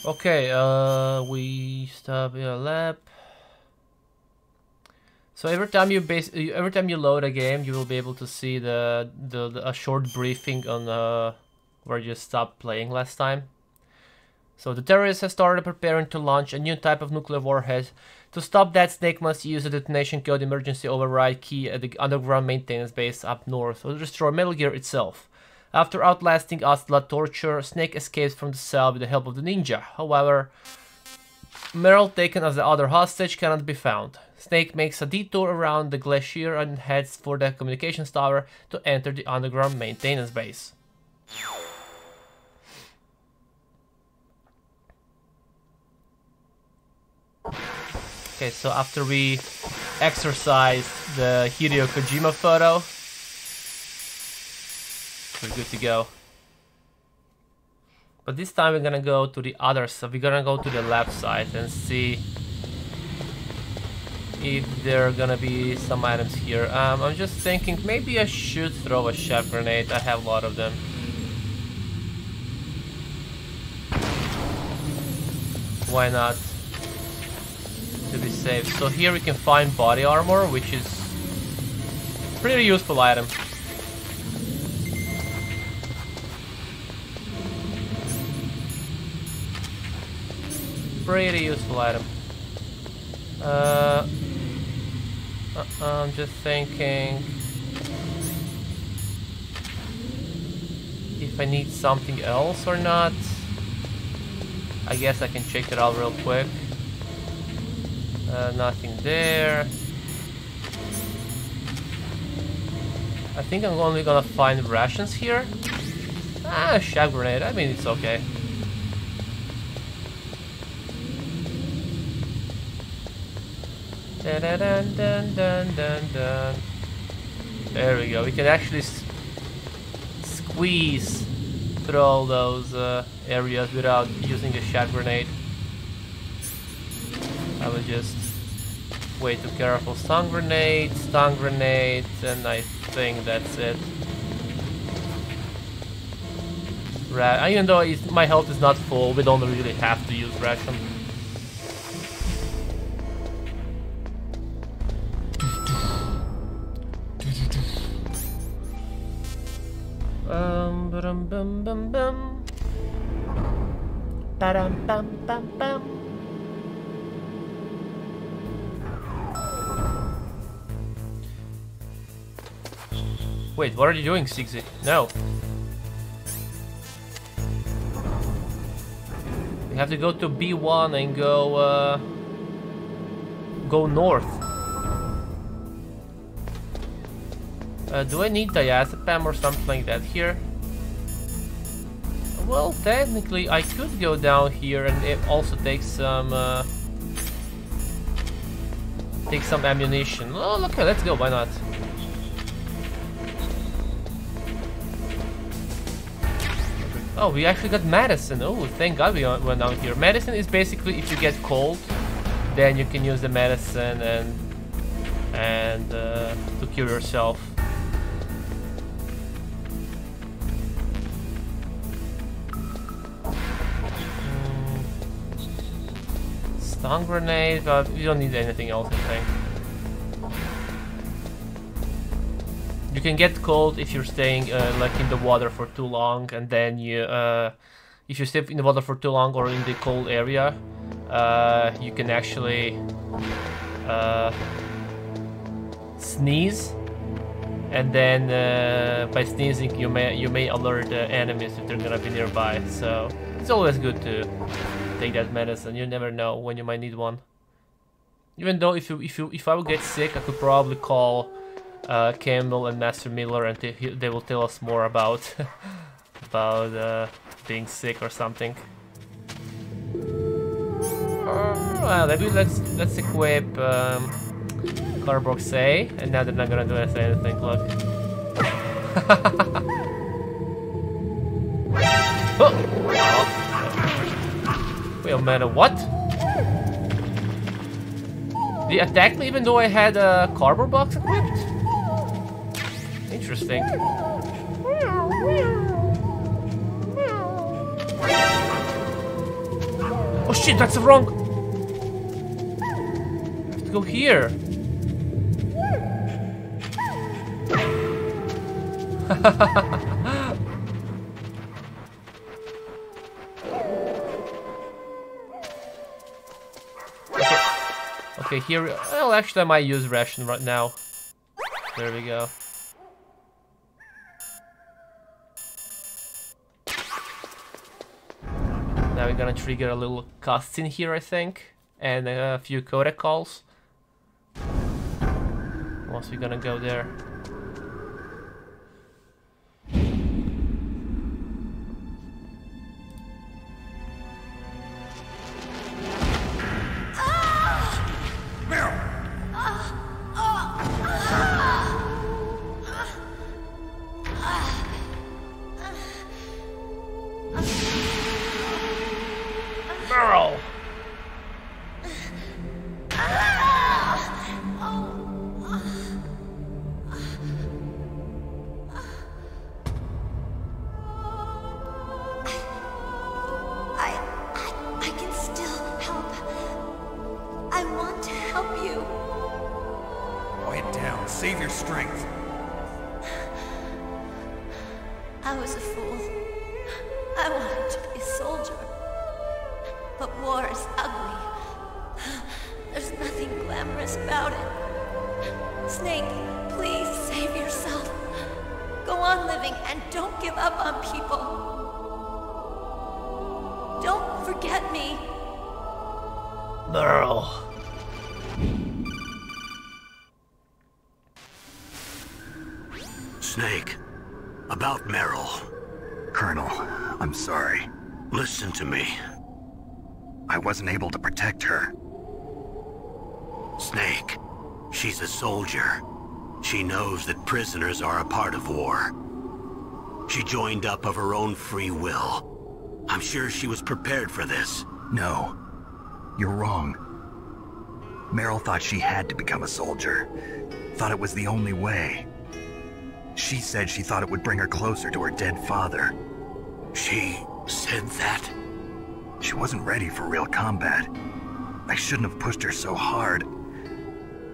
Okay, we stop in a lab. So every time you load a game, you will be able to see a short briefing on where you stopped playing last time. So the terrorists have started preparing to launch a new type of nuclear warhead. To stop that, Snake must use the detonation code emergency override key at the underground maintenance base up north to destroy Metal Gear itself. After outlasting Ocelot torture, Snake escapes from the cell with the help of the ninja. However, Meryl, taken as the other hostage, cannot be found. Snake makes a detour around the glacier and heads for the communications tower to enter the underground maintenance base. Okay, so after we exercise the Hideo Kojima photo, we're good to go. But this time we're gonna go to the other side. We're gonna go to the left side and see if there are gonna be some items here. I'm just thinking maybe I should throw a chef grenade. I have a lot of them. Why not? To be safe. So here we can find body armor, which is a pretty useful item. Pretty useful item. I'm just thinking if I need something else or not. I guess I can check it out real quick. Nothing there. I think I'm only gonna find rations here. Ah, shag grenade. I mean, it's okay. Dun, dun, dun, dun, dun, dun. There we go. We can actually squeeze through all those areas without using a shag grenade. I will just way too careful. Stun grenade, and I think that's it. Even though my health is not full, we don't really have to use ration. Bum bum bum bum. Ba-dum bum bum bum. Wait, what are you doing, sickzee? No. We have to go to B1 and go north. Do I need diazepam or something like that here? Well, technically I could go down here and it also take some ammunition. Oh, okay, let's go, why not? Oh, we actually got medicine. Oh, thank God we went down here. Medicine is basically if you get cold, then you can use the medicine and to cure yourself. Stun grenade, but you don't need anything else, I think. You can get cold if you're staying like in the water for too long, and then you, if you stay in the water for too long or in the cold area, you can actually sneeze, and then by sneezing you may alert enemies if they're gonna be nearby. So it's always good to take that medicine. You never know when you might need one. Even though if I would get sick, I could probably call Campbell and Master Miller, and they will tell us more about about being sick or something. Well, maybe let's equip Carbox A, and now they're not gonna do anything. Look. Oh! Wait a minute, what? They attacked me even though I had a cardboard box equipped? Interesting. shit, that's the wrong... I have to go here. Okay, here... Well, actually I might use ration right now. There we go. Now we're gonna trigger a little cutscene here, I think. And a few codec calls. Once we're gonna go there. Save your strength. I was a fool. I wanted to be a soldier. But war is ugly. There's nothing glamorous about it. Snake, please save yourself. Go on living and don't give up on people. Don't forget me. Merle. Snake, about Meryl. Colonel, I'm sorry. Listen to me. I wasn't able to protect her. Snake, she's a soldier. She knows that prisoners are a part of war. She joined up of her own free will. I'm sure she was prepared for this. No, you're wrong. Meryl thought she had to become a soldier. Thought it was the only way. She said she thought it would bring her closer to her dead father. She said that? She wasn't ready for real combat. I shouldn't have pushed her so hard.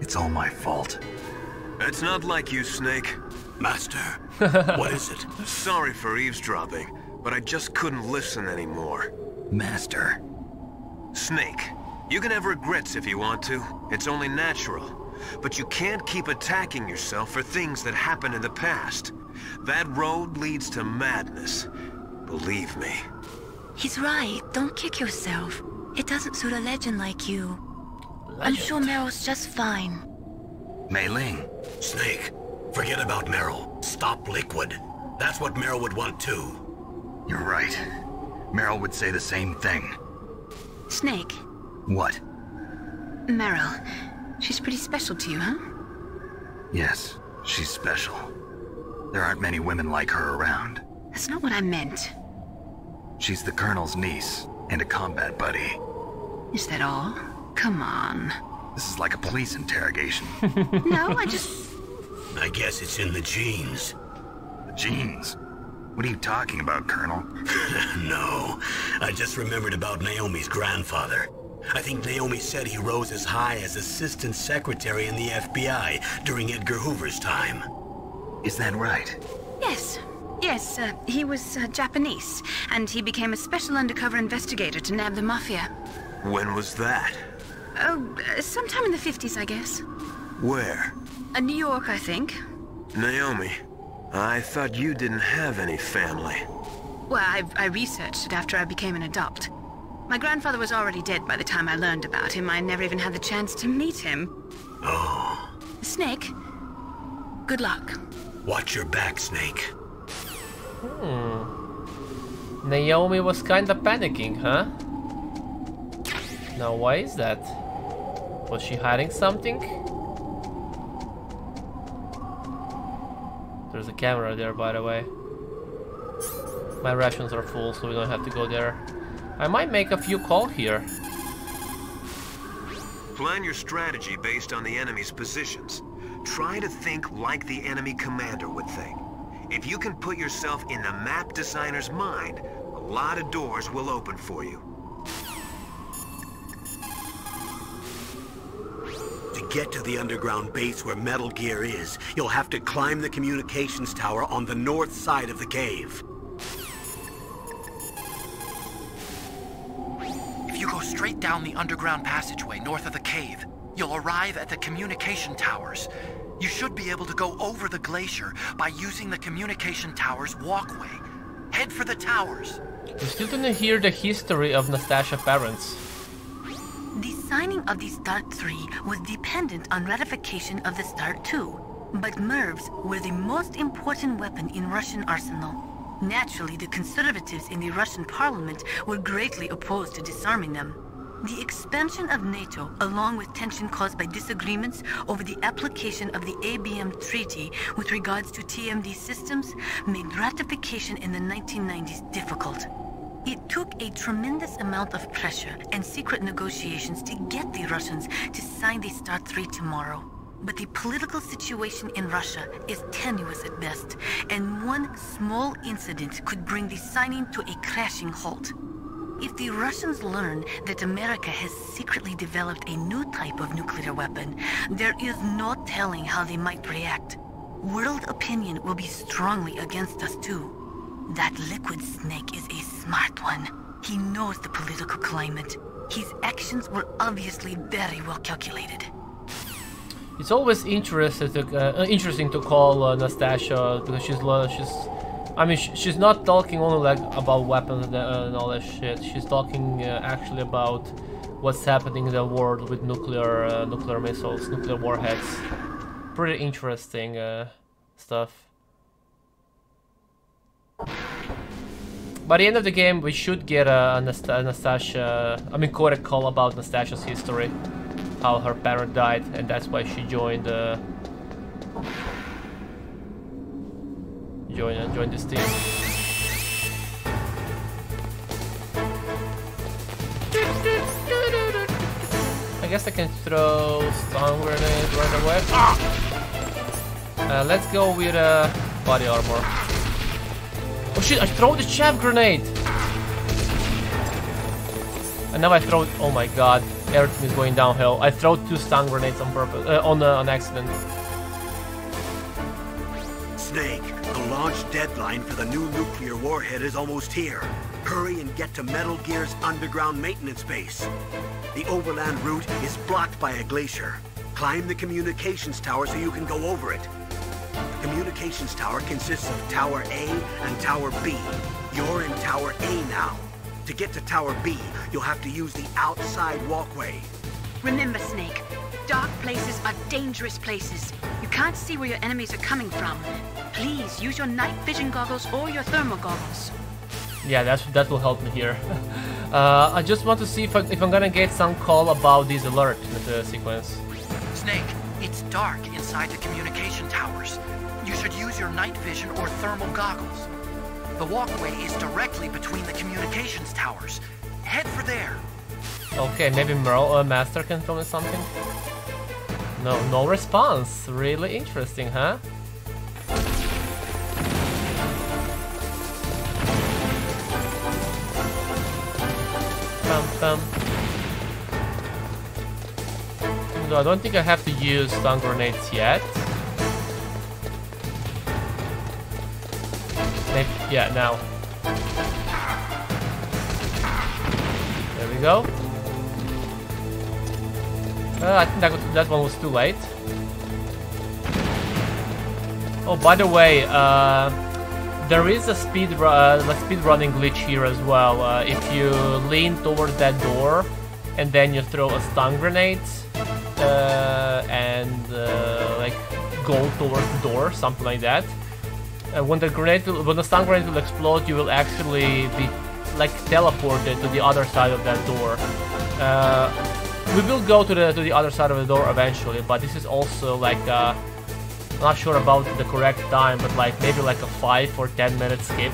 It's all my fault. It's not like you, Snake. Master, what is it? Sorry for eavesdropping, but I just couldn't listen anymore. Master. Snake, you can have regrets if you want to. It's only natural. But you can't keep attacking yourself for things that happened in the past. That road leads to madness. Believe me. He's right. Don't kick yourself. It doesn't suit a legend like you. I'm sure Meryl's just fine. Mei Ling. Snake, forget about Meryl. Stop Liquid. That's what Meryl would want too. You're right. Meryl would say the same thing. Snake. What? Meryl. She's pretty special to you, huh? Yes, she's special. There aren't many women like her around. That's not what I meant. She's the Colonel's niece and a combat buddy. Is that all? Come on. This is like a police interrogation. No, I guess it's in the genes. The genes? What are you talking about, Colonel? No, I just remembered about Naomi's grandfather. I think Naomi said he rose as high as assistant secretary in the FBI during Edgar Hoover's time. Is that right? Yes. Yes, he was Japanese, and he became a special undercover investigator to nab the Mafia. When was that? Oh, sometime in the 50s, I guess. Where? New York, I think. Naomi, I thought you didn't have any family. Well, I researched it after I became an adopt. My grandfather was already dead by the time I learned about him. I never even had the chance to meet him. Oh. Snake, good luck. Watch your back, Snake. Naomi was kinda panicking, huh? Now why is that? Was she hiding something? There's a camera there, by the way. My rations are full, so we don't have to go there. I might make a few calls here. Plan your strategy based on the enemy's positions. Try to think like the enemy commander would think. If you can put yourself in the map designer's mind, a lot of doors will open for you. get to the underground base where Metal Gear is, you'll have to climb the communications tower on the north side of the cave. If you go straight down the underground passageway north of the cave, you'll arrive at the communication towers. You should be able to go over the glacier by using the communication tower's walkway. Head for the towers. We still didn't hear the history of Nastasha's parents. The signing of the START 3 was dependent on ratification of the START 2, but MIRVs were the most important weapon in Russian arsenal. Naturally, the conservatives in the Russian parliament were greatly opposed to disarming them. The expansion of NATO, along with tension caused by disagreements over the application of the ABM Treaty with regards to TMD systems, made ratification in the 1990s difficult. It took a tremendous amount of pressure and secret negotiations to get the Russians to sign the START 3 tomorrow. But the political situation in Russia is tenuous at best, and one small incident could bring the signing to a crashing halt. If the Russians learn that America has secretly developed a new type of nuclear weapon, there is no telling how they might react. World opinion will be strongly against us too. That Liquid Snake is a smart one. He knows the political climate. His actions were obviously very well calculated. It's always interesting to call Nastasha because she's not talking only like about weapons and all that shit. She's talking actually about what's happening in the world with nuclear missiles, nuclear warheads. Pretty interesting stuff. By the end of the game, we should get a Kodak call about Nastasha's history, how her parent died, and that's why she joined this team. I guess I can throw stun grenades right away. Let's go with body armor. Oh shit, I throw the chaff grenade! And now I throw, oh my god, everything is going downhill. I throw 2 stun grenades on purpose, on accident. Snake, the launch deadline for the new nuclear warhead is almost here. Hurry and get to Metal Gear's underground maintenance base. The overland route is blocked by a glacier. Climb the communications tower so you can go over it. The communications tower consists of Tower A and Tower B. You're in Tower A now. To get to Tower B, you'll have to use the outside walkway. Remember, Snake, dark places are dangerous places. You can't see where your enemies are coming from. Please use your night vision goggles or your thermal goggles. Yeah, that will help me here. I just want to see if I'm gonna get some call about this alert in the sequence. Snake, it's dark inside the communication towers. You should use your night vision or thermal goggles. The walkway is directly between the communications towers. Head for there. Okay, maybe Master can tell me something? No response. Really interesting, huh? No, I don't think I have to use stun grenades yet. Maybe, yeah, now. There we go. I think that one was too late. Oh, by the way, there is a speed running glitch here as well. If you lean towards that door and then you throw a stun grenade and like go towards the door, something like that. When the stun grenade will explode, you will actually be like teleported to the other side of that door. We will go to the other side of the door eventually, but this is also like I'm not sure about the correct time, but like maybe like a 5 or 10 minute skip.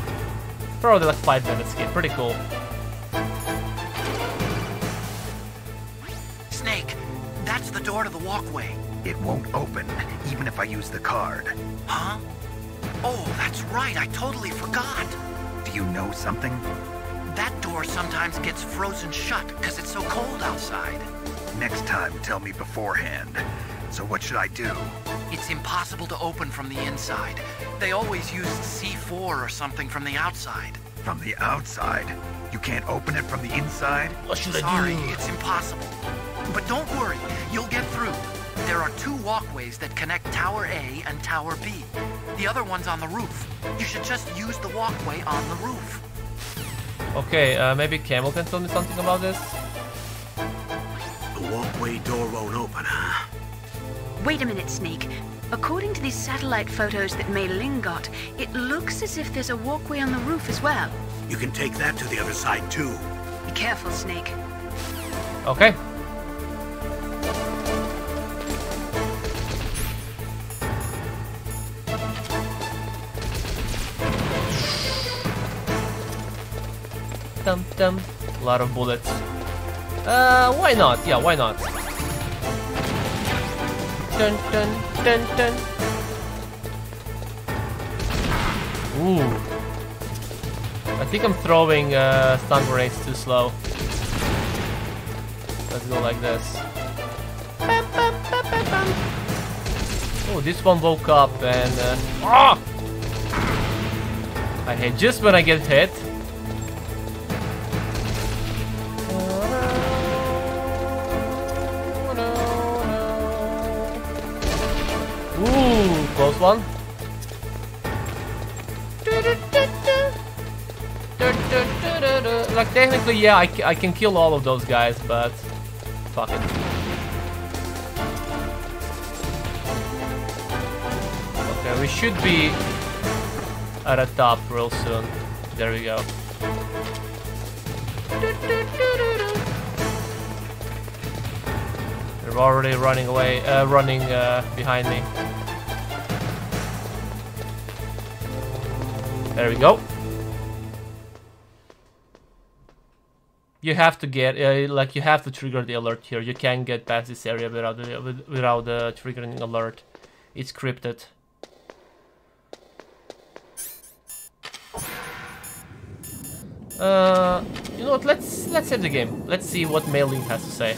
Probably like 5 minute skip. Pretty cool. Snake, that's the door to the walkway. It won't open, even if I use the card. Huh? Oh, that's right, I totally forgot. Do you know something? That door sometimes gets frozen shut because it's so cold outside. Next time, tell me beforehand. So what should I do? It's impossible to open from the inside. They always use C4 or something from the outside. From the outside? You can't open it from the inside? What should I Sorry, do? it's impossible. But don't worry, you'll get through. There are 2 walkways that connect Tower A and Tower B. The other one's on the roof. You should just use the walkway on the roof. Okay, maybe Camel can tell me something about this? The walkway door won't open, huh? Wait a minute, Snake. According to these satellite photos that Mei Ling got, it looks as if there's a walkway on the roof as well. You can take that to the other side, too. Be careful, Snake. Okay. Dum dum. A lot of bullets. Why not? Yeah, why not? Dun dun dun dun. Ooh. I think I'm throwing stun grenades too slow. Let's go like this. Oh, this one woke up and I hate just when I get hit. Ooh, close one. Like technically, yeah, I can kill all of those guys, but fuck it. Okay, we should be at the top real soon. There we go. They're already running away, running behind me. There we go. You have to get, like, you have to trigger the alert here. You can't get past this area without the triggering alert. It's scripted. You know what? Let's save the game. Let's see what Mei Ling has to say.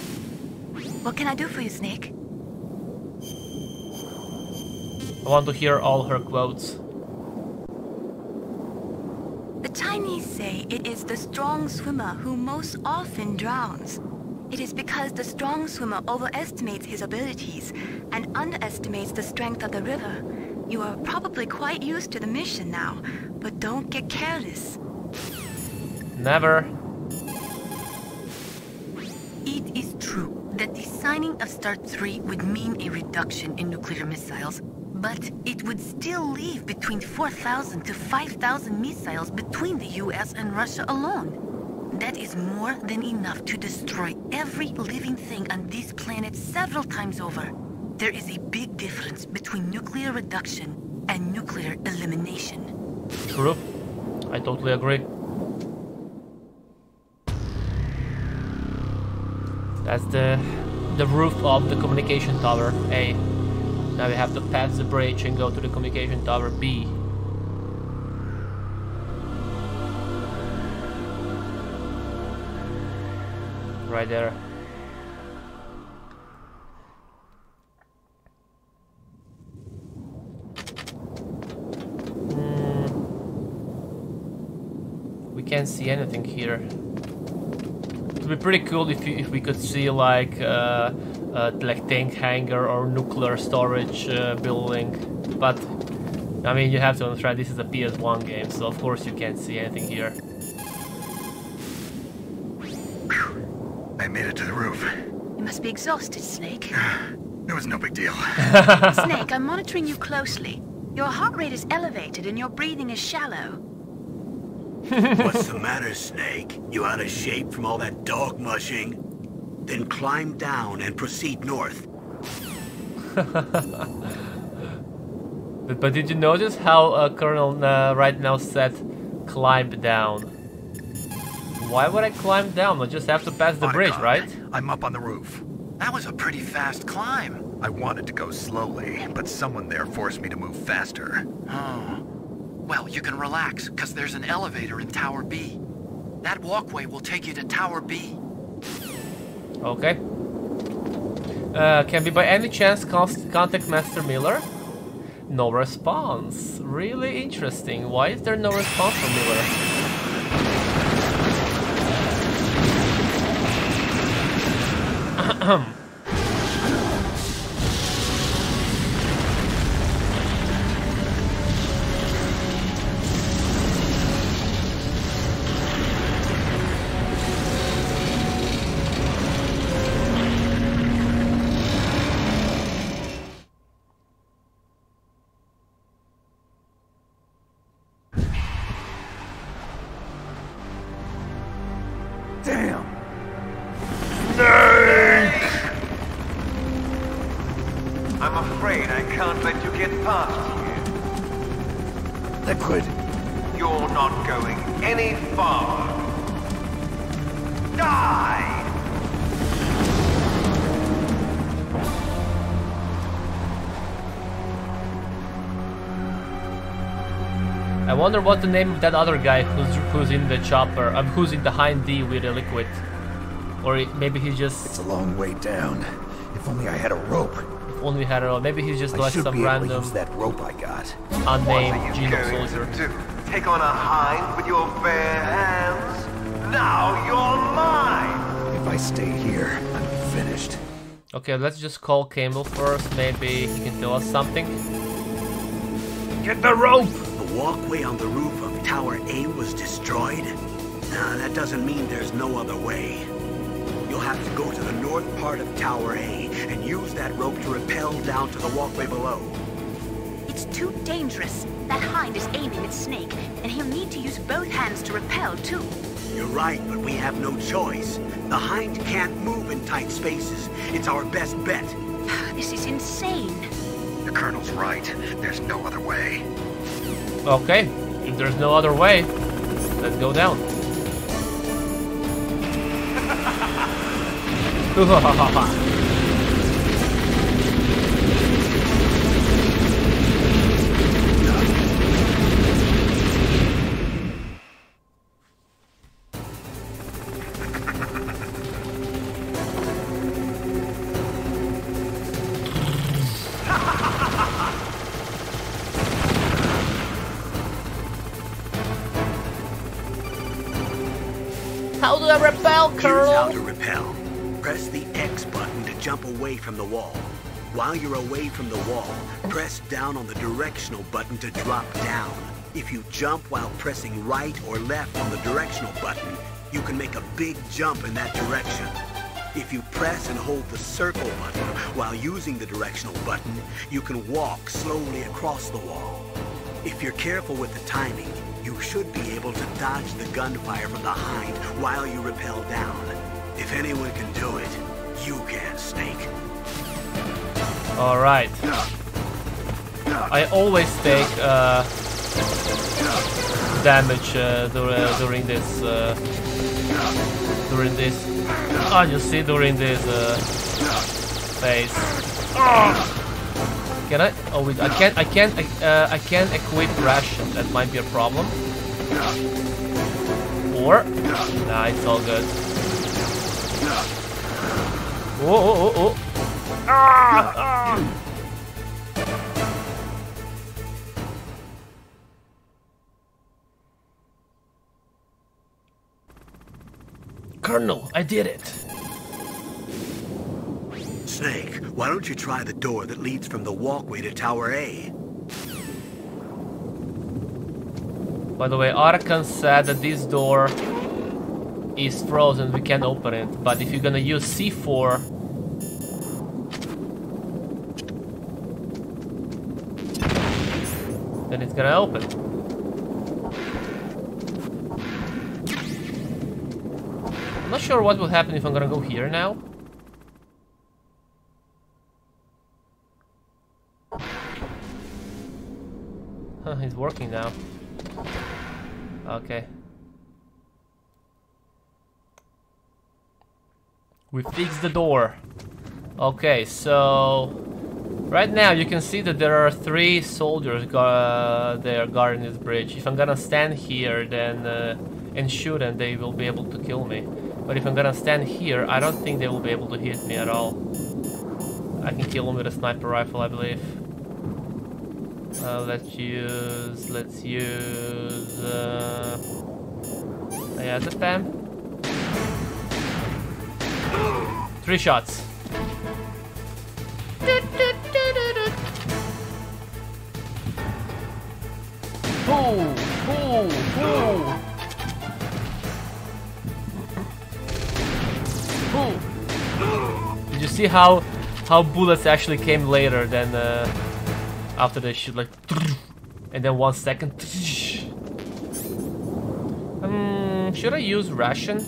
What can I do for you, Snake? I want to hear all her quotes. The Chinese say it is the strong swimmer who most often drowns. It is because the strong swimmer overestimates his abilities and underestimates the strength of the river. You are probably quite used to the mission now, but don't get careless. Never. It is true that the signing of START 3 would mean a reduction in nuclear missiles, but it would still leave between 4,000 to 5,000 missiles between the US and Russia alone. That is more than enough to destroy every living thing on this planet several times over. There is a big difference between nuclear reduction and nuclear elimination. True. I totally agree. That's the roof of the communication tower A. Now we have to pass the bridge and go to the communication tower B. Right there. We can't see anything here. It would be pretty cool if we could see like tank hangar or nuclear storage building, but I mean you have to understand this is a PS1 game, so of course you can't see anything here. I made it to the roof. You must be exhausted, Snake. It was no big deal. Snake, I'm monitoring you closely. Your heart rate is elevated and your breathing is shallow. What's the matter, Snake? You out of shape from all that dog mushing? Then climb down and proceed north. But did you notice how Colonel right now said climb down? Why would I climb down? I just have to pass the bridge, right? I'm up on the roof. That was a pretty fast climb. I wanted to go slowly, but someone there forced me to move faster. Oh. Well, you can relax, because there's an elevator in Tower B. That walkway will take you to Tower B. Okay. Can we by any chance contact Master Miller? No response. Really interesting. Why is there no response from Miller? Damn! I'm afraid I can't let you get past here. Liquid! You're not going any farther. Die! I wonder what the name of that other guy who's in the chopper, who's in the Hind D with the liquid. Or maybe he just... It's a long way down. If only I had a rope. If only had a... Maybe he's just I like should some be able to random use that rope I got. unnamed Geno What are you soldier. going to do? Take on a hind with your bare hands? Now you're mine! If I stay here, I'm finished. Okay, let's just call Campbell first. Maybe he can tell us something. Get the rope! The walkway on the roof of Tower A was destroyed? Nah, that doesn't mean there's no other way. You'll have to go to the north part of Tower A and use that rope to rappel down to the walkway below. It's too dangerous. That Hind is aiming at Snake, and he'll need to use both hands to repel, too. You're right, but we have no choice. The Hind can't move in tight spaces. It's our best bet. This is insane. The Colonel's right. There's no other way. Okay, if there's no other way, let's go down. How do I repel, Here's how Colonel? to repel. Press the X button to jump away from the wall. While you're away from the wall, press down on the directional button to drop down. If you jump while pressing right or left on the directional button, you can make a big jump in that direction. If you press and hold the circle button while using the directional button, you can walk slowly across the wall. If you're careful with the timing, you should be able to dodge the gunfire from the Hind while you rappel down. If anyone can do it, you can, Snake. Alright. I always take damage during this. Oh, you see, during this phase. Can I? Oh, wait, I can't equip ration. That might be a problem. Or, nah, it's all good. Oh. Ah! Colonel, I did it. Snake, why don't you try the door that leads from the walkway to Tower A? By the way, Arakan said that this door is frozen, we can't open it. But if you're gonna use C4, then it's gonna open. I'm not sure what will happen if I'm gonna go here now. Huh, he's working now. Okay. We fixed the door. Okay, so right now you can see that there are 3 soldiers there guarding this bridge. If I'm gonna stand here then and shoot them, they will be able to kill me. But if I'm gonna stand here, I don't think they will be able to hit me at all. I can kill him with a sniper rifle, I believe. Let's use yeah, the spam. 3 shots. Did you see how bullets actually came later than after they shoot, like, and then 1 second. Should I use ration?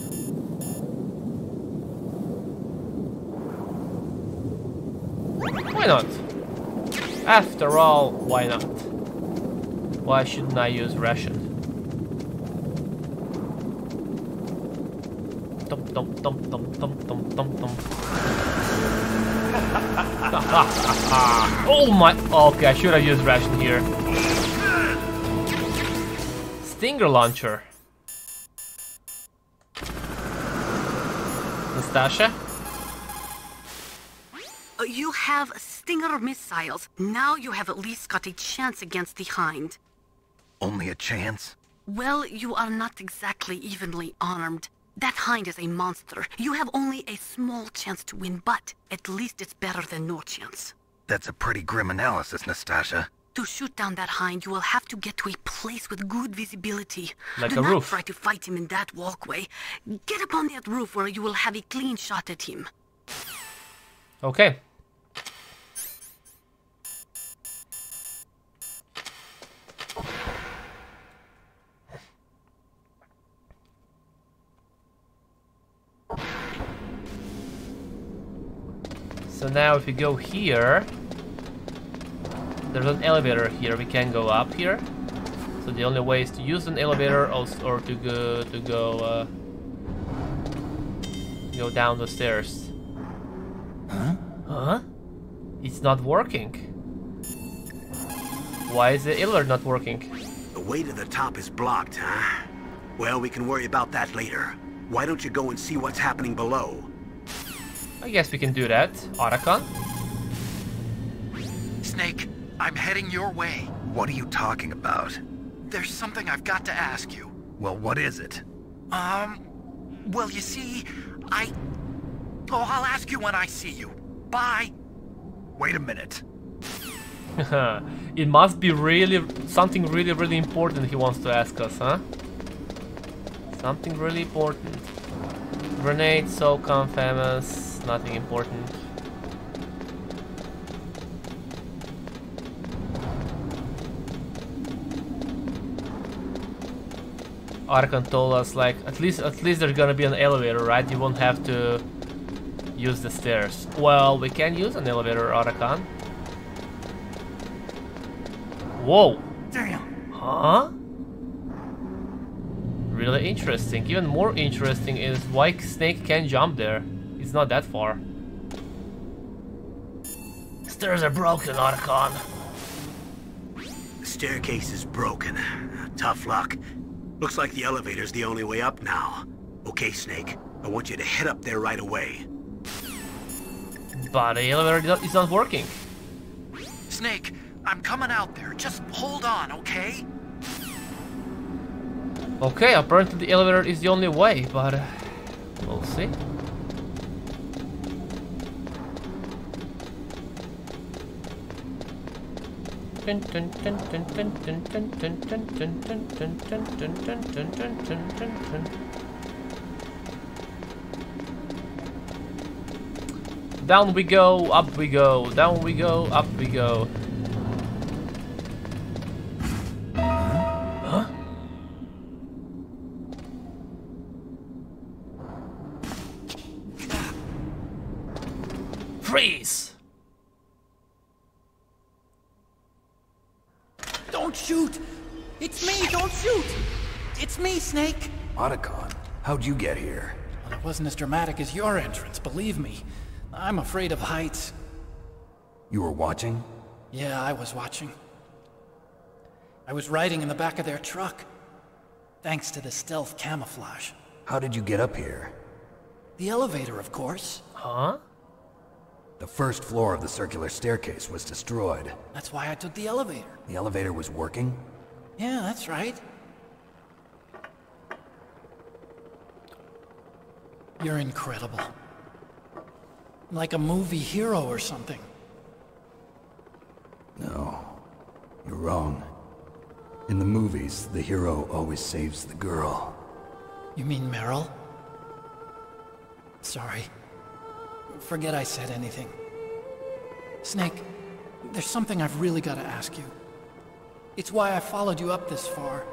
Why not? After all, why not? Why shouldn't I use ration? Oh my... Okay, I should have used ration here. Stinger launcher. Nastasha? You have Stinger missiles. Now you have at least got a chance against the Hind. Only a chance? Well, you are not exactly evenly armed. That Hind is a monster. You have only a small chance to win, but at least it's better than no chance. That's a pretty grim analysis, Nastasha. To shoot down that Hind, you will have to get to a place with good visibility. Like Do a not roof. try to fight him in that walkway. Get up on that roof where you will have a clean shot at him. Okay. So now if we go here, there's an elevator here. We can go up here. So the only way is to use an elevator or to go down the stairs. Huh? It's not working. Why is the elevator not working? The way to the top is blocked, huh? Well, we can worry about that later. Why don't you go and see what's happening below? I guess we can do that. Arakan? Snake, I'm heading your way. What are you talking about? There's something I've got to ask you. Well, what is it? Well, you see, I'll ask you when I see you. Bye. Wait a minute. It must be something really important he wants to ask us, huh? Something really important. Grenade, SOCOM, famous, nothing important. Arkan told us, like, at least there's gonna be an elevator, right? You won't have to use the stairs. Well, we can use an elevator, Arkan. Whoa! Damn. Huh? Really interesting. Even more interesting is why Snake can jump there. It's not that far. Stairs are broken, Arkan. The staircase is broken. Tough luck. Looks like the elevator's the only way up now. Okay, Snake. I want you to head up there right away. But the elevator is not working. Snake, I'm coming out there. Just hold on, okay? Okay, apparently the elevator is the only way, but we'll see. Down we go, up we go, down we go, up we go. Huh? Freeze! Don't shoot! It's me, don't shoot! It's me, Snake! Otacon, how'd you get here? Well, it wasn't as dramatic as your entrance, believe me. I'm afraid of heights. You were watching? Yeah, I was watching. I was riding in the back of their truck. Thanks to the stealth camouflage. How did you get up here? The elevator, of course. Huh? The first floor of the circular staircase was destroyed. That's why I took the elevator. The elevator was working? Yeah, that's right. You're incredible. Like a movie hero or something. No, you're wrong. In the movies, the hero always saves the girl. You mean Meryl? Sorry. Forget I said anything. Snake, there's something I've really got to ask you. It's why I followed you up this far.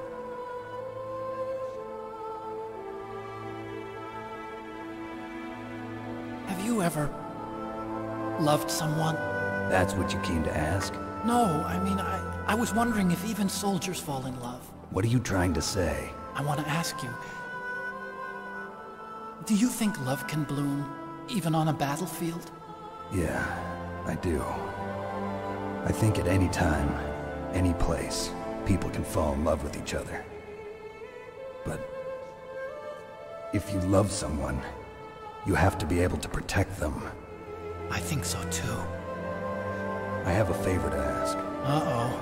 Have you ever loved someone? That's what you came to ask? No, I mean, I was wondering if even soldiers fall in love. What are you trying to say? I want to ask you, do you think love can bloom, even on a battlefield? Yeah, I do. I think at any time, any place, people can fall in love with each other. But if you love someone, you have to be able to protect them. I think so too. I have a favor to ask. Uh-oh.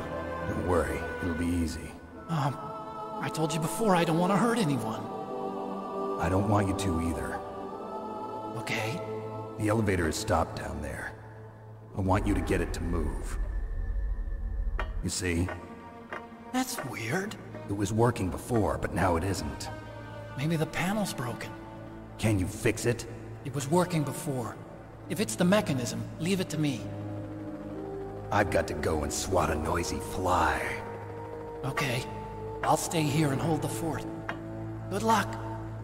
Don't worry, it'll be easy. I told you before I don't want to hurt anyone. I don't want you to either. Okay. The elevator is stopped down there. I want you to get it to move. You see? That's weird. It was working before, but now it isn't. Maybe the panel's broken. Can you fix it? It was working before. If it's the mechanism, leave it to me. I've got to go and swat a noisy fly. Okay. I'll stay here and hold the fort. Good luck.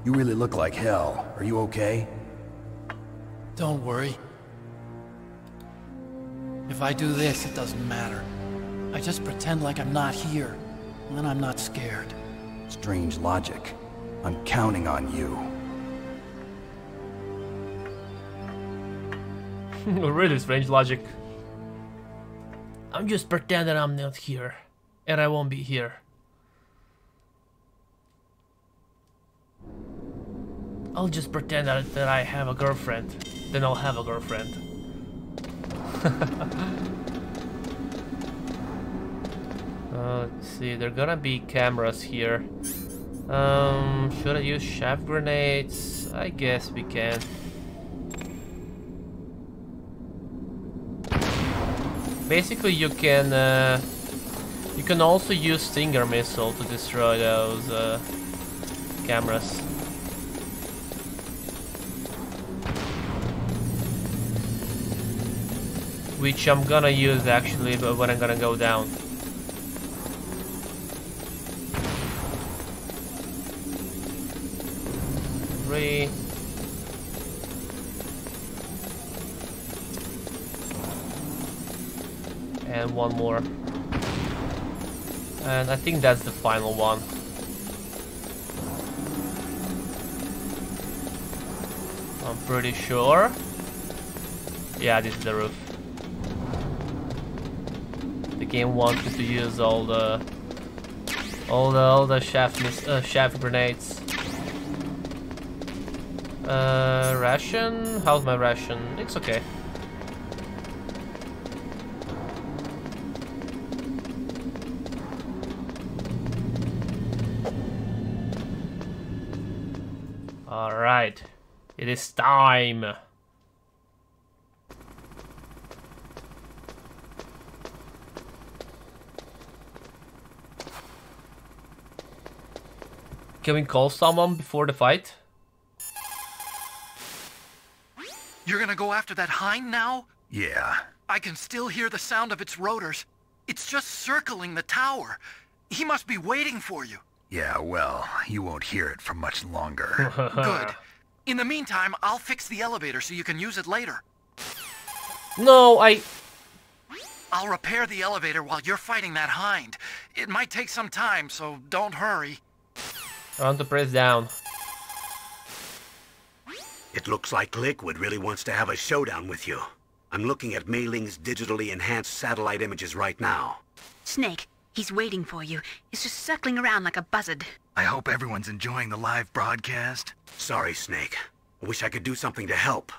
You really look like hell. Are you okay? Don't worry. If I do this, it doesn't matter. I just pretend like I'm not here, and then I'm not scared. Strange logic. I'm counting on you. Really strange logic. I'm just pretending I'm not here, and I won't be here. I'll just pretend that I have a girlfriend, then I'll have a girlfriend. Let's see, there are gonna be cameras here. Should I use shaft grenades? I guess we can. Basically, you can also use Stinger missile to destroy those cameras. Which I'm gonna use actually, but when I'm gonna go down. Three. And one more. And I think that's the final one. I'm pretty sure. Yeah, this is the roof. The game wants me to use all the shaft grenades. Ration? How's my ration? It's okay. Alright, it is time. Can we call someone before the fight? You're gonna go after that hind now? Yeah. I can still hear the sound of its rotors. It's just circling the tower. He must be waiting for you. Yeah, well, you won't hear it for much longer. Good. In the meantime, I'll fix the elevator so you can use it later. No, I'll repair the elevator while you're fighting that hind. It might take some time, so don't hurry. I want to press down. It looks like Liquid really wants to have a showdown with you. I'm looking at Mei Ling's digitally enhanced satellite images right now. Snake, he's waiting for you. He's just circling around like a buzzard. I hope everyone's enjoying the live broadcast. Sorry, Snake. I wish I could do something to help.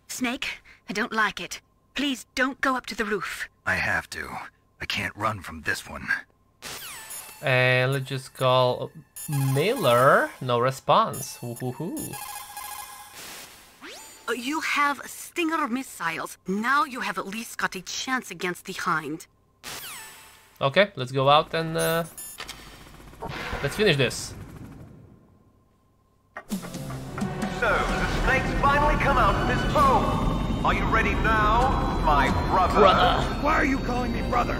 Snake, I don't like it. Please don't go up to the roof. I have to. I can't run from this one. And let's just call Mailer. No response. Woohoo. You have Stinger missiles. Now you have at least got a chance against the Hind. Okay, let's go out and let's finish this. So, the snakes finally come out of this home. Are you ready now, my brother? Why are you calling me brother?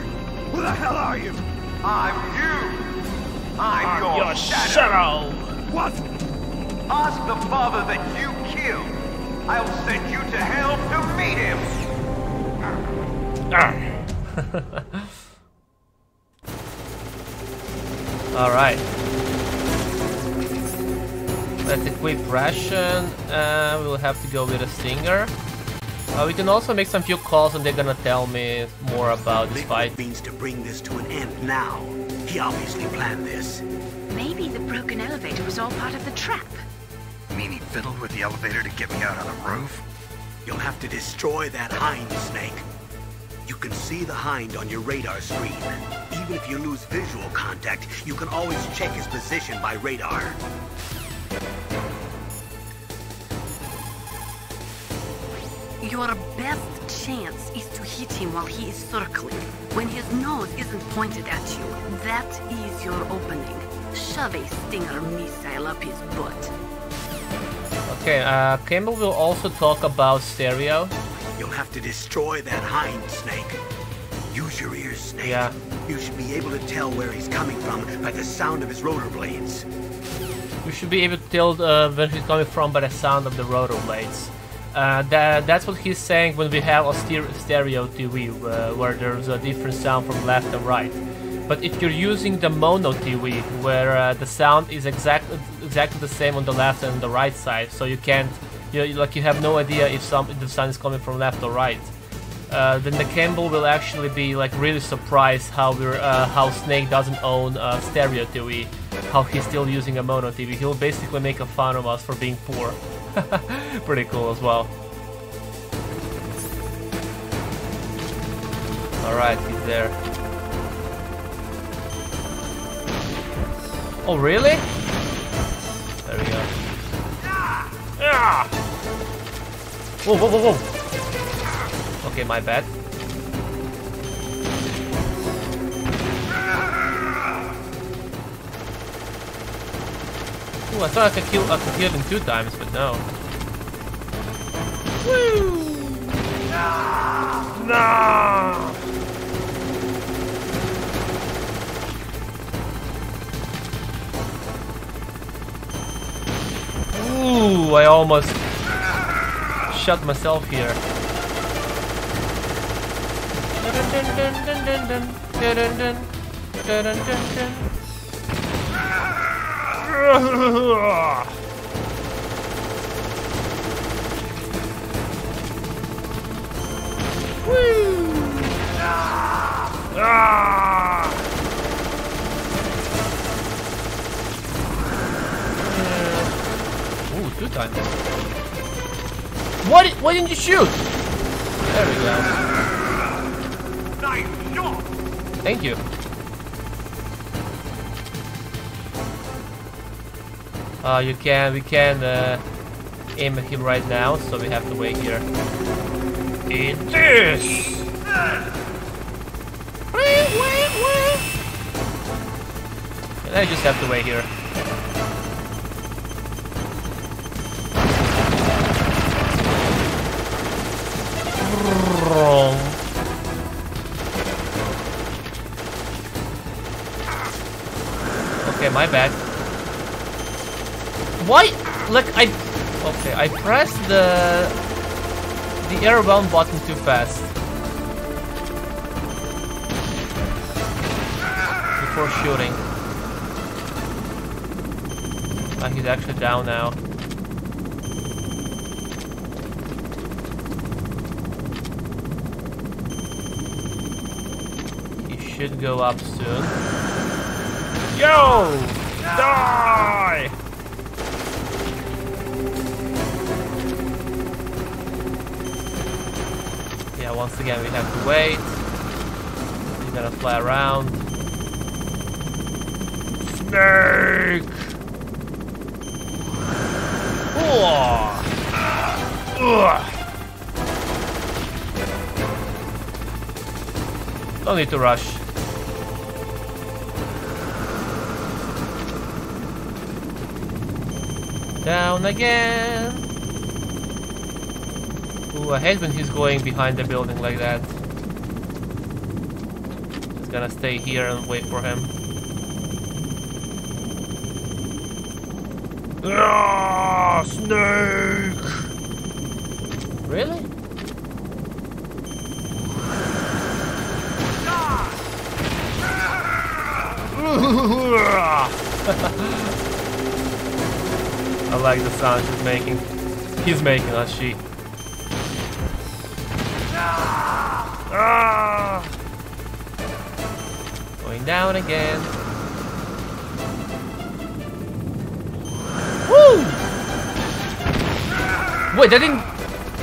Who the hell are you? I'm you. I'm your shadow. What? Ask the father that you killed. I'll send you to hell to meet him. All right. Let's equip ration. We'll have to go with a Stinger. We can also make some few calls and they're gonna tell me more about this fight. Means to bring this to an end now. He obviously planned this. Maybe the broken elevator was all part of the trap. You mean he fiddled with the elevator to get me out on the roof? You'll have to destroy that Hind, Snake. You can see the Hind on your radar screen. Even if you lose visual contact, you can always check his position by radar. Your best chance is to hit him while he is circling. When his nose isn't pointed at you, that is your opening. Shove a Stinger missile up his butt. Okay, Campbell will also talk about stereo. You'll have to destroy that Hind, Snake. Use your ears, Snake. Yeah. You should be able to tell where he's coming from by the sound of his rotor blades. We should be able to tell where he's coming from by the sound of the rotor blades. That's what he's saying when we have a stereo TV, where there's a different sound from left and right. But if you're using the mono TV, where the sound is exactly the same on the left and the right side, so you can't, you have no idea if the sound is coming from left or right. Then the Campbell will actually be like really surprised how Snake doesn't own a stereo TV, how he's still using a mono TV. He'll basically make a fun of us for being poor. Pretty cool as well. Alright, he's there. Oh, really? There we go. Ah! Whoa, whoa, whoa, whoa! Okay, my bad. Ooh, I thought I could kill him 2 times, but no. Woo! No! Ooh, I almost shot myself here. Ooh, 2 times. Why didn't you shoot? There we go. Nice shot. Thank you. We can aim at him right now, so we have to wait here. Eat this! And I just have to wait here. Okay, my bad. Why? Like I pressed the airbound button too fast before shooting. He's actually down now. He should go up soon. Yo! Die! Yeah, once again we have to wait. He's gonna fly around. Snake! Don't need to rush. Down again. Ooh, I hate when he's going behind the building like that. Just gonna stay here and wait for him. Ah, snake! Really? I like the sound she's making. He's making us she. Going down again. Woo! Wait, that didn't.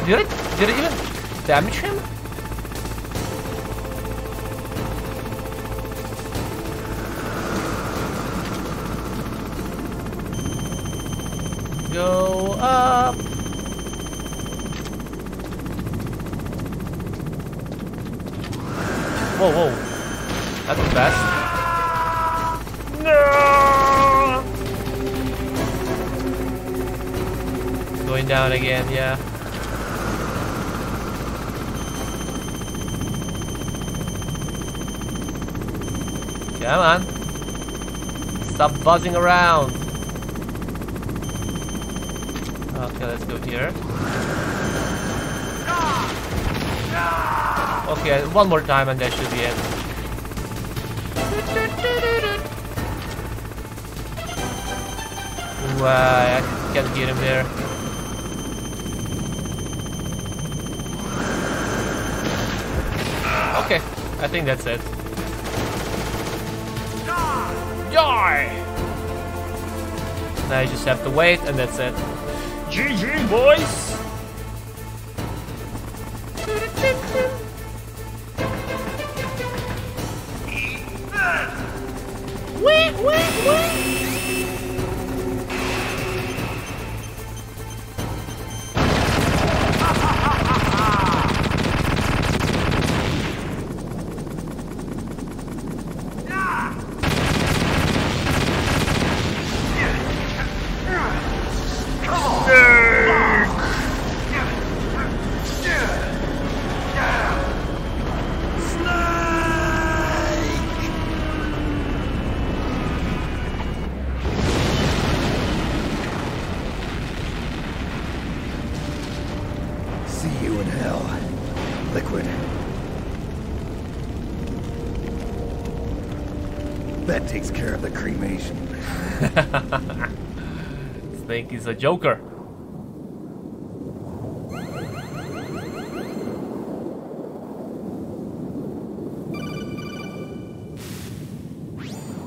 Did it even damage him? Go up. Whoa, whoa. That was fast. No! Going down again, yeah. Come on. Stop buzzing around. Okay, let's go here. Okay, one more time and that should be it. Ooh, I can't get him there. Okay, I think that's it. Die! Now you just have to wait and that's it. GG, boys! Wait, wait, wait! That takes care of the cremation. Snake is a joker.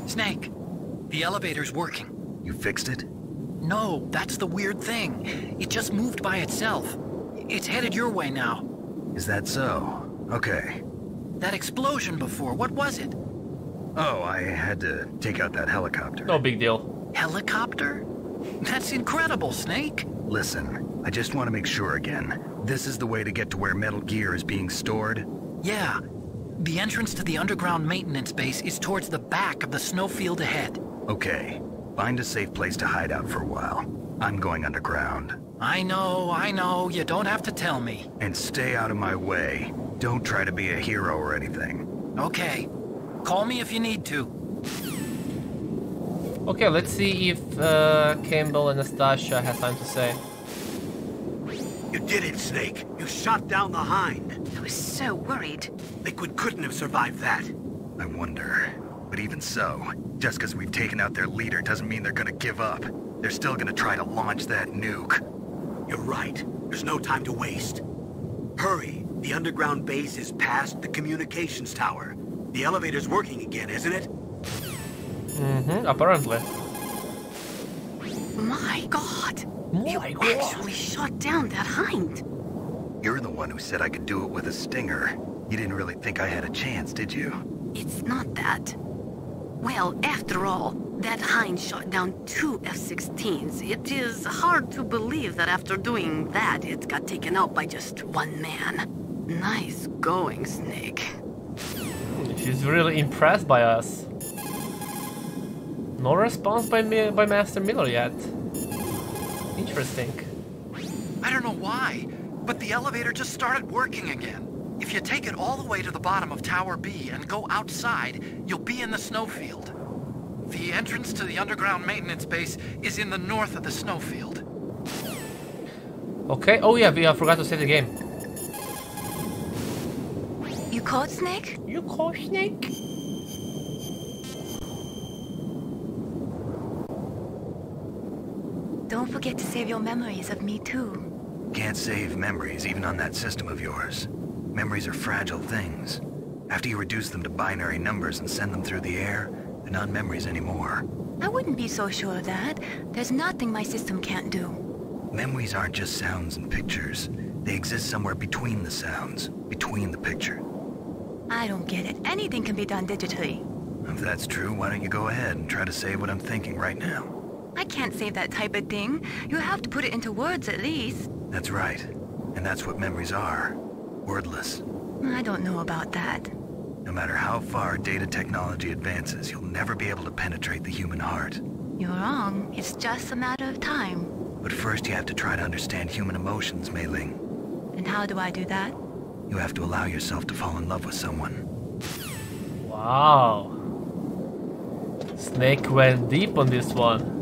Snake, the elevator's working. You fixed it? No, that's the weird thing. It just moved by itself. It's headed your way now. Is that so? Okay. That explosion before, what was it? Oh, I had to take out that helicopter. No big deal. Helicopter? That's incredible, Snake. Listen, I just want to make sure again. This is the way to get to where Metal Gear is being stored? Yeah. The entrance to the underground maintenance base is towards the back of the snowfield ahead. Okay. Find a safe place to hide out for a while. I'm going underground. I know. You don't have to tell me. And stay out of my way. Don't try to be a hero or anything. Okay. Call me if you need to. Okay, let's see if Campbell and Nastasha have time to say. You did it, Snake. You shot down the Hind. I was so worried. Liquid couldn't have survived that. I wonder. But even so, just because we've taken out their leader doesn't mean they're gonna give up. They're still gonna try to launch that nuke. You're right. There's no time to waste. Hurry. The underground base is past the communications tower. The elevator's working again, isn't it? Apparently. My God! You actually shot down that Hind. You're the one who said I could do it with a stinger. You didn't really think I had a chance, did you? It's not that. Well, after all, that Hind shot down 2 F-16s. It is hard to believe that after doing that, it got taken out by just one man. Nice going, Snake. She's really impressed by us. No response by Master Miller yet. Interesting. I don't know why, but the elevator just started working again. If you take it all the way to the bottom of Tower B and go outside, you'll be in the snowfield. The entrance to the underground maintenance base is in the north of the snowfield. Okay, oh yeah, we forgot to save the game. You caught Snake? You caught Snake? Don't forget to save your memories of me too. Can't save memories even on that system of yours. Memories are fragile things. After you reduce them to binary numbers and send them through the air, they're not memories anymore. I wouldn't be so sure of that. There's nothing my system can't do. Memories aren't just sounds and pictures. They exist somewhere between the sounds, between the picture. I don't get it. Anything can be done digitally. If that's true, why don't you go ahead and try to say what I'm thinking right now? I can't say that type of thing. You have to put it into words at least. That's right. And that's what memories are. Wordless. I don't know about that. No matter how far data technology advances, you'll never be able to penetrate the human heart. You're wrong. It's just a matter of time. But first you have to try to understand human emotions, Mei Ling. And how do I do that? You have to allow yourself to fall in love with someone. Wow. Snake went deep on this one.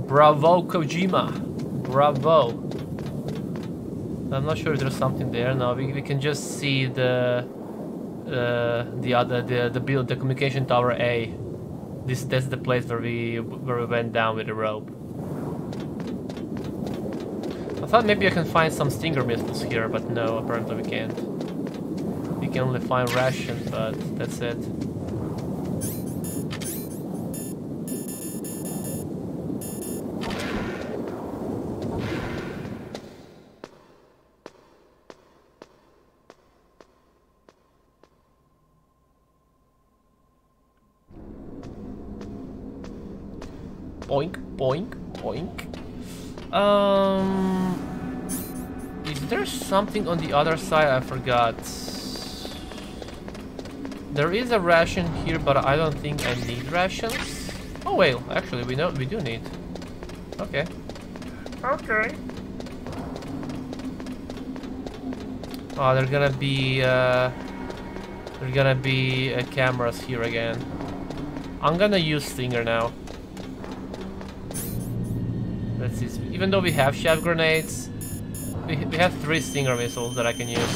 Bravo, Kojima. Bravo. I'm not sure if there's something there. No, we can just see the communication tower A. That's the place where we went down with the rope. I thought maybe I can find some Stinger missiles here, but no, apparently we can't. We can only find rations, but that's it. Boink, boink, boink. Is there something on the other side? I forgot. There is a ration here, but I don't think I need rations. Oh well, actually we do need. Okay. Okay. Oh, they're gonna be cameras here again. I'm gonna use Stinger now. Let's see. Even though we have chaff grenades, we have 3 Stinger missiles that I can use.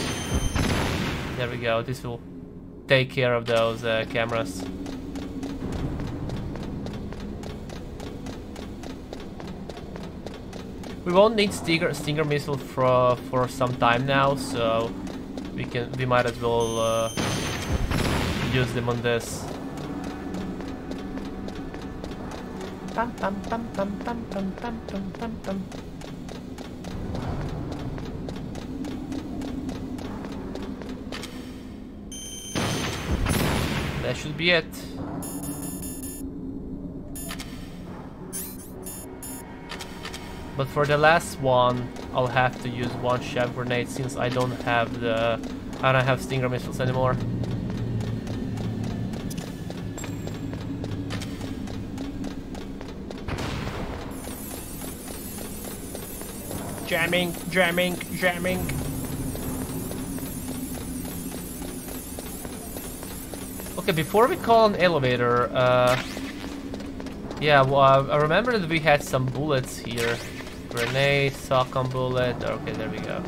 There we go. This will take care of those cameras. We won't need Stinger missile for some time now, so we might as well use them on this. Pam pam pam pam pam pam pam pam pam pam. That should be it. But for the last one, I'll have to use 1 chaff grenade since I don't have Stinger missiles anymore. Jamming, jamming, jamming. Okay, before we call an elevator, yeah, well, I remember that we had some bullets here. Grenade, shotgun bullet. Okay, there we go.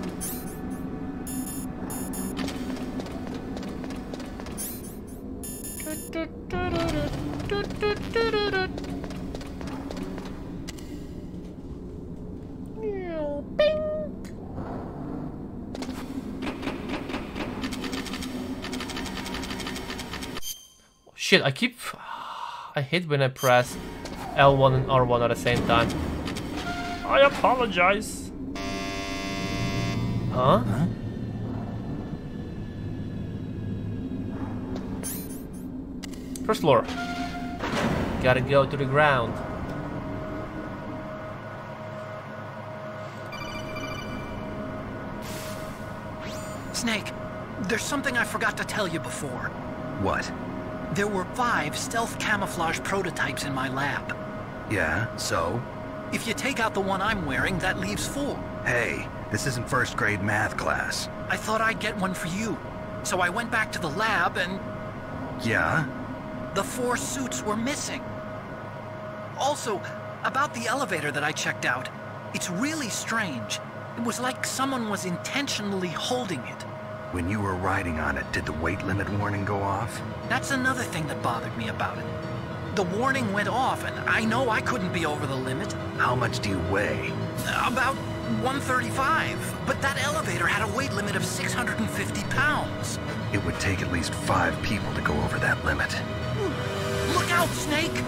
Shit, I hate when I press L1 and R1 at the same time. I apologize. Huh? First floor. Gotta go to the ground. Snake, there's something I forgot to tell you before. What? There were 5 stealth camouflage prototypes in my lab. Yeah, so? If you take out the one I'm wearing, that leaves 4. Hey, this isn't first grade math class. I thought I'd get one for you. So I went back to the lab and... Yeah? The 4 suits were missing. Also, about the elevator that I checked out, it's really strange. It was like someone was intentionally holding it. When you were riding on it, did the weight limit warning go off? That's another thing that bothered me about it. The warning went off, and I know I couldn't be over the limit. How much do you weigh? About 135, but that elevator had a weight limit of 650 pounds. It would take at least 5 people to go over that limit. Look out, Snake!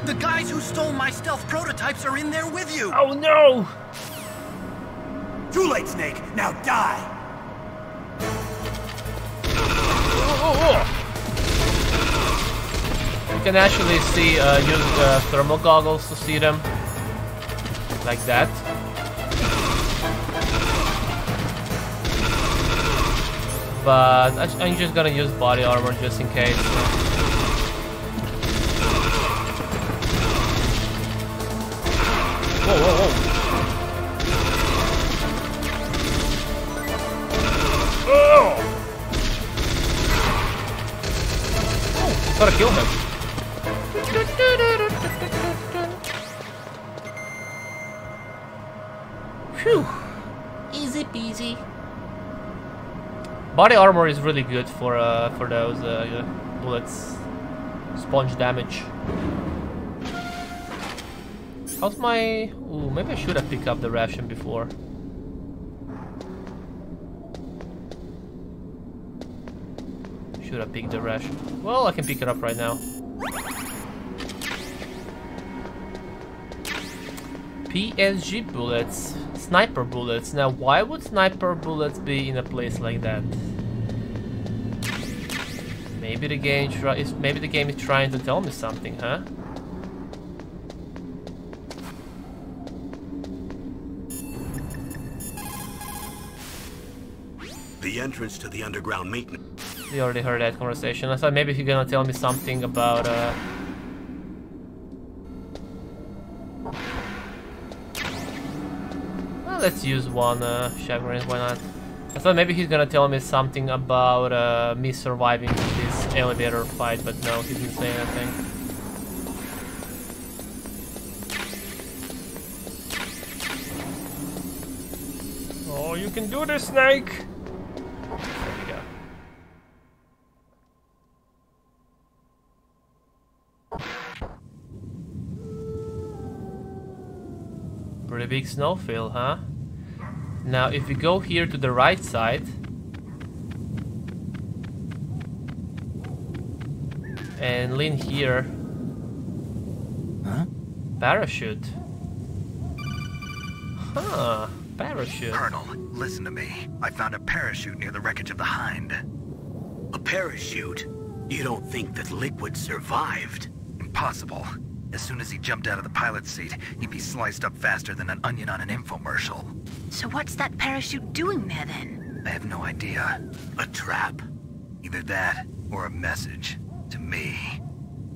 The guys who stole my stealth prototypes are in there with you! Oh no! Too late, Snake! Now die! You can actually see, use thermal goggles to see them. Like that. But I'm just gonna use body armor just in case. Whoa, whoa, whoa. Oh! Oh, gotta kill him. Phew. Easy peasy. Body armor is really good for those bullets. Sponge damage. How's my... Ooh, maybe I should have picked up the ration before. Should have picked the ration. Well, I can pick it up right now. PSG bullets. Sniper bullets. Now, why would sniper bullets be in a place like that? Maybe the game is trying to tell me something, huh? The entrance to the underground maintenance. We already heard that conversation. I thought maybe he's gonna tell me something about well, let's use one chagrin, why not? I thought maybe he's gonna tell me something about me surviving this elevator fight, but no, he didn't say anything. Oh, you can do this, Snake! There we go. Pretty big snowfield, huh? Now, if we go here to the right side and lean here, huh? Parachute. Huh, parachute. Colonel, listen to me. I found a parachute near the wreckage of the Hind. A parachute? You don't think that Liquid survived? Impossible. As soon as he jumped out of the pilot's seat, he'd be sliced up faster than an onion on an infomercial. So what's that parachute doing there then? I have no idea. A trap? Either that, or a message. To me.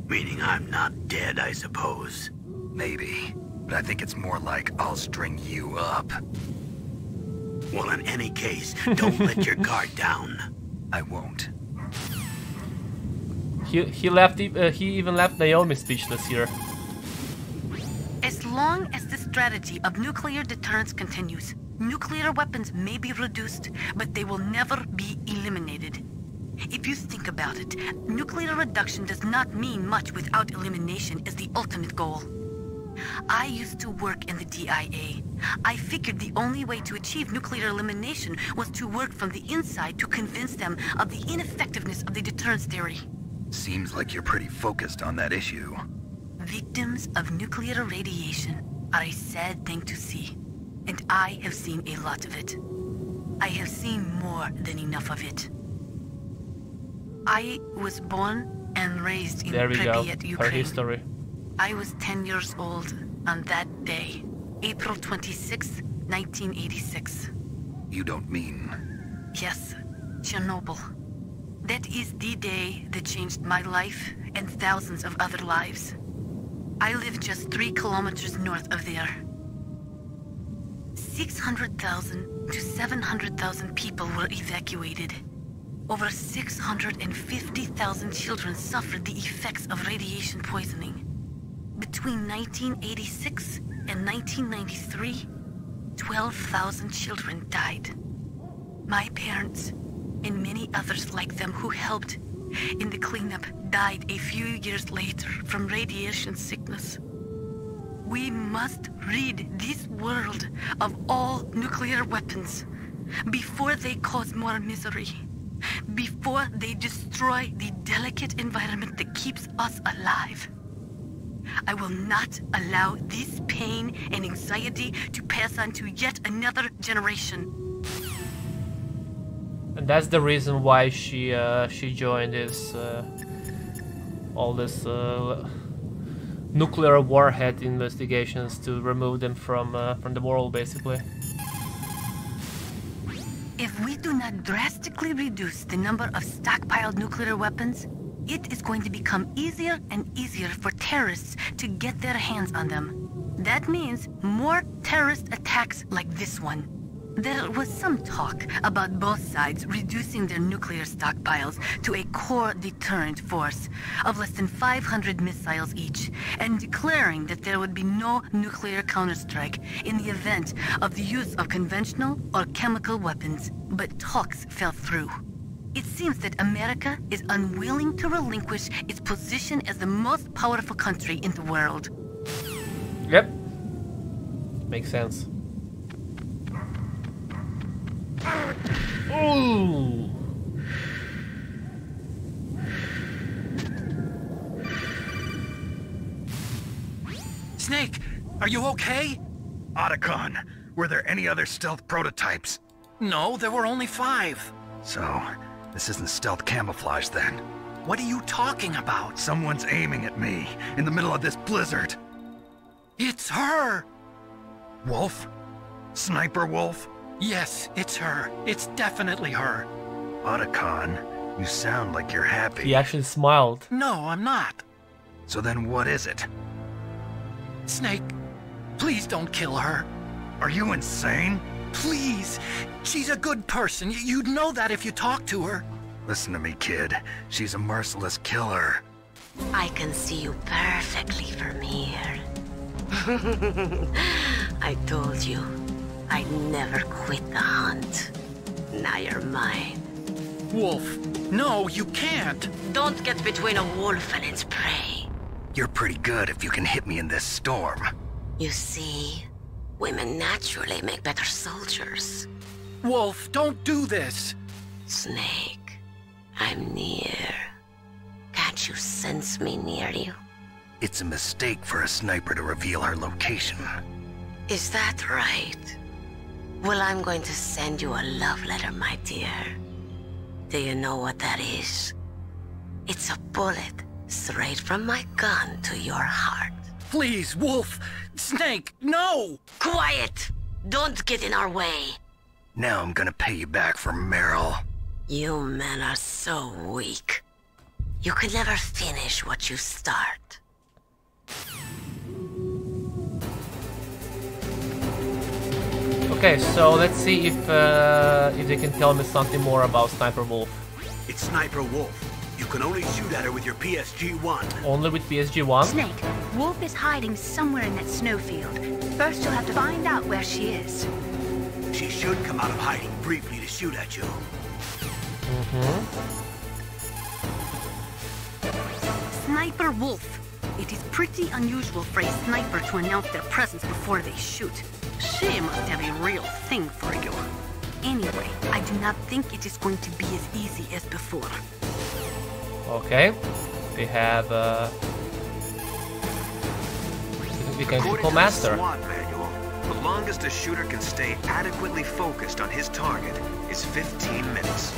Meaning I'm not dead, I suppose. Maybe. But I think it's more like I'll string you up. Well, in any case, don't let your guard down. I won't. He left. He even left Naomi speechless here. As long as the strategy of nuclear deterrence continues, nuclear weapons may be reduced, but they will never be eliminated. If you think about it, nuclear reduction does not mean much without elimination as the ultimate goal. I used to work in the DIA. I figured the only way to achieve nuclear elimination was to work from the inside to convince them of the ineffectiveness of the deterrence theory. Seems like you're pretty focused on that issue. Victims of nuclear radiation. are a sad thing to see, and I have seen a lot of it. I have seen more than enough of it. I was born and raised in Pripyat, Ukraine. Her history. I was 10 years old on that day, April 26, 1986. You don't mean... Yes, Chernobyl. That is the day that changed my life and thousands of other lives. I live just 3 kilometers north of there. 600,000 to 700,000 people were evacuated. Over 650,000 children suffered the effects of radiation poisoning. Between 1986 and 1993, 12,000 children died. My parents, and many others like them who helped in the cleanup, died a few years later from radiation sickness. We must rid this world of all nuclear weapons before they cause more misery, before they destroy the delicate environment that keeps us alive. I will not allow this pain and anxiety to pass on to yet another generation. And that's the reason why she joined this all this nuclear warhead investigations, to remove them from the world, basically. If we do not drastically reduce the number of stockpiled nuclear weapons, it is going to become easier and easier for terrorists to get their hands on them. That means more terrorist attacks like this one. There was some talk about both sides reducing their nuclear stockpiles to a core deterrent force of less than 500 missiles each, and declaring that there would be no nuclear counterstrike in the event of the use of conventional or chemical weapons. But talks fell through. It seems that America is unwilling to relinquish its position as the most powerful country in the world. Yep. Makes sense. Ooh. Snake, are you okay? Otacon, were there any other stealth prototypes? No, there were only 5. So, this isn't stealth camouflage then. What are you talking about? Someone's aiming at me in the middle of this blizzard. It's her! Wolf? Sniper Wolf? Yes, it's her. It's definitely her. Otacon, you sound like you're happy. He actually smiled. No, I'm not. So then what is it? Snake, please don't kill her. Are you insane? Please. She's a good person. You'd know that if you talked to her. Listen to me, kid. She's a merciless killer. I can see you perfectly from here. I told you, I'd never quit the hunt. Now you're mine. Wolf, no, you can't. Don't get between a wolf and its prey. You're pretty good if you can hit me in this storm. You see, women naturally make better soldiers. Wolf, don't do this. Snake, I'm near. Can't you sense me near you? It's a mistake for a sniper to reveal her location. Is that right? Well, I'm going to send you a love letter, my dear. Do you know what that is? It's a bullet straight from my gun to your heart. Please, Wolf! Snake, no! Quiet! Don't get in our way. Now I'm gonna pay you back for Meryl. You men are so weak. You can never finish what you start. Okay, so let's see if they can tell me something more about Sniper Wolf. It's Sniper Wolf. You can only shoot at her with your PSG-1. Only with PSG-1? Snake, Wolf is hiding somewhere in that snowfield. First you'll have to find out where she is. She should come out of hiding briefly to shoot at you. Sniper Wolf. It is pretty unusual for a sniper to announce their presence before they shoot. She must have a real thing for you. Anyway, I do not think it is going to be as easy as before. Okay, we have became According to the master. SWAT manual, the longest a shooter can stay adequately focused on his target is 15 minutes.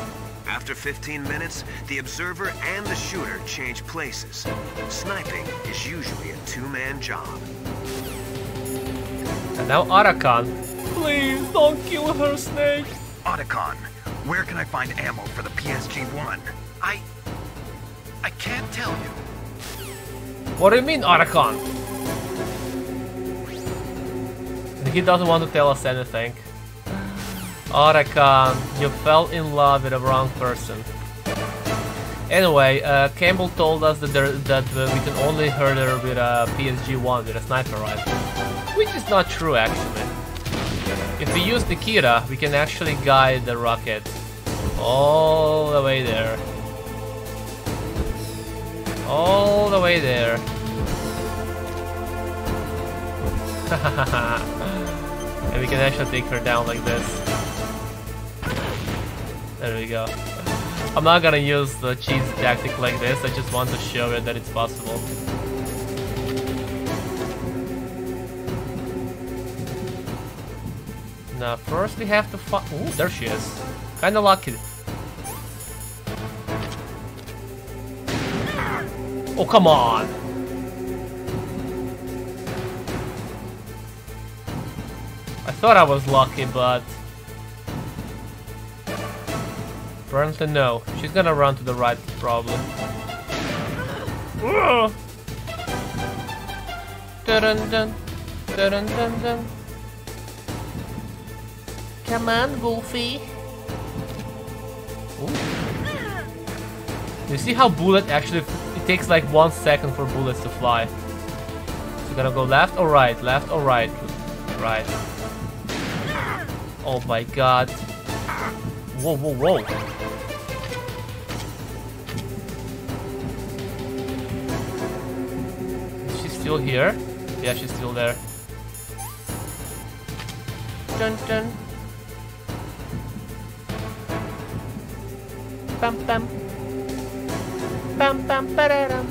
After 15 minutes, the observer and the shooter change places. Sniping is usually a two-man job. And now Arakan. Please don't kill her, Snake. Otacon, where can I find ammo for the PSG-1? I can't tell you. What do you mean, Arakan? He doesn't want to tell us anything. Arakan, you fell in love with the wrong person. Anyway, Campbell told us that we can only hurt her with a PSG-1, with a sniper rifle. Which is not true, actually. If we use Nikita, we can actually guide the rocket all the way there. All the way there. And we can actually take her down like this. There we go. I'm not gonna use the cheesy tactic like this, I just want to show you that it's possible. Now first we have to find... Ooh, there she is. Kinda lucky. Oh, come on! I thought I was lucky, but... apparently no. She's gonna run to the right, probably. Dun dun dun dun dun. Come on, Wolfie. Ooh. You see how bullet actually... it takes like 1 second for bullets to fly. So you're gonna go left or right? Left or right? Right. Oh my god. Whoa, whoa, whoa. Is she still here? Yeah, she's still there. Dun dun. Bam bam. Bam bam ba-da-dum.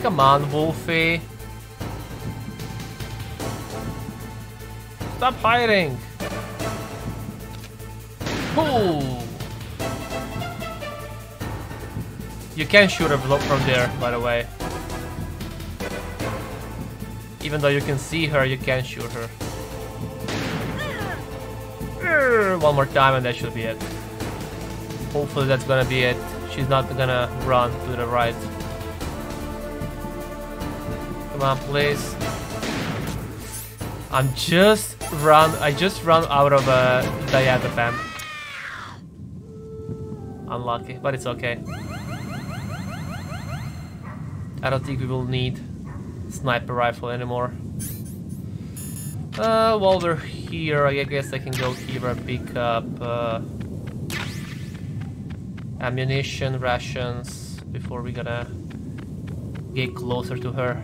Come on, Wolfie. Stop hiding. Ooh. You can shoot her from there, by the way. Even though you can see her, you can't shoot her. One more time and that should be it. Hopefully that's gonna be it. She's not gonna run to the right. Come on, please. I just run out of diazepam. Unlucky, but it's okay. I don't think we will need sniper rifle anymore. While we're here, I guess I can go here and pick up ammunition, rations, before we gonna get closer to her.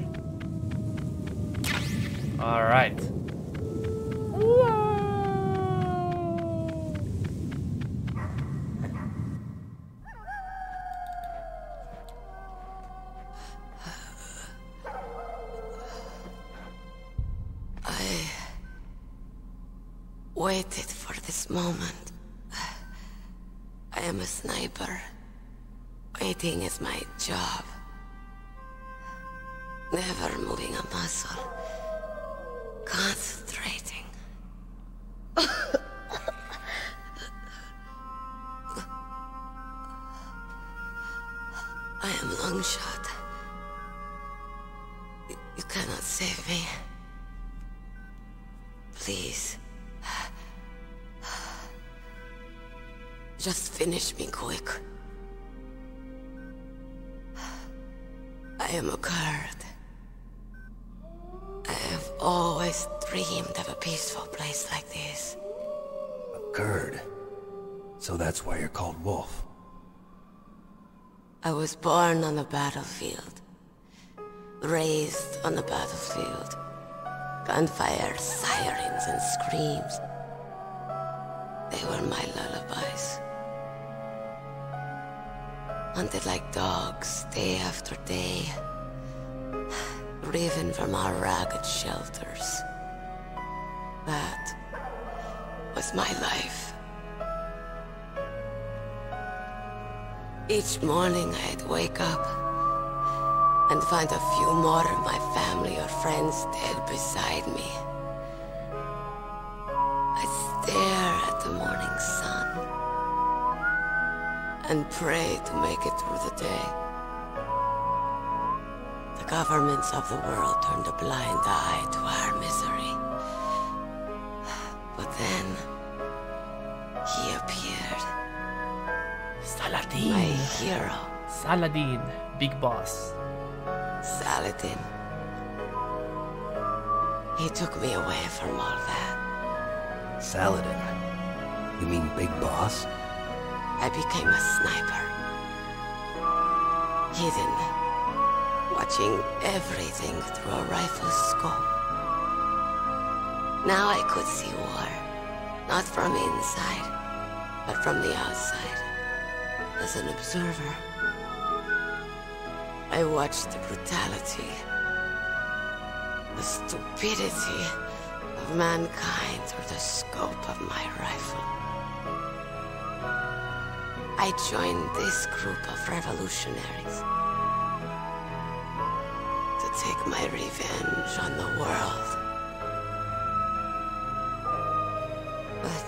Alright. I waited for this moment. I am a sniper. Waiting is my job. Never moving a muscle. Concentrating. I am Longshot. You cannot save me. Please. Just finish me quick. I am a Kurd. I have always dreamed of a peaceful place like this. A Kurd? So that's why you're called Wolf. I was born on the battlefield. Raised on the battlefield. Gunfire, sirens, and screams. They were my lullabies. Hunted like dogs, day after day. driven from our ragged shelters. That was my life. Each morning I'd wake up and find a few more of my family or friends dead beside me. I'd stare at the morning sun and pray to make it through the day. The governments of the world turned a blind eye to our misery. But then, he appeared. Saladin. My hero. Saladin, big boss. Saladin. He took me away from all that. Saladin? You mean Big Boss? I became a sniper. Hidden. Watching everything through a rifle's scope. Now I could see war. Not from inside, but from the outside. As an observer. I watched the brutality, the stupidity of mankind through the scope of my rifle. I joined this group of revolutionaries to take my revenge on the world. But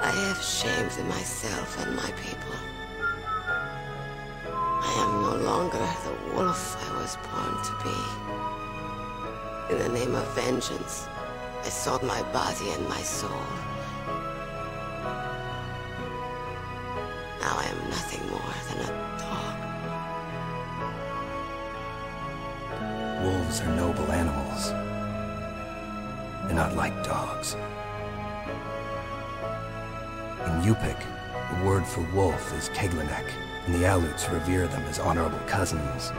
I have shamed myself and my people. I am no longer the wolf I was born to be. In the name of vengeance, I sold my body and my soul. Now I am nothing more than a dog. Wolves are noble animals. They're not like dogs. In Yupik, the word for wolf is Keglenek, and the Aleuts revere them as honorable cousins.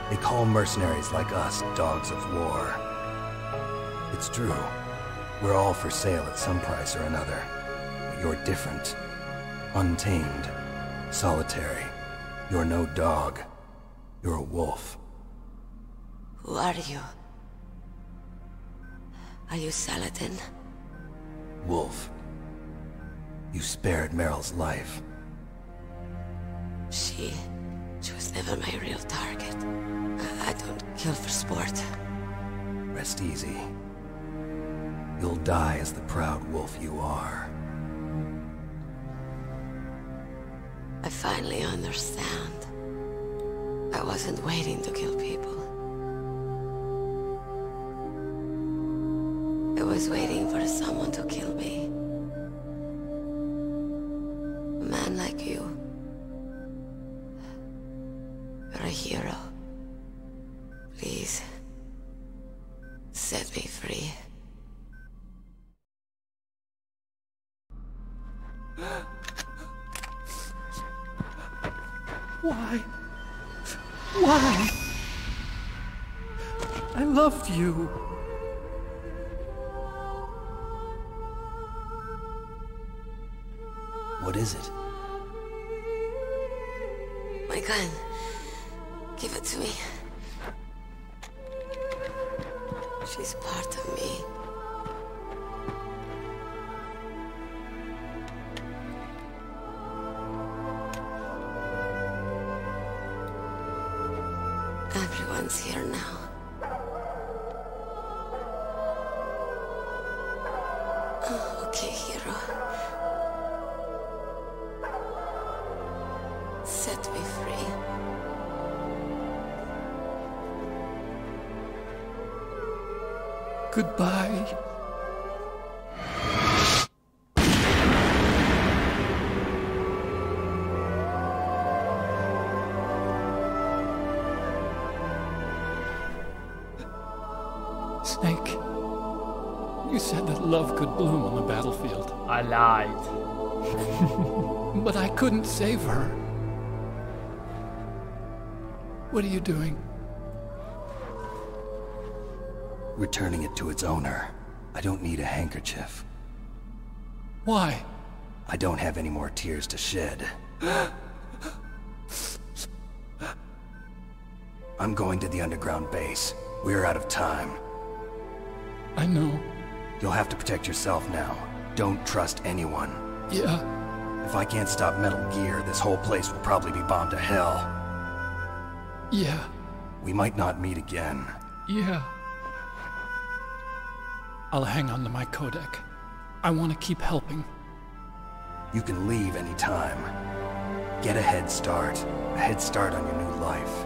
They call mercenaries like us dogs of war. It's true, we're all for sale at some price or another, but you're different. Untamed, solitary. You're no dog. You're a wolf. Who are you? Are you Saladin? Wolf. You spared Meryl's life. She was never my real target. I don't kill for sport. Rest easy. You'll die as the proud wolf you are. I finally understand. I wasn't waiting to kill people. I was waiting for someone to kill me. A man like you. You're a hero. Please, set me free. Why? Why? I loved you. What is it? My gun. Give it to me. She's part of me. Everyone's here now. Oh, okay, hero. Set me free. Goodbye. Snake, you said that love could bloom on the battlefield. I lied. But I couldn't save her. What are you doing? Returning it to its owner. I don't need a handkerchief. Why? I don't have any more tears to shed. I'm going to the underground base. We're out of time. I know. You'll have to protect yourself now. Don't trust anyone. Yeah. If I can't stop Metal Gear, this whole place will probably be bombed to hell. Yeah. We might not meet again. Yeah. I'll hang on to my codec. I want to keep helping. You can leave anytime. Get a head start. A head start on your new life.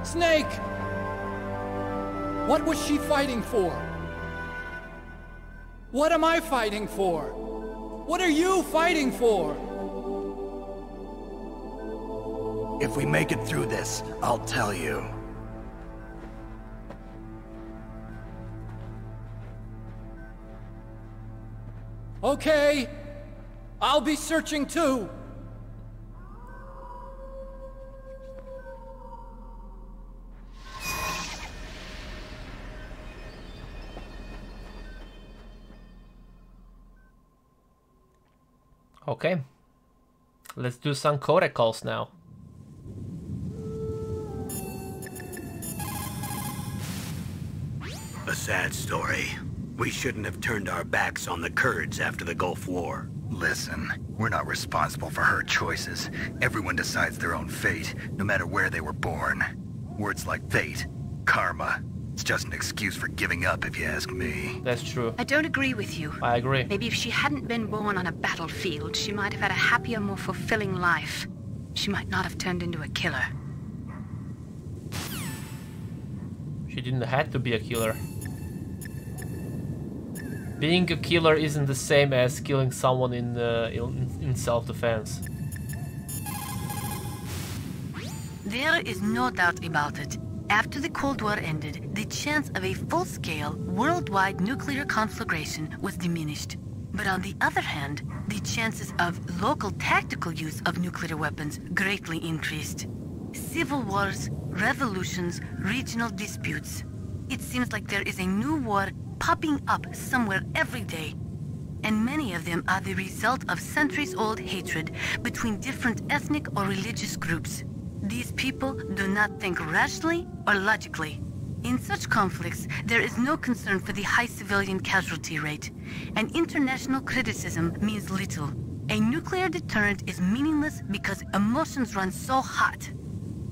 Snake! What was she fighting for? What am I fighting for? What are you fighting for? If we make it through this, I'll tell you. Okay. I'll be searching too. Okay. Let's do some codec calls now. A sad story. We shouldn't have turned our backs on the Kurds after the Gulf War. Listen, we're not responsible for her choices. Everyone decides their own fate, no matter where they were born. Words like fate, karma, it's just an excuse for giving up if you ask me. That's true. I don't agree with you. I agree. Maybe if she hadn't been born on a battlefield, she might have had a happier, more fulfilling life. She might not have turned into a killer. She didn't have to be a killer. Being a killer isn't the same as killing someone in self-defense. There is no doubt about it. After the Cold War ended, the chance of a full-scale, worldwide nuclear conflagration was diminished. But on the other hand, the chances of local tactical use of nuclear weapons greatly increased. Civil wars, revolutions, regional disputes. It seems like there is a new war popping up somewhere every day. And many of them are the result of centuries-old hatred between different ethnic or religious groups. These people do not think rationally or logically. In such conflicts, there is no concern for the high civilian casualty rate, and international criticism means little. A nuclear deterrent is meaningless because emotions run so hot.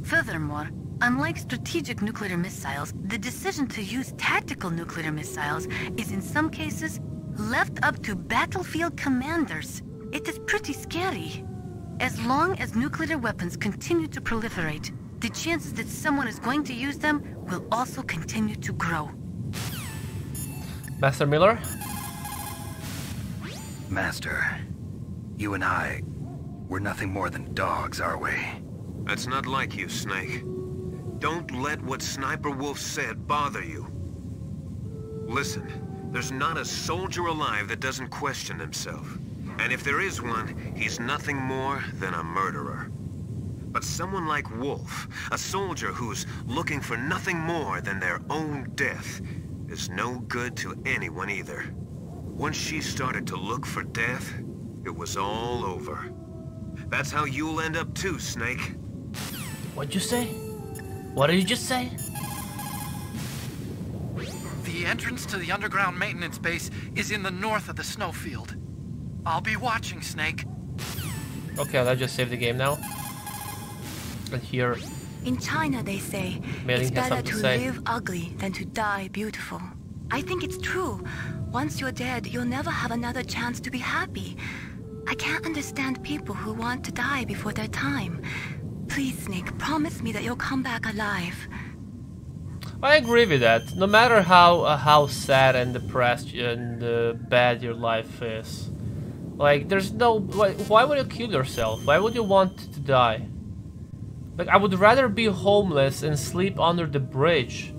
Furthermore, unlike strategic nuclear missiles, the decision to use tactical nuclear missiles is in some cases left up to battlefield commanders. It is pretty scary. As long as nuclear weapons continue to proliferate, the chances that someone is going to use them will also continue to grow. Master Miller? Master, you and I, we're nothing more than dogs, are we? That's not like you, Snake. Don't let what Sniper Wolf said bother you. Listen, there's not a soldier alive that doesn't question himself. And if there is one, he's nothing more than a murderer. But someone like Wolf, a soldier who's looking for nothing more than their own death, is no good to anyone either. Once she started to look for death, it was all over. That's how you'll end up too, Snake. What'd you say? What did you just say? The entrance to the underground maintenance base is in the north of the snowfield. I'll be watching, Snake. Okay, let's just save the game now. And here, In China, they say, Mei it's Ling has better something to to say. live ugly than to die beautiful. I think it's true. Once you're dead, you'll never have another chance to be happy. I can't understand people who want to die before their time. Please, Snake, promise me that you'll come back alive. I agree with that. No matter how sad and depressed and bad your life is, like there's no why would you kill yourself? Why would you want to die? Like I would rather be homeless and sleep under the bridge.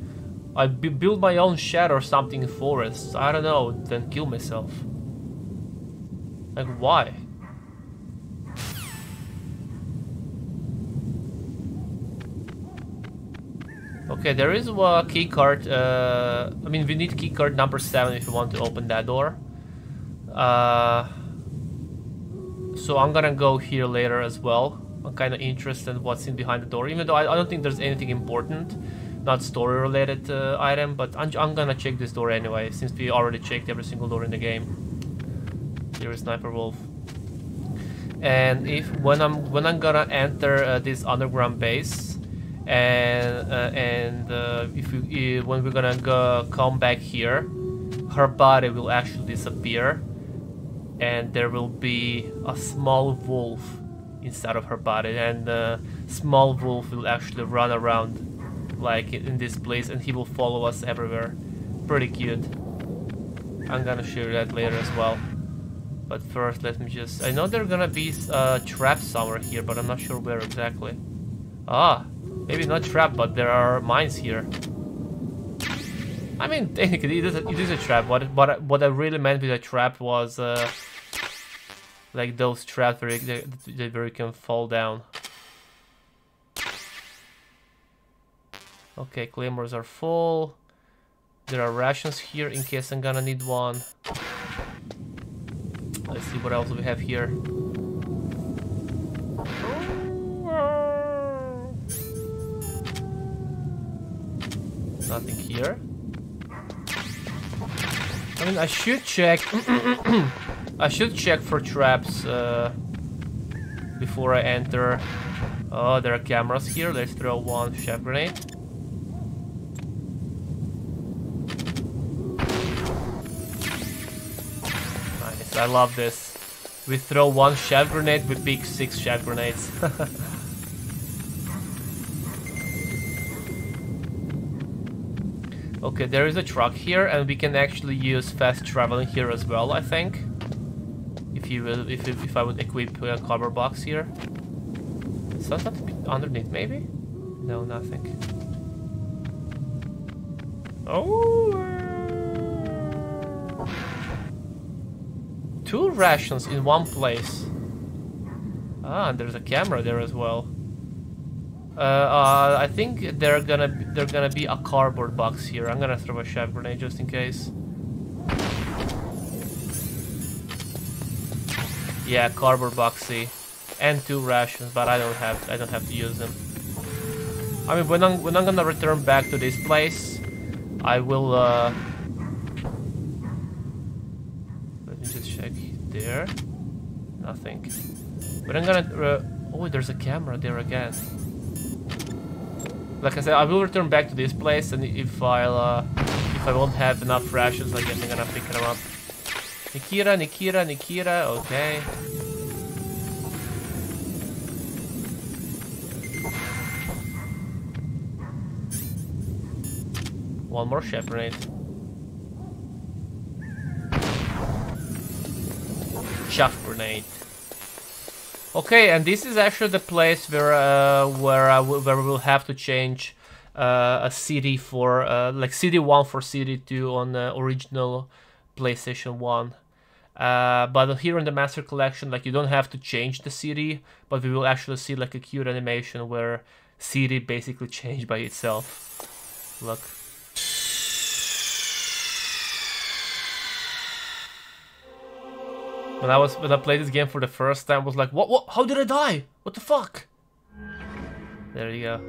I'd build my own shed or something in forests. I don't know, than kill myself. Like why? Okay, there is a key card. I mean, we need key card number 7 if you want to open that door. So I'm gonna go here later as well. I'm kind of interested in what's in behind the door, even though I don't think there's anything important, not story related item, but I'm gonna check this door anyway, since we already checked every single door in the game. Here is Sniper Wolf. And when I'm gonna enter this underground base, and when we're gonna come back here, her body will actually disappear, and there will be a small wolf inside of her body, and the small wolf will actually run around like in this place, and he will follow us everywhere. Pretty cute. I'm gonna share that later as well. But first, let me just... I know there are gonna be traps somewhere here, but I'm not sure where exactly. Ah, maybe not trap, but there are mines here. I mean, technically, it is a trap. What I really meant with a trap was like those traps where you can fall down. Okay, claymores are full. There are rations here in case I'm gonna need one. Let's see what else we have here. Nothing here. I mean, I should check. I should check for traps before I enter. Oh, there are cameras here. Let's throw one chef grenade. Nice, I love this. We throw one chef grenade, we pick 6 chef grenades. Okay, there is a truck here, and we can actually use fast traveling here as well, I think. If I would equip a cover box here. Something underneath, maybe? No, nothing. Oh! 2 rations in one place. Ah, and there's a camera there as well. I think they're gonna be a cardboard box here. I'm gonna throw a chef grenade just in case. Yeah, cardboard boxy, and 2 rations, but I don't have to use them. I mean, when I'm gonna return back to this place, I will. Let me just check there. Nothing. But I'm gonna. Oh, there's a camera there again. Like I said, I will return back to this place, and if I won't have enough rations, I guess I'm gonna pick them up. Nikira, okay. One more chef grenade. Chef grenade. Okay, and this is actually the place where we will have to change a CD for like CD 1 for CD 2 on the original PlayStation 1. But here in the Master Collection, like, you don't have to change the CD, but we will actually see like a cute animation where CD basically changed by itself. Look. When I played this game for the first time, I was like, what? How did I die? What the fuck? There you go.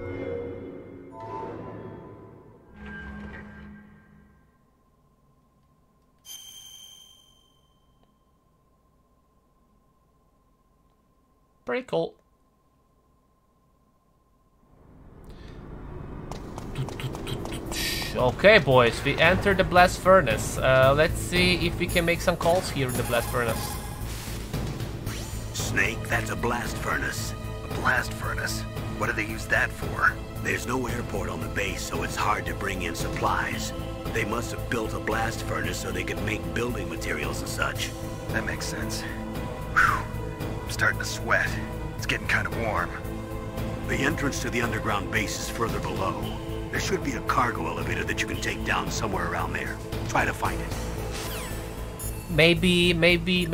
Pretty cool. Okay, boys, we entered the blast furnace. Let's see if we can make some calls here in the blast furnace. Snake, that's a blast furnace. A blast furnace? What do they use that for? There's no airport on the base, so it's hard to bring in supplies. They must have built a blast furnace so they could make building materials and such. That makes sense. Whew. I'm starting to sweat. It's getting kind of warm. The entrance to the underground base is further below. There should be a cargo elevator that you can take down somewhere around there. Try to find it. Maybe Naomi. I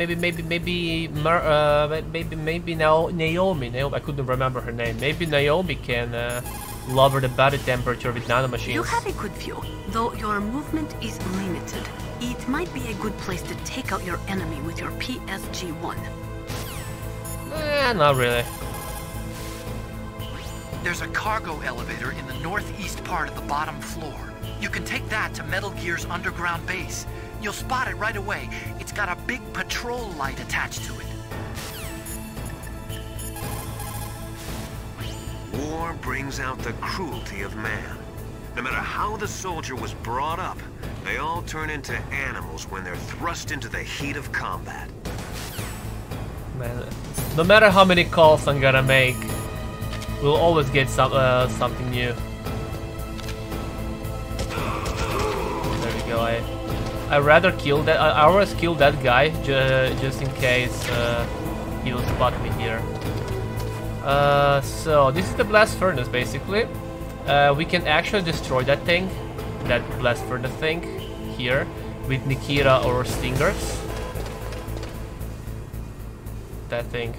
couldn't remember her name. Maybe Naomi can lower the body temperature with nanomachines. You have a good view, though your movement is limited. It might be a good place to take out your enemy with your PSG-1. Not really. There's a cargo elevator in the northeast part of the bottom floor. You can take that to Metal Gear's underground base. You'll spot it right away. It's got a big patrol light attached to it. War brings out the cruelty of man. No matter how the soldier was brought up, they all turn into animals when they're thrust into the heat of combat. Man, no matter how many calls I'm gonna make, we'll always get something new. There we go. I rather kill that. I always kill that guy just in case he will spot me here. So this is the blast furnace basically. We can actually destroy that thing, that blast furnace thing here with Nikita or Stingers. That thing.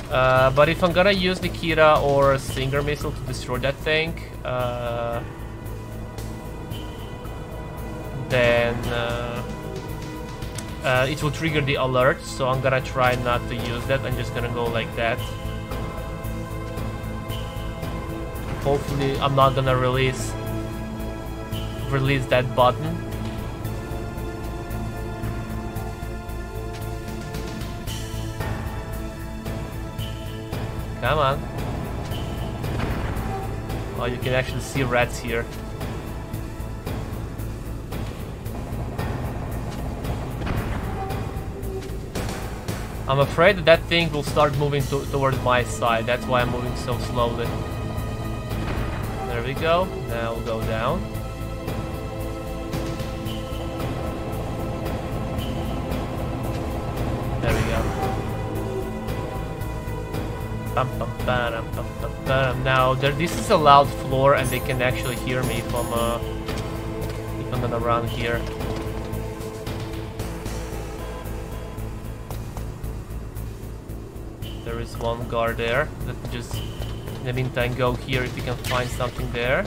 But if I'm gonna use Nikita or Stinger missile to destroy that thing, then it will trigger the alert, so I'm gonna try not to use that. I'm just gonna go like that. Hopefully I'm not gonna release that button. Come on. Oh, you can actually see rats here. I'm afraid that thing will start moving towards my side. That's why I'm moving so slowly. There we go. Now we'll go down. There we go. Now, this is a loud floor, and they can actually hear me if I'm gonna run here. There is one guard there. Let me just, in the meantime, go here if you can find something there.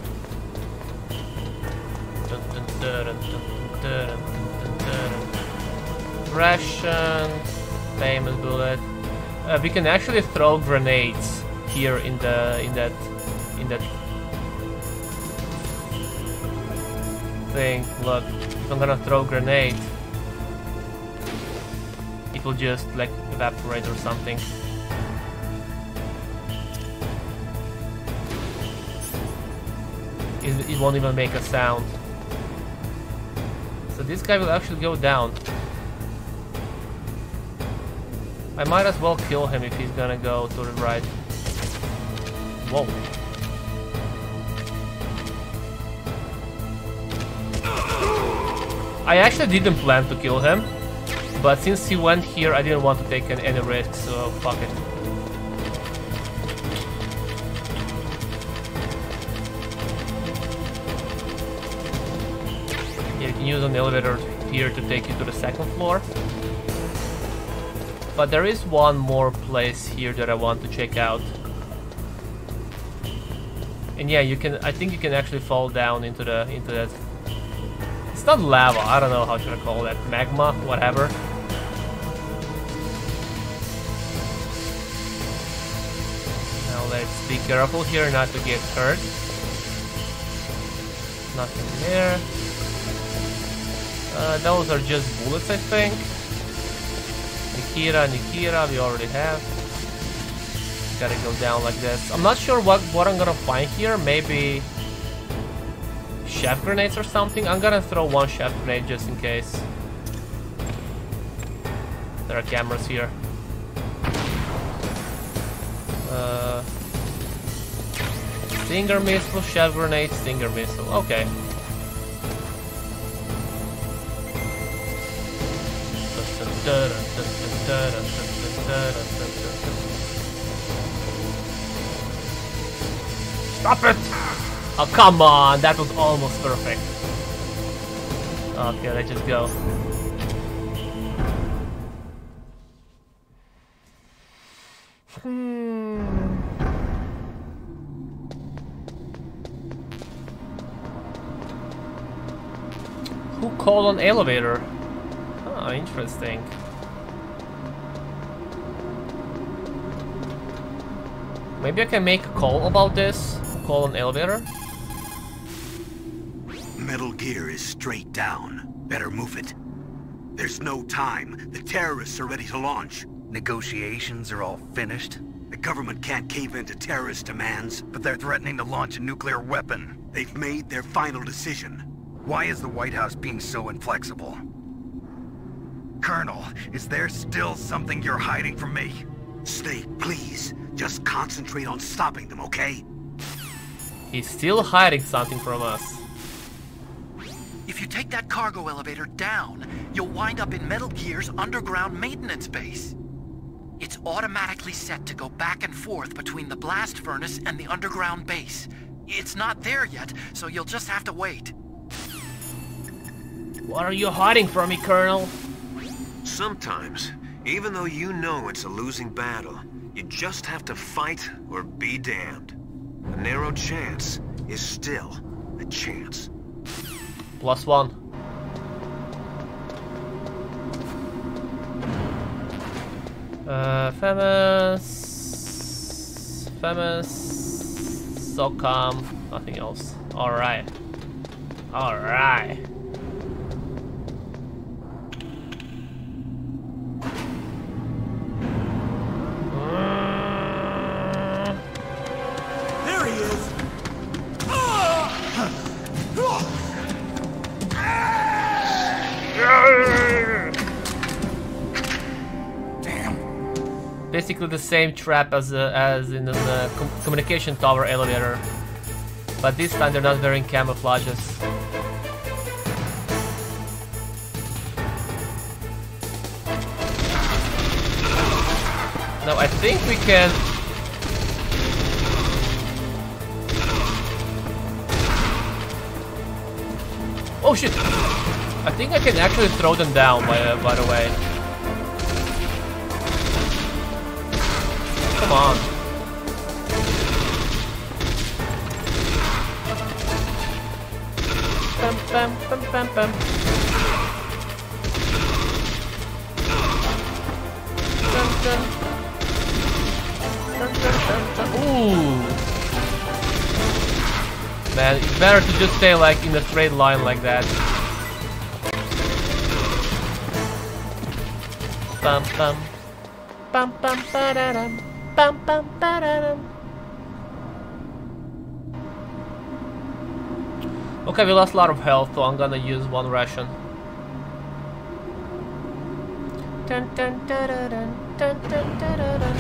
Ration, famous bullet. We can actually throw grenades here in that thing. Look, if I'm gonna throw a grenade, it will just like evaporate or something. It won't even make a sound. So this guy will actually go down. I might as well kill him if he's gonna go to the right. Whoa. I actually didn't plan to kill him, but since he went here, I didn't want to take any risks, so fuck it. You can use an elevator here to take you to the second floor. But there is one more place here that I want to check out. And yeah, you can. I think you can actually fall down into that. It's not lava. I don't know how should I call that. Magma, whatever. Now let's be careful here not to get hurt. Nothing there. Those are just bullets, I think. Nikita, we already have. Gotta go down like this. I'm not sure what I'm gonna find here. Maybe chef grenades or something. I'm gonna throw one chef grenade just in case. There are cameras here. Stinger missile, chef grenade, stinger missile. Okay. Stop it! Oh, come on! That was almost perfect. Okay, let's just go. call on elevator. Ah, interesting. Maybe I can make a call about this. Call on elevator. Metal Gear is straight down. Better move it. There's no time. The terrorists are ready to launch. Negotiations are all finished, The government can't cave into terrorist demands. but they're threatening to launch a nuclear weapon. They've made their final decision. Why is the White House being so inflexible? Colonel, is there still something you're hiding from me? Snake, please. Just concentrate on stopping them, okay? He's still hiding something from us. If you take that cargo elevator down, you'll wind up in Metal Gear's underground maintenance base. It's automatically set to go back and forth between the blast furnace and the underground base. It's not there yet, so you'll just have to wait. What are you hiding from me, Colonel? Sometimes, even though you know it's a losing battle, you just have to fight or be damned. A narrow chance is still a chance. +1. Famous, SOCOM, nothing else. Alright. Alright. There he is! Basically the same trap as in the communication tower elevator, but this time they're not wearing camouflages. Now I think we can. Oh shit! I think I can actually throw them down. By the way. Come on. Bam, bam, bam, bam, bam. Dun, dun. Dun, dun, dun, dun. Ooh. Man, it's better to just stay like in a straight line like that. Bam, bam. Bam, bam, ba-da-dum. Bam, bam, ba-da-dum. Okay, we lost a lot of health, so I'm gonna use one ration. Dun, dun, dun, dun, dun, dun, dun, dun, dun.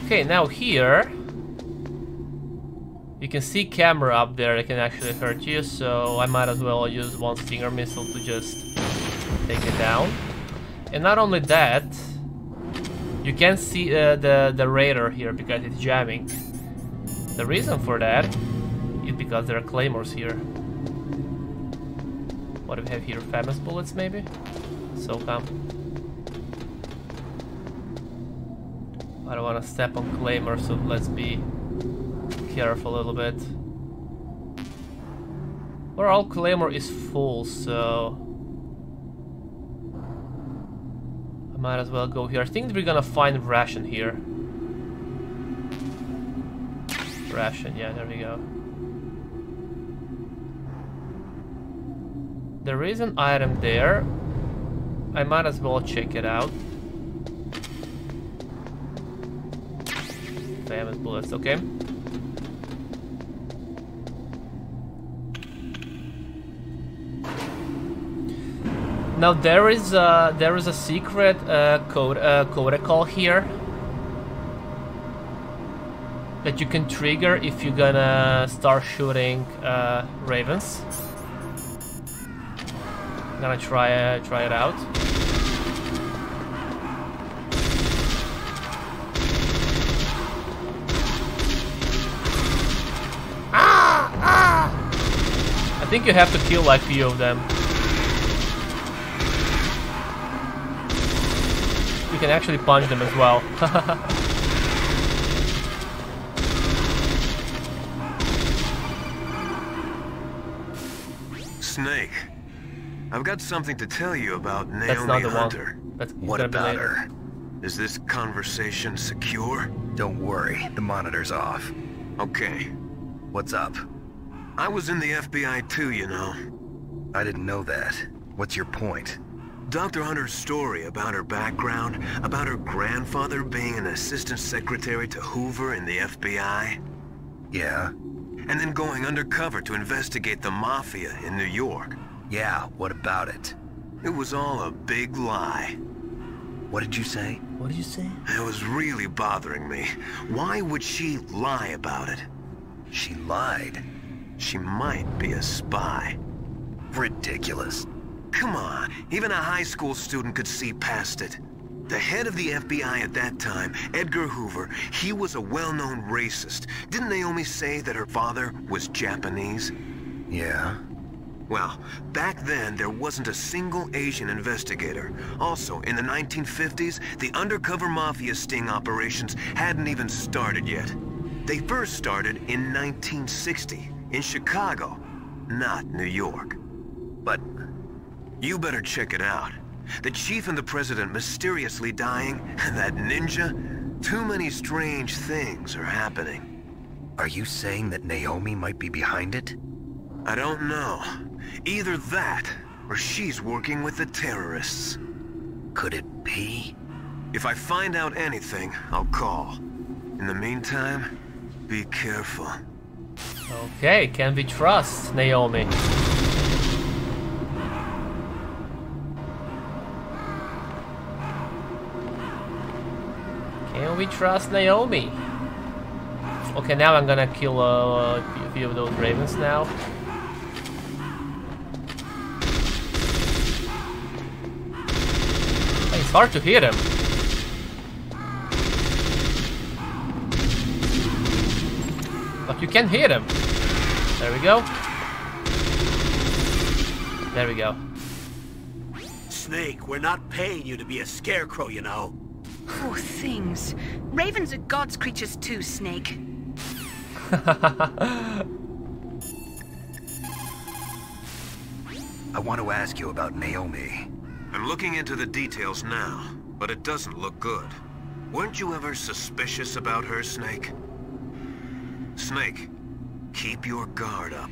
Okay, now here you can see camera up there that can actually hurt you, so I might as well use one Stinger missile to just take it down. And not only that, you can see the radar here because it's jamming. The reason for that is because there are claymores here. What do we have here? Famous bullets maybe? SOCOM. I don't want to step on claymore, so let's be careful a little bit. Well, all claymore is full, so I might as well go here. I think we're gonna find ration here. Ration, yeah, there we go. There is an item there. I might as well check it out. Famous bullets, okay. Now there is a secret protocol here that you can trigger if you're gonna start shooting ravens. I'm gonna try it out. I think you have to kill like few of them. You can actually punch them as well. Snake, I've got something to tell you about Naomi That's not the Hunter. one. That's What about her? Is this conversation secure? Don't worry, the monitor's off. Okay. What's up? I was in the FBI too, you know. I didn't know that. What's your point? Dr. Hunter's story about her background, about her grandfather being an assistant secretary to Hoover in the FBI. Yeah? And then going undercover to investigate the Mafia in New York. Yeah, what about it? It was all a big lie. What did you say? What did you say? It was really bothering me. Why would she lie about it? She lied. She might be a spy. Ridiculous. Come on, even a high school student could see past it. The head of the FBI at that time, Edgar Hoover, he was a well-known racist. Didn't Naomi say that her father was Japanese? Yeah. Well, back then, there wasn't a single Asian investigator. Also, in the 1950s, the undercover mafia sting operations hadn't even started yet. They first started in 1960, in Chicago, not New York. But you better check it out. The chief and the president mysteriously dying, that ninja, too many strange things are happening. are you saying that Naomi might be behind it? I don't know. Either that, or she's working with the terrorists. Could it be? If I find out anything, I'll call. In the meantime, be careful. Okay, can we trust Naomi? Can we trust Naomi? Okay, now I'm gonna kill a few of those ravens now. It's hard to hit him. But you can hit him. There we go. There we go. Snake, we're not paying you to be a scarecrow, you know. Poor things. Ravens are God's creatures too, Snake. I want to ask you about Naomi. I'm looking into the details now, but it doesn't look good. Weren't you ever suspicious about her, Snake? Snake, keep your guard up.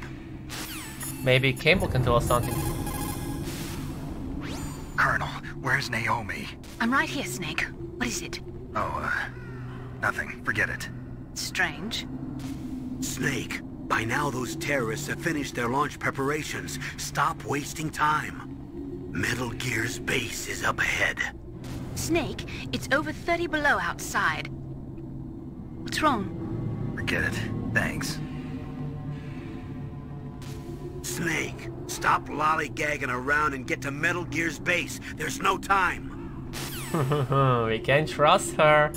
Maybe Campbell can tell us something. Colonel, where's Naomi? I'm right here, Snake. What is it? Oh, nothing. Forget it. Strange. Snake, by now those terrorists have finished their launch preparations. Stop wasting time. Metal Gear's base is up ahead. Snake, it's over 30 below outside. What's wrong? Forget it. Thanks. Snake, stop lollygagging around and get to Metal Gear's base. There's no time. We can trust her.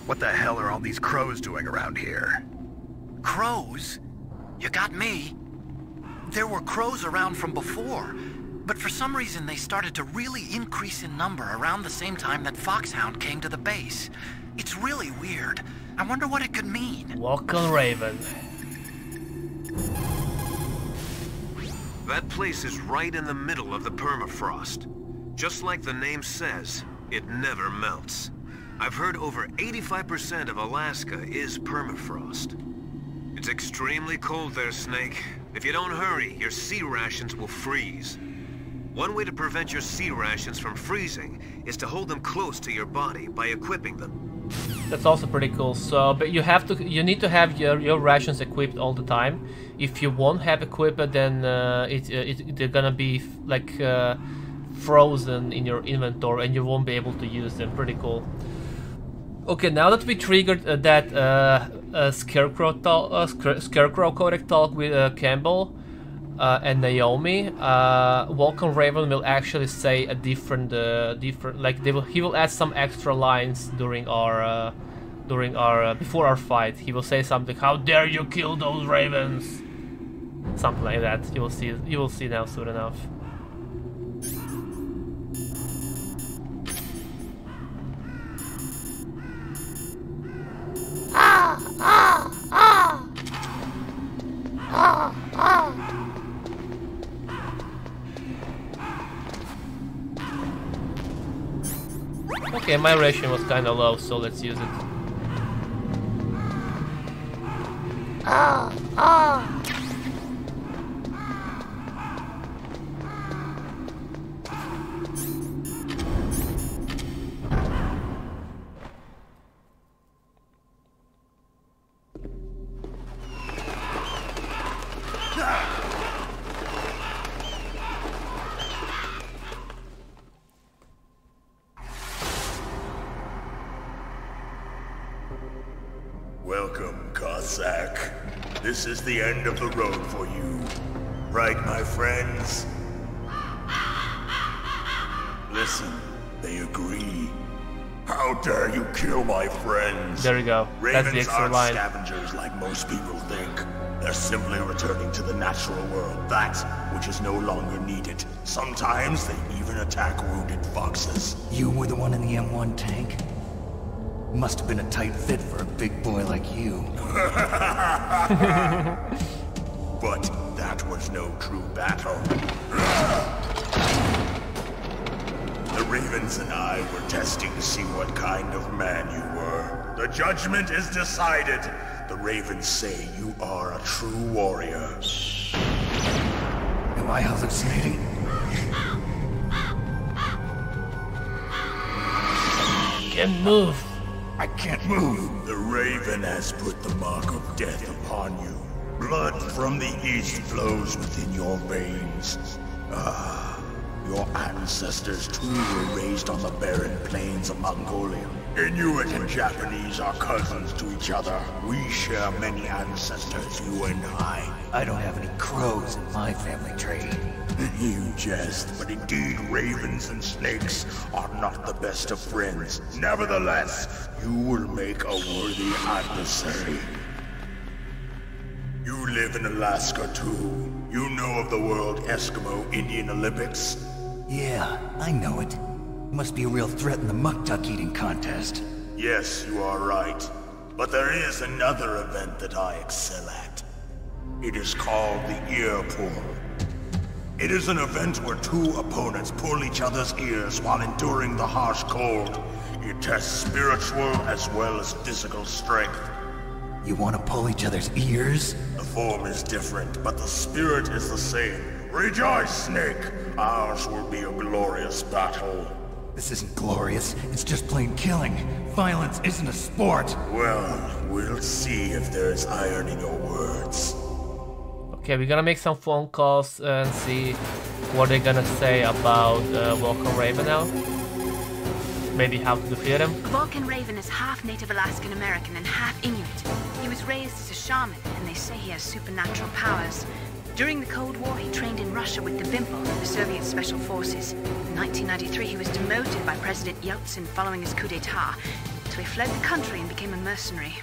What the hell are all these crows doing around here? Crows? You got me. There were crows around from before, but for some reason they started to really increase in number around the same time that Foxhound came to the base. It's really weird. I wonder what it could mean. Welcome, Raven. That place is right in the middle of the permafrost. Just like the name says, it never melts. I've heard over 85% of Alaska is permafrost. It's extremely cold there, Snake. If you don't hurry, your sea rations will freeze. One way to prevent your sea rations from freezing is to hold them close to your body by equipping them. That's also pretty cool. So, but you need to have your rations equipped all the time. If you won't have equipped, then they're gonna be like frozen in your inventory, and you won't be able to use them. Pretty cool. Okay, now that we triggered that Scarecrow codec talk with Campbell and Naomi, Vulcan Raven will actually say a different like he will add some extra lines during our before our fight. He will say something, "How dare you kill those ravens?" Something like that. You will see now soon enough. Okay, my ration was kinda low, so let's use it. Welcome, Cossack. This is the end of the road for you. Right, my friends? Listen, they agree. How dare you kill my friends? There we go. That's the Ravens extra aren't line. scavengers like most people think. They're simply returning to the natural world, that which is no longer needed. Sometimes they even attack wounded foxes. You were the one in the M1 tank? Must have been a tight fit for a big boy like you. But that was no true battle. The Ravens and I were testing to see what kind of man you were. The judgment is decided. The Ravens say you are a true warrior. Am I hallucinating? Can't move. I can't move. The Raven has put the mark of death upon you. Blood from the east flows within your veins. Ah, your ancestors too were raised on the barren plains of Mongolia. Inuit and Japanese are cousins to each other. We share many ancestors, you and I. I don't have any crows in my family tree. You jest, but indeed ravens and snakes are not the best of friends. Nevertheless, you will make a worthy adversary. You live in Alaska too. You know of the World Eskimo Indian Olympics? Yeah, I know it. Must be a real threat in the muck duck eating contest. Yes, you are right. But there is another event that I excel at. It is called the ear pull. It is an event where two opponents pull each other's ears while enduring the harsh cold. It tests spiritual as well as physical strength. You want to pull each other's ears? The form is different, but the spirit is the same. Rejoice, Snake! Ours will be a glorious battle. This isn't glorious, it's just plain killing. Violence isn't a sport. Well, we'll see if there's iron in your words. Okay, we're gonna make some phone calls and see what they're gonna say about Vulcan Raven now. Maybe how to defeat him. Vulcan Raven is half Native Alaskan American and half Inuit. He was raised as a shaman, and they say he has supernatural powers. During the Cold War, he trained in Russia with the Vimpo, the Soviet Special Forces. In 1993, he was demoted by President Yeltsin following his coup d'etat, so he fled the country and became a mercenary.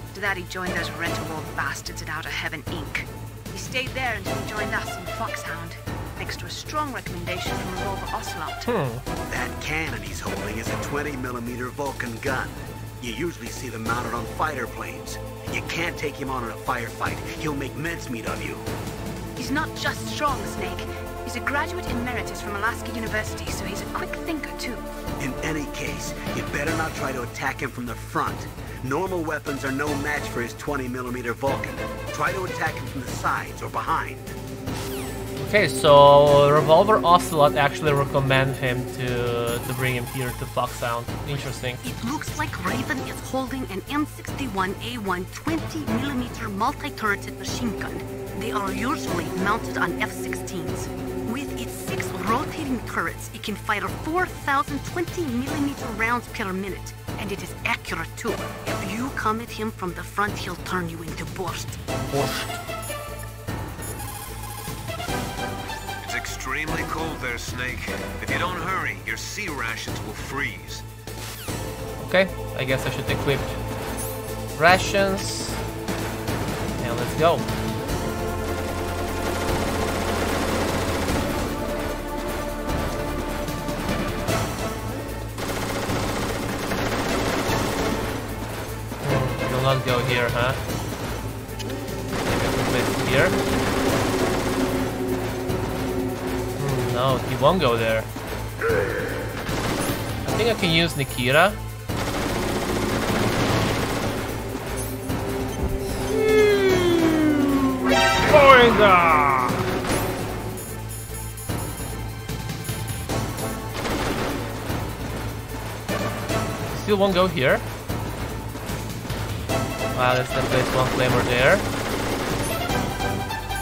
After that, he joined those rent-a-war bastards at Outer Heaven, Inc. He stayed there until he joined us in Foxhound, thanks to a strong recommendation from Revolver Ocelot. That cannon he's holding is a 20mm Vulcan gun. You usually see them mounted on fighter planes. You can't take him on in a firefight. He'll make mincemeat of you. He's not just strong, Snake. He's a graduate emeritus from Alaska University, so he's a quick thinker, too. In any case, you better not try to attack him from the front. Normal weapons are no match for his 20mm Vulcan. Try to attack him from the sides or behind. Okay, so Revolver Ocelot actually recommend him to bring him here to Foxhound. Interesting. It looks like Raven is holding an M61A1 20mm multi-turreted machine gun. They are usually mounted on F-16s. With its 6 rotating turrets, it can fire 4,000 20mm rounds per minute. And it is accurate too. If you come at him from the front, he'll turn you into borscht. It's extremely cold there, Snake. If you don't hurry, your sea rations will freeze. Okay, I guess I should equip rations. And let's go. Will not go here, huh? Maybe I can place it here. No, he won't go there. I think I can use Nikita. Still won't go here. Let's then place one flamer there.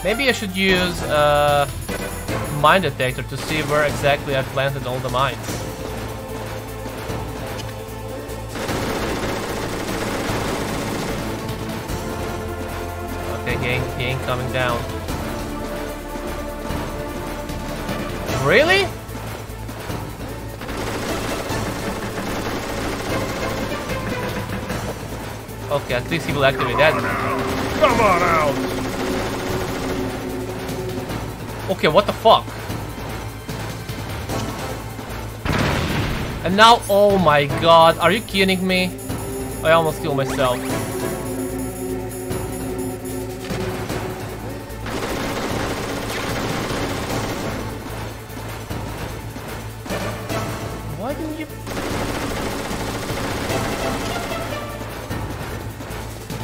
Maybe I should use mine detector to see where exactly I planted all the mines. Okay, he ain't coming down. Really? Okay, at least he will activate that. Come on out! Okay, what the fuck? And now, oh my god, are you kidding me? I almost killed myself. Why didn't you...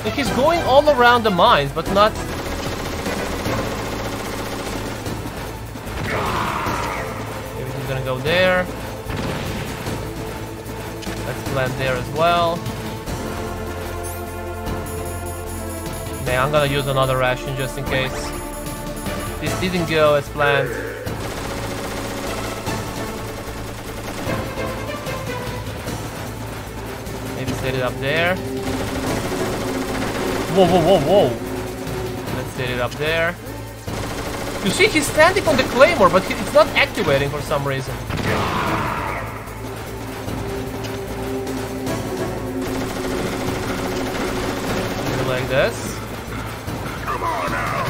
Like, he's going all around the mines, but not... Maybe he's gonna go there. Let's plant there as well. Man, I'm gonna use another ration just in case. This didn't go as planned. Maybe set it up there. Whoa, whoa, whoa, whoa. Let's set it up there. You see, he's standing on the claymore, but it's not activating for some reason. Like this. Come on now.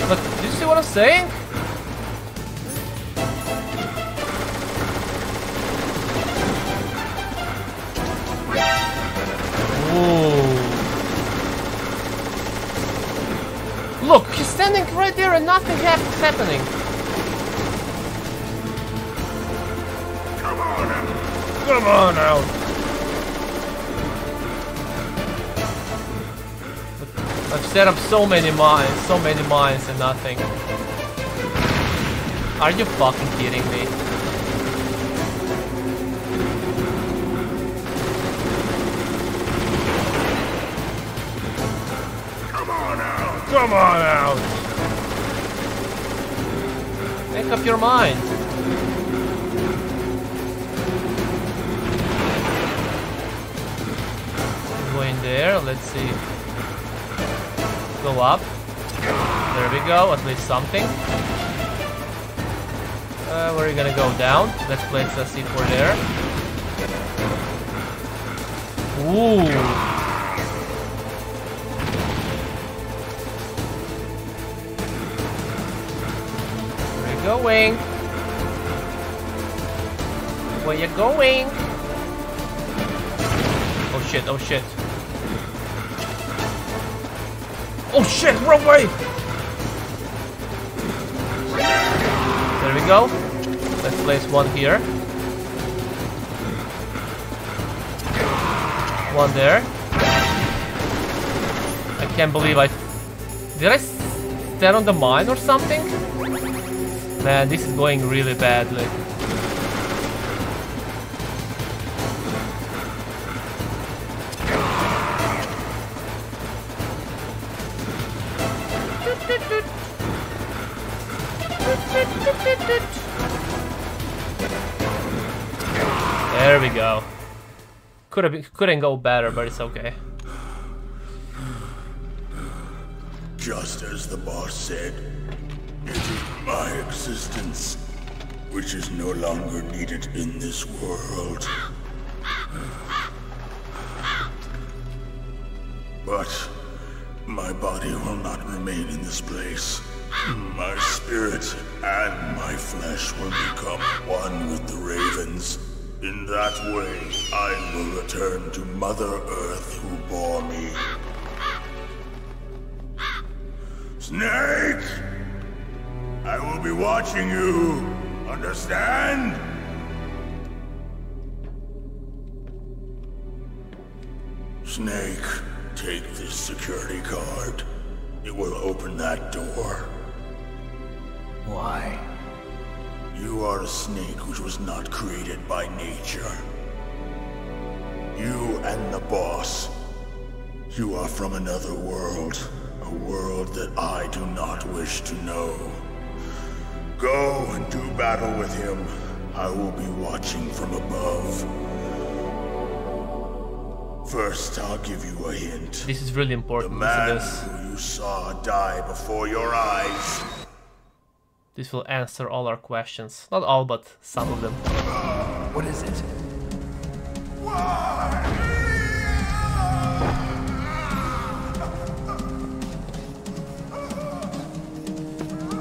But do you see what I'm saying? Look, he's standing right there and nothing is happening. Come on out. Come on out. I've set up so many mines and nothing. Are you fucking kidding me? Come on out! Make up your mind. Go in there, let's see. Go up. There we go, at least something. Where are you gonna go? Down? Let's place a C4 there. Ooh! Going? Where you going? Oh shit, oh shit. Oh shit, wrong way! There we go. Let's place one here. One there. I can't believe Did I stand on the mine or something? Man, this is going really badly. There we go. Couldn't go better, but it's okay. Just as the boss said, it is my existence which is no longer needed in this world. But my body will not remain in this place. My spirit and my flesh will become one with the ravens. In that way, I will return to Mother Earth who bore me. Snake! I will be watching you Understand? Snake, take this security card. It will open that door. Why? You are a snake which was not created by nature. You and the boss. You are from another world. A world that I do not wish to know. Go and do battle with him. I will be watching from above. First, I'll give you a hint. This is really important. The man who you saw die before your eyes. This will answer all our questions. Not all, but some of them. What is it?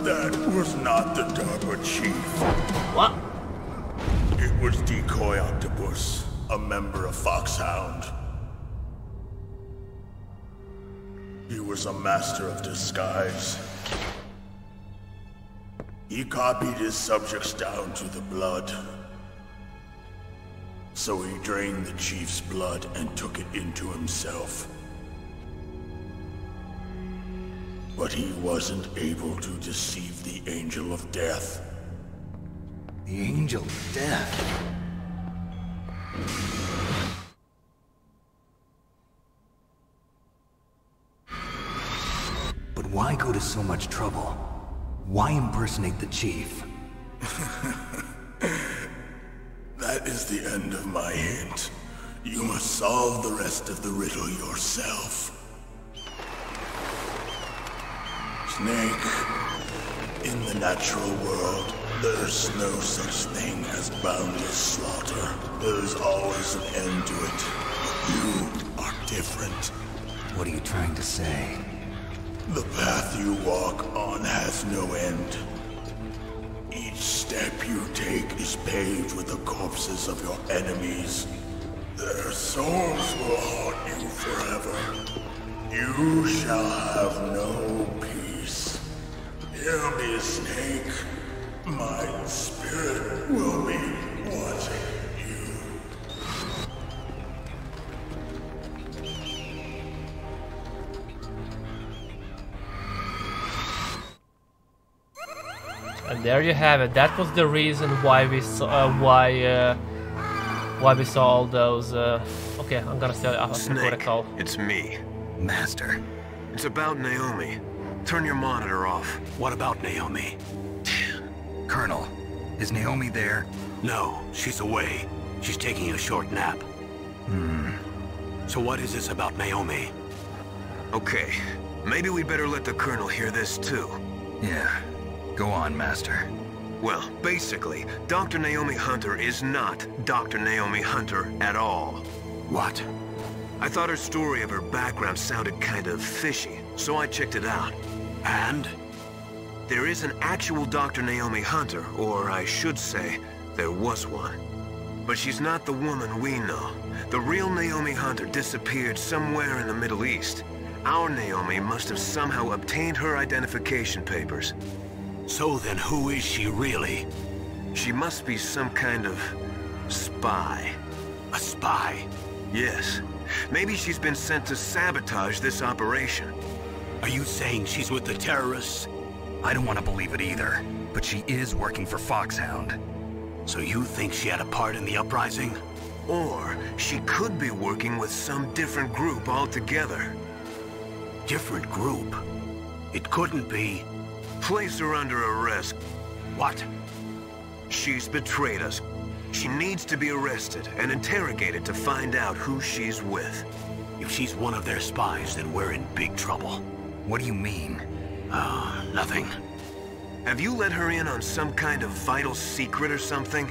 That was not the DARPA chief. What? It was Decoy Octopus, a member of Foxhound. He was a master of disguise. He copied his subjects down to the blood. So he drained the chief's blood and took it into himself. But he wasn't able to deceive the Angel of Death. The Angel of Death? But why go to so much trouble? Why impersonate the chief? That is the end of my hint. You must solve the rest of the riddle yourself. Snake, in the natural world, there's no such thing as boundless slaughter. There's always an end to it. But you are different. What are you trying to say? The path you walk on has no end. Each step you take is paved with the corpses of your enemies. Their souls will haunt you forever. You shall have no peace. Hear me, Snake. My spirit will be watching you. And there you have it. That was the reason why we saw why we saw all those. Okay, I'm gonna say Snake, it's me, Master. It's about Naomi. Turn your monitor off. What about Naomi? Colonel, is Naomi there? No, she's away. She's taking a short nap. So what is this about Naomi? Okay, maybe we better let the Colonel hear this too. Yeah. Go on, Master. Well, basically, Dr. Naomi Hunter is not Dr. Naomi Hunter at all. What? I thought her story of her background sounded kind of fishy, so I checked it out. And? There is an actual Dr. Naomi Hunter, or I should say, there was one. But she's not the woman we know. The real Naomi Hunter disappeared somewhere in the Middle East. Our Naomi must have somehow obtained her identification papers. So then who is she really? She must be some kind of spy. A spy? Yes. Maybe she's been sent to sabotage this operation. Are you saying she's with the terrorists? I don't want to believe it either, but she is working for Foxhound. So you think she had a part in the uprising? Or she could be working with some different group altogether. Different group? It couldn't be... Place her under arrest. What? She's betrayed us. She needs to be arrested and interrogated to find out who she's with. If she's one of their spies, then we're in big trouble. What do you mean? Nothing. Have you let her in on some kind of vital secret or something?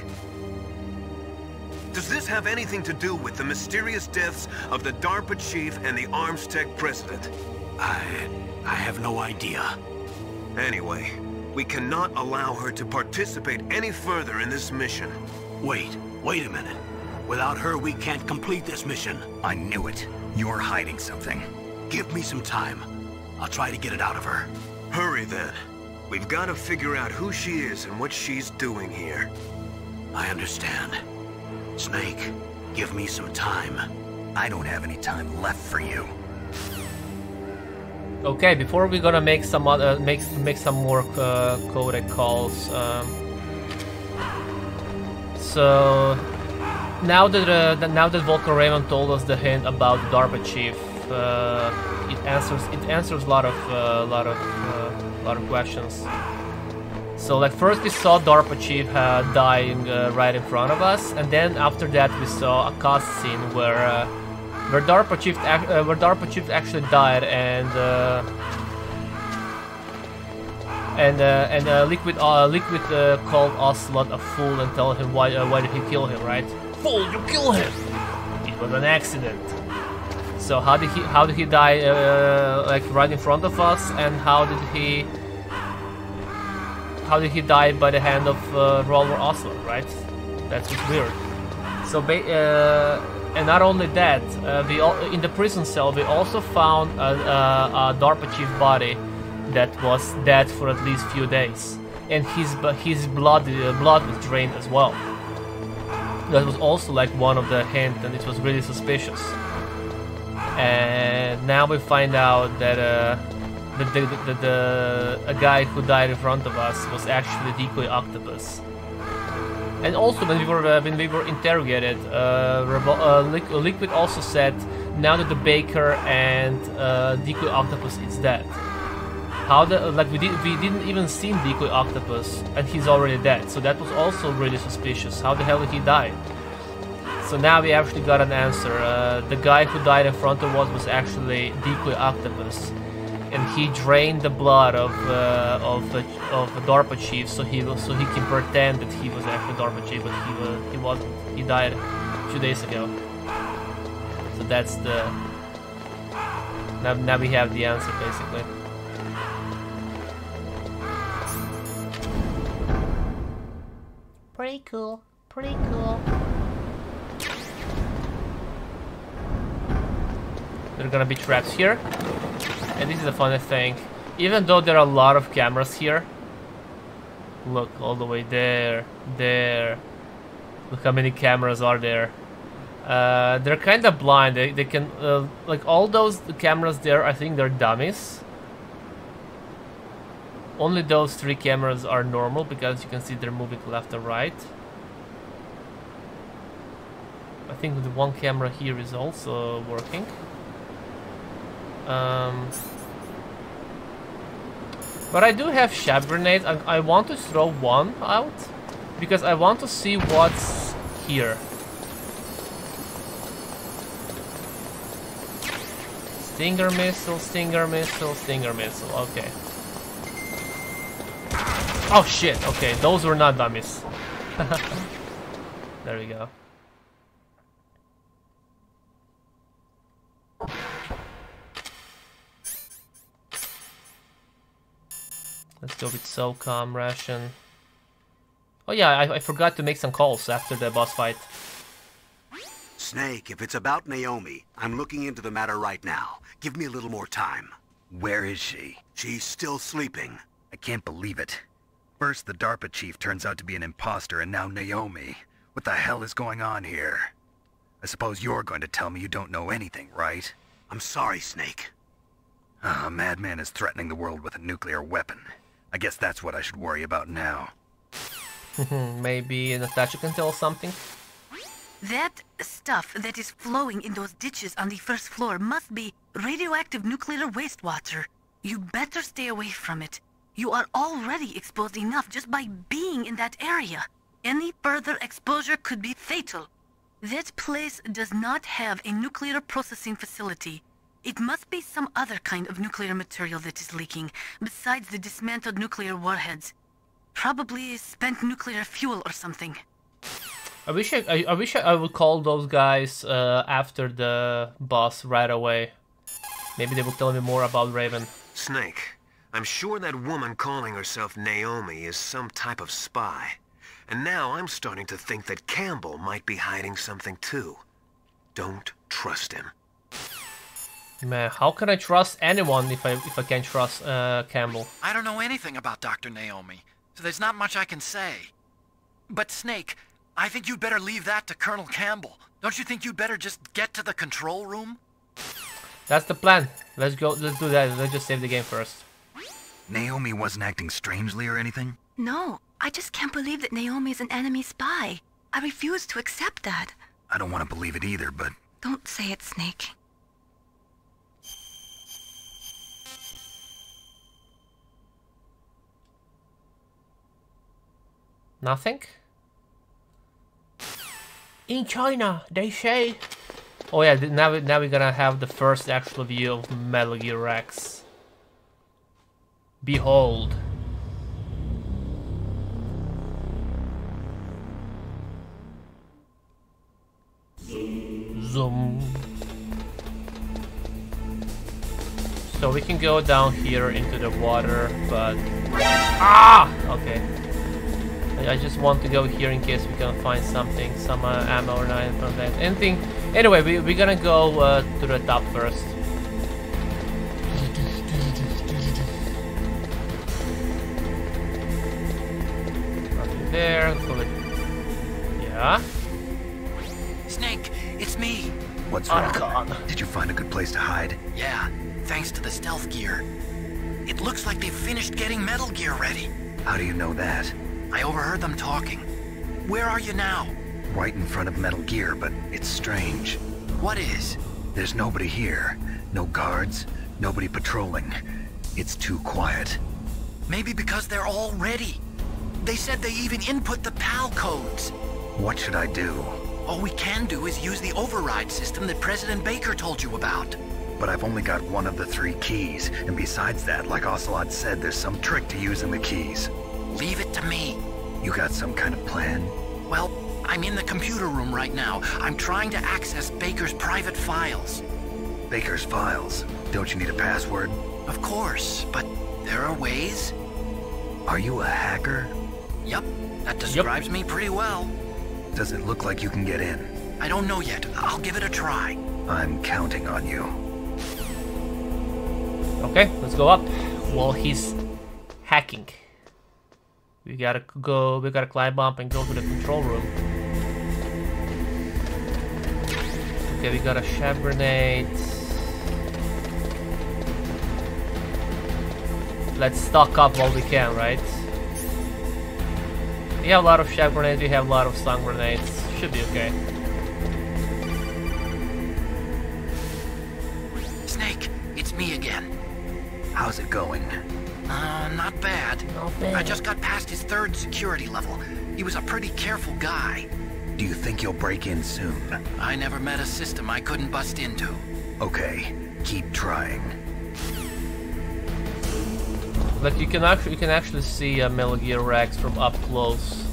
Does this have anything to do with the mysterious deaths of the DARPA chief and the Arms Tech president? I have no idea. Anyway, we cannot allow her to participate any further in this mission. Wait a minute. Without her, we can't complete this mission. I knew it. You're hiding something. Give me some time. I'll try to get it out of her. Hurry then. We've got to figure out who she is and what she's doing here. I understand. Snake, give me some time. I don't have any time left for you. Okay, before we're gonna make some other make some more codec calls. So now that Volker Raven told us the hint about the DARPA chief, it answers a lot of questions. So like first we saw DARPA chief dying right in front of us, and then after that we saw a cutscene where DARPA chief actually died, and Liquid called Ocelot a fool and told him why did he kill him, right? Fool, you kill him! It was an accident. So how did he die like right in front of us, and how did he die by the hand of Rolver Ocelot, right? That's just weird. So and not only that, in the prison cell we also found a DARPA chief body that was dead for at least few days, and his blood was drained as well. That was also like one of the hints, and it was really suspicious. And now we find out that a guy who died in front of us was actually Decoy Octopus. And also when we were interrogated, Liquid also said now that the Baker and Decoy Octopus is dead. We didn't even see Decoy Octopus, and he's already dead. So that was also really suspicious. How the hell did he die? So now we actually got an answer. The guy who died in front of us was actually Decoy Octopus, and he drained the blood of a DARPA chief, so he can pretend that he was actually DARPA chief, but he wasn't. He died a few days ago. So that's the now we have the answer basically. Pretty cool. Pretty cool. There are gonna be traps here. And this is the funny thing. Even though there are a lot of cameras here, look all the way there. Look how many cameras are there. They're kind of blind. They can like all those cameras there. I think they're dummies. Only those 3 cameras are normal because you can see they're moving left and right. I think the one camera here is also working. But I do have shab grenades. I want to throw one out because I want to see what's here. Stinger missile, stinger missile, stinger missile. Okay. Oh shit, okay, those were not dummies. There we go. Let's go with SOCOM ration. Oh yeah, I forgot to make some calls after the boss fight. Snake, if it's about Naomi, I'm looking into the matter right now. Give me a little more time. Where is she? She's still sleeping. I can't believe it. First, the DARPA chief turns out to be an imposter, and now Naomi. What the hell is going on here? I suppose you're going to tell me you don't know anything, right? I'm sorry, Snake. A madman is threatening the world with a nuclear weapon. I guess that's what I should worry about now. Maybe Natasha can tell us something? That stuff that is flowing in those ditches on the first floor must be radioactive nuclear wastewater. You better stay away from it. You are already exposed enough just by being in that area. Any further exposure could be fatal. That place does not have a nuclear processing facility. It must be some other kind of nuclear material that is leaking, besides the dismantled nuclear warheads. Probably spent nuclear fuel or something. I wish I would call those guys after the boss right away. Maybe they will tell me more about Raven. Snake, I'm sure that woman calling herself Naomi is some type of spy. And now I'm starting to think that Campbell might be hiding something too. Don't trust him. Man, how can I trust anyone if I can't trust Campbell? I don't know anything about Dr. Naomi, so there's not much I can say. But Snake, I think you'd better leave that to Colonel Campbell. Don't you think you'd better just get to the control room? That's the plan. Let's go. Let's do that. Let's just save the game first. Naomi wasn't acting strangely or anything? No, I just can't believe that Naomi is an enemy spy. I refuse to accept that. I don't want to believe it either, but... Don't say it, Snake. Nothing? In China, they say... Oh yeah, now we're gonna have the first actual view of Metal Gear Rex. Behold. Zoom. So we can go down here into the water, but... Ah! Okay. I just want to go here in case we can find something, some ammo or anything from that. Anything. Anyway, we're gonna go to the top first. Nothing there. Yeah. Snake, it's me. What's wrong? Did you find a good place to hide? Yeah, thanks to the stealth gear. It looks like they've finished getting Metal Gear ready. How do you know that? I overheard them talking. Where are you now? Right in front of Metal Gear, but it's strange. What is? There's nobody here. No guards, nobody patrolling. It's too quiet. Maybe because they're all ready. They said they even input the PAL codes. What should I do? All we can do is use the override system that President Baker told you about. But I've only got one of the 3 keys, and besides that, like Ocelot said, there's some trick to using the keys. Leave it to me. You got some kind of plan? Well, I'm in the computer room right now. I'm trying to access Baker's private files. Baker's files? Don't you need a password? Of course, but there are ways. Are you a hacker? Yup, that describes me pretty well. Does it look like you can get in? I don't know yet. I'll give it a try. I'm counting on you. Okay, let's go up. While he's hacking. We gotta climb up and go to the control room. Okay, we got a shab grenade. Let's stock up while we can, right? We have a lot of shab grenades, we have a lot of stun grenades. Should be okay. Snake, it's me again. How's it going? Not bad. Not bad. I just got past his 3rd security level. He was a pretty careful guy. Do you think you'll break in soon? I never met a system I couldn't bust into. Okay, keep trying. Like you can actually see Metal Gear Rex from up close.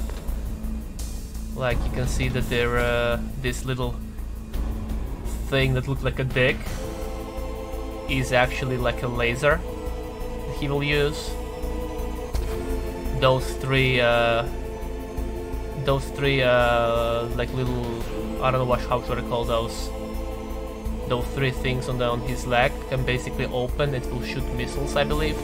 Like you can see that they're this little thing that looked like a dick is actually like a laser that he will use. Those three like little, I don't know how should I call those. Those 3 things on his leg can basically open. It will shoot missiles, I believe.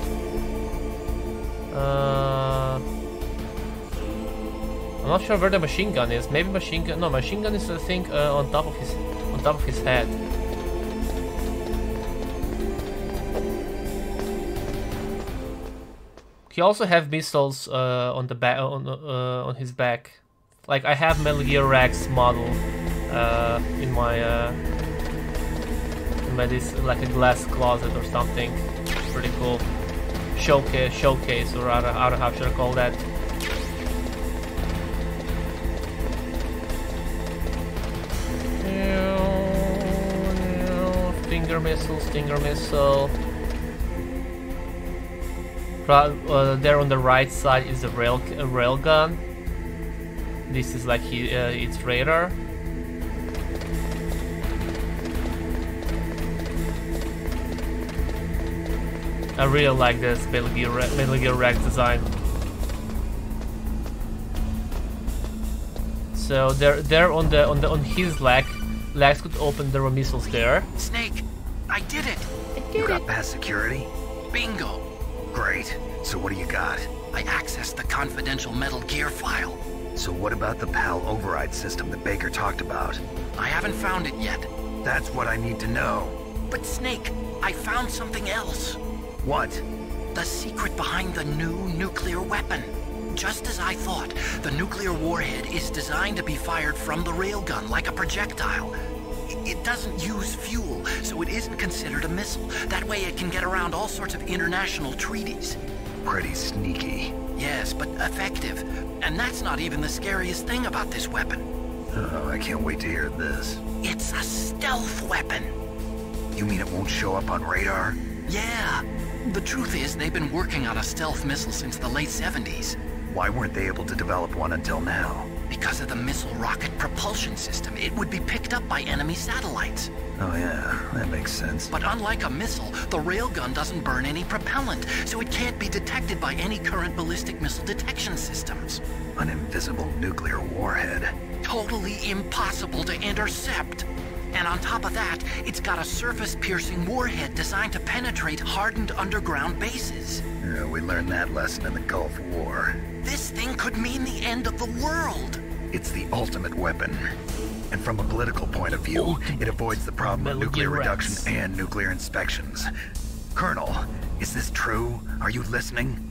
I'm not sure where the machine gun is. Maybe machine gun. No, machine gun is the thing on top of his head. He also have missiles on the back on his back. Like I have Metal Gear Rex model in my this like a glass closet or something. Pretty cool. Showcase, or I don't know how should I call that. Stinger missile. There on the right side is a rail gun. This is like its radar. I really like this Metal Gear Rex design. So there on his legs could open. There were missiles there. Snake, I did it! You got past security? Bingo! Great. So what do you got? I accessed the confidential Metal Gear file. So what about the PAL override system that Baker talked about? I haven't found it yet. That's what I need to know. But Snake, I found something else. What? The secret behind the new nuclear weapon. Just as I thought, the nuclear warhead is designed to be fired from the railgun like a projectile. It doesn't use fuel, so it isn't considered a missile. That way it can get around all sorts of international treaties. Pretty sneaky. Yes, but effective. And that's not even the scariest thing about this weapon. Oh, I can't wait to hear this. It's a stealth weapon. You mean it won't show up on radar? Yeah. The truth is, they've been working on a stealth missile since the late 70s. Why weren't they able to develop one until now? Because of the missile rocket propulsion system, it would be picked up by enemy satellites. Oh yeah, that makes sense. But unlike a missile, the railgun doesn't burn any propellant, so it can't be detected by any current ballistic missile detection systems. An invisible nuclear warhead. Totally impossible to intercept. And on top of that, it's got a surface-piercing warhead designed to penetrate hardened underground bases. Yeah, we learned that lesson in the Gulf War. This thing could mean the end of the world. It's the ultimate weapon. And from a political point of view, it avoids the problem of nuclear reduction and nuclear inspections. Colonel, is this true? Are you listening?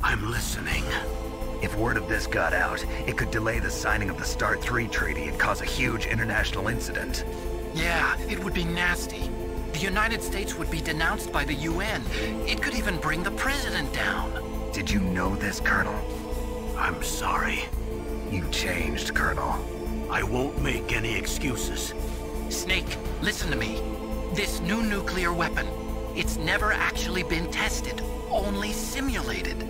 I'm listening. If word of this got out, it could delay the signing of the START 3 treaty and cause a huge international incident. Yeah, it would be nasty. The United States would be denounced by the UN. It could even bring the president down. Did you know this, Colonel? I'm sorry. You changed, Colonel. I won't make any excuses. Snake, listen to me. This new nuclear weapon, it's never actually been tested, only simulated.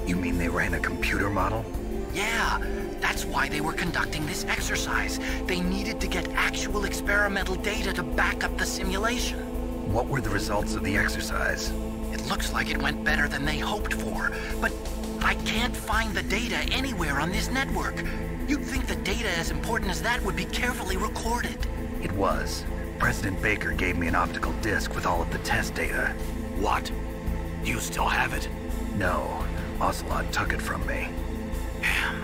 You mean they ran a computer model? Yeah, that's why they were conducting this exercise. They needed to get actual experimental data to back up the simulation. What were the results of the exercise? It looks like it went better than they hoped for, but I can't find the data anywhere on this network. You'd think the data as important as that would be carefully recorded. It was. President Baker gave me an optical disc with all of the test data. What? Do you still have it? No. Ocelot took it from me. Damn.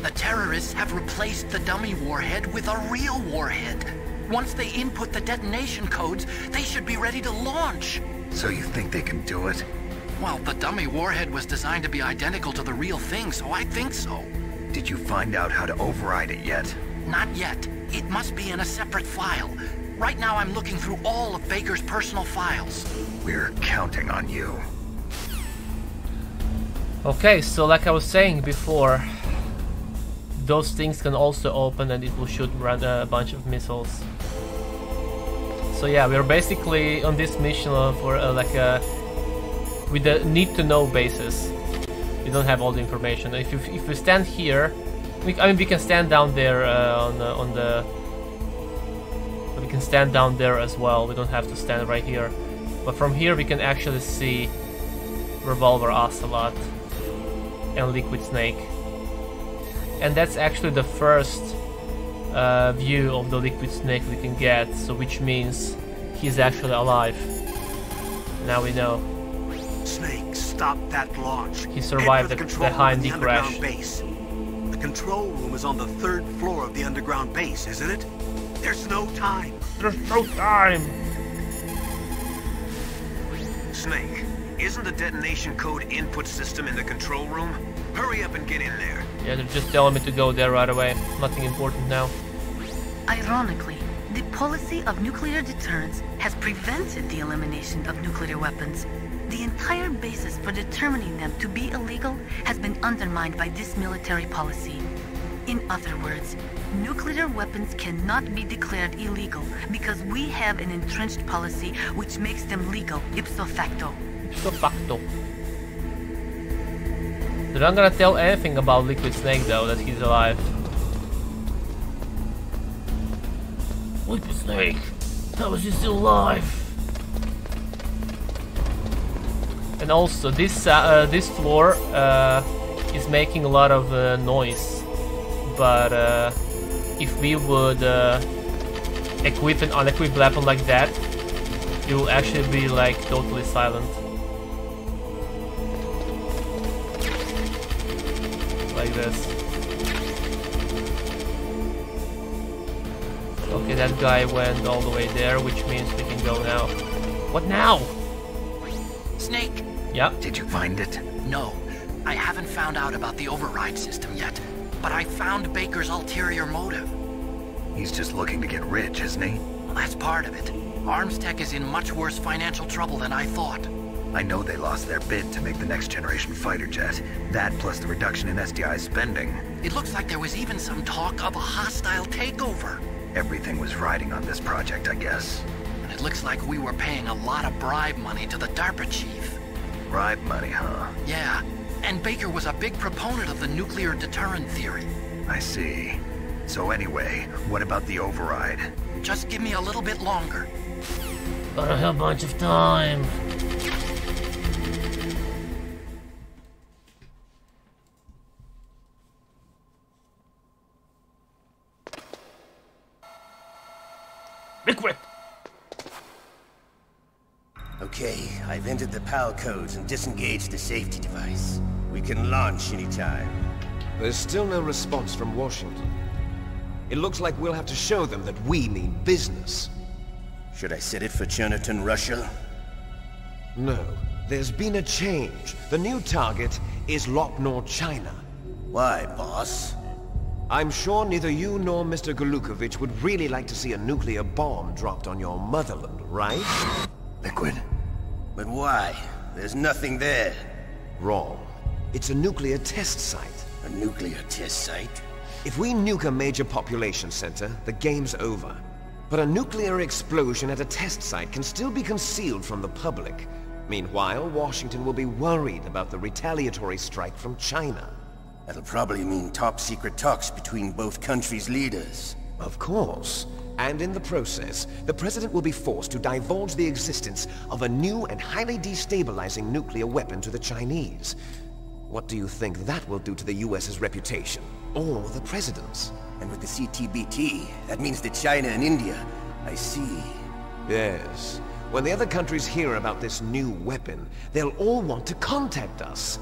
The terrorists have replaced the dummy warhead with a real warhead. Once they input the detonation codes, they should be ready to launch. So you think they can do it? Well, the dummy warhead was designed to be identical to the real thing, so I think so. Did you find out how to override it yet? Not yet. It must be in a separate file. Right now I'm looking through all of Baker's personal files. We're counting on you. Okay, so like I was saying before, those things can also open and it will shoot a bunch of missiles. So yeah, we're basically on this mission for with the need-to-know basis. We don't have all the information. If we stand here, we can stand down there we can stand down there as well. We don't have to stand right here. But from here we can actually see Revolver Ocelot and Liquid Snake. And that's actually the first view of the Liquid Snake we can get, so which means he's actually alive. Now we know. Snake, stop that launch. He survived the Hind D crash. Base. The control room is on the 3rd floor of the underground base, isn't it? There's no time. There's no time. Snake, isn't the detonation code input system in the control room? Hurry up and get in there. Yeah, they're just telling me to go there right away. Nothing important now. Ironically, the policy of nuclear deterrence has prevented the elimination of nuclear weapons. The entire basis for determining them to be illegal has been undermined by this military policy. In other words, nuclear weapons cannot be declared illegal because we have an entrenched policy which makes them legal ipso facto. Ipso facto. They're not gonna tell anything about Liquid Snake though, that he's alive. Liquid Snake, how is he still alive? And also, this floor is making a lot of noise. But if we would equip and unequip weapon like that, you will actually be like totally silent. Like this. Okay, that guy went all the way there, which means we can go now. What now? Snake! Yeah? Did you find it? No, I haven't found out about the override system yet, but I found Baker's ulterior motive. He's just looking to get rich, isn't he? Well, that's part of it. Armstech is in much worse financial trouble than I thought. I know they lost their bid to make the next generation fighter jet. That plus the reduction in SDI spending. It looks like there was even some talk of a hostile takeover. Everything was riding on this project, I guess. And it looks like we were paying a lot of bribe money to the DARPA chief. Bribe money, huh? Yeah, and Baker was a big proponent of the nuclear deterrent theory. I see. So anyway, what about the override? Just give me a little bit longer. Got a whole bunch of time. Liquid! Okay, I've entered the PAL codes and disengaged the safety device. We can launch anytime. There's still no response from Washington. It looks like we'll have to show them that we mean business. Should I set it for Cherniton, Russia? No. There's been a change. The new target is Lopnor, China. Why, boss? I'm sure neither you nor Mr. Golukovich would really like to see a nuclear bomb dropped on your motherland, right? Liquid. But why? There's nothing there. Wrong. It's a nuclear test site. A nuclear test site? If we nuke a major population center, the game's over. But a nuclear explosion at a test site can still be concealed from the public. Meanwhile, Washington will be worried about the retaliatory strike from China. That'll probably mean top-secret talks between both countries' leaders. Of course. And in the process, the President will be forced to divulge the existence of a new and highly destabilizing nuclear weapon to the Chinese. What do you think that will do to the US's reputation? Or the President's? And with the CTBT, that means that China and India... I see. Yes. When the other countries hear about this new weapon, they'll all want to contact us.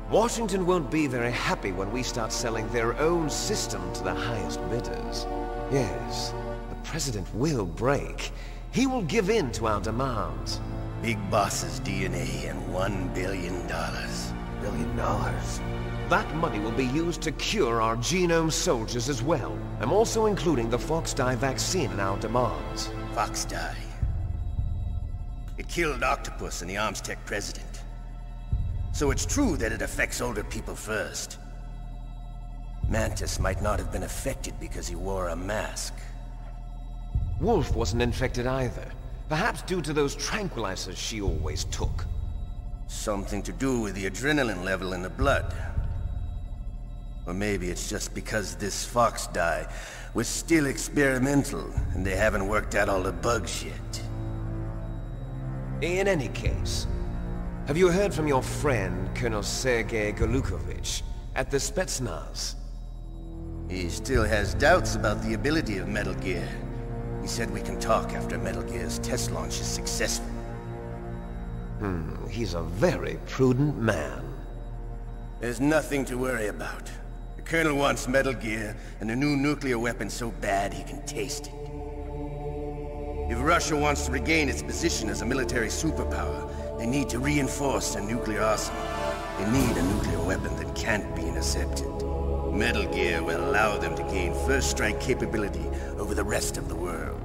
Washington won't be very happy when we start selling their own system to the highest bidders. Yes, the President will break. He will give in to our demands. Big Boss's DNA and $1 billion. $1 billion? That money will be used to cure our genome soldiers as well. I'm also including the Fox dye vaccine in our demands. Fox dye? It killed Octopus and the Armstech President. So it's true that it affects older people first. Mantis might not have been affected because he wore a mask. Wolf wasn't infected either. Perhaps due to those tranquilizers she always took. Something to do with the adrenaline level in the blood. Or maybe it's just because this Fox dye was still experimental and they haven't worked out all the bugs yet. In any case, have you heard from your friend, Colonel Sergei Golukovich, at the Spetsnaz? He still has doubts about the ability of Metal Gear. He said we can talk after Metal Gear's test launch is successful. He's a very prudent man. There's nothing to worry about. The Colonel wants Metal Gear and a new nuclear weapon so bad he can taste it. If Russia wants to regain its position as a military superpower, they need to reinforce their nuclear arsenal. They need a nuclear weapon that can't be intercepted. Metal Gear will allow them to gain first strike capability over the rest of the world.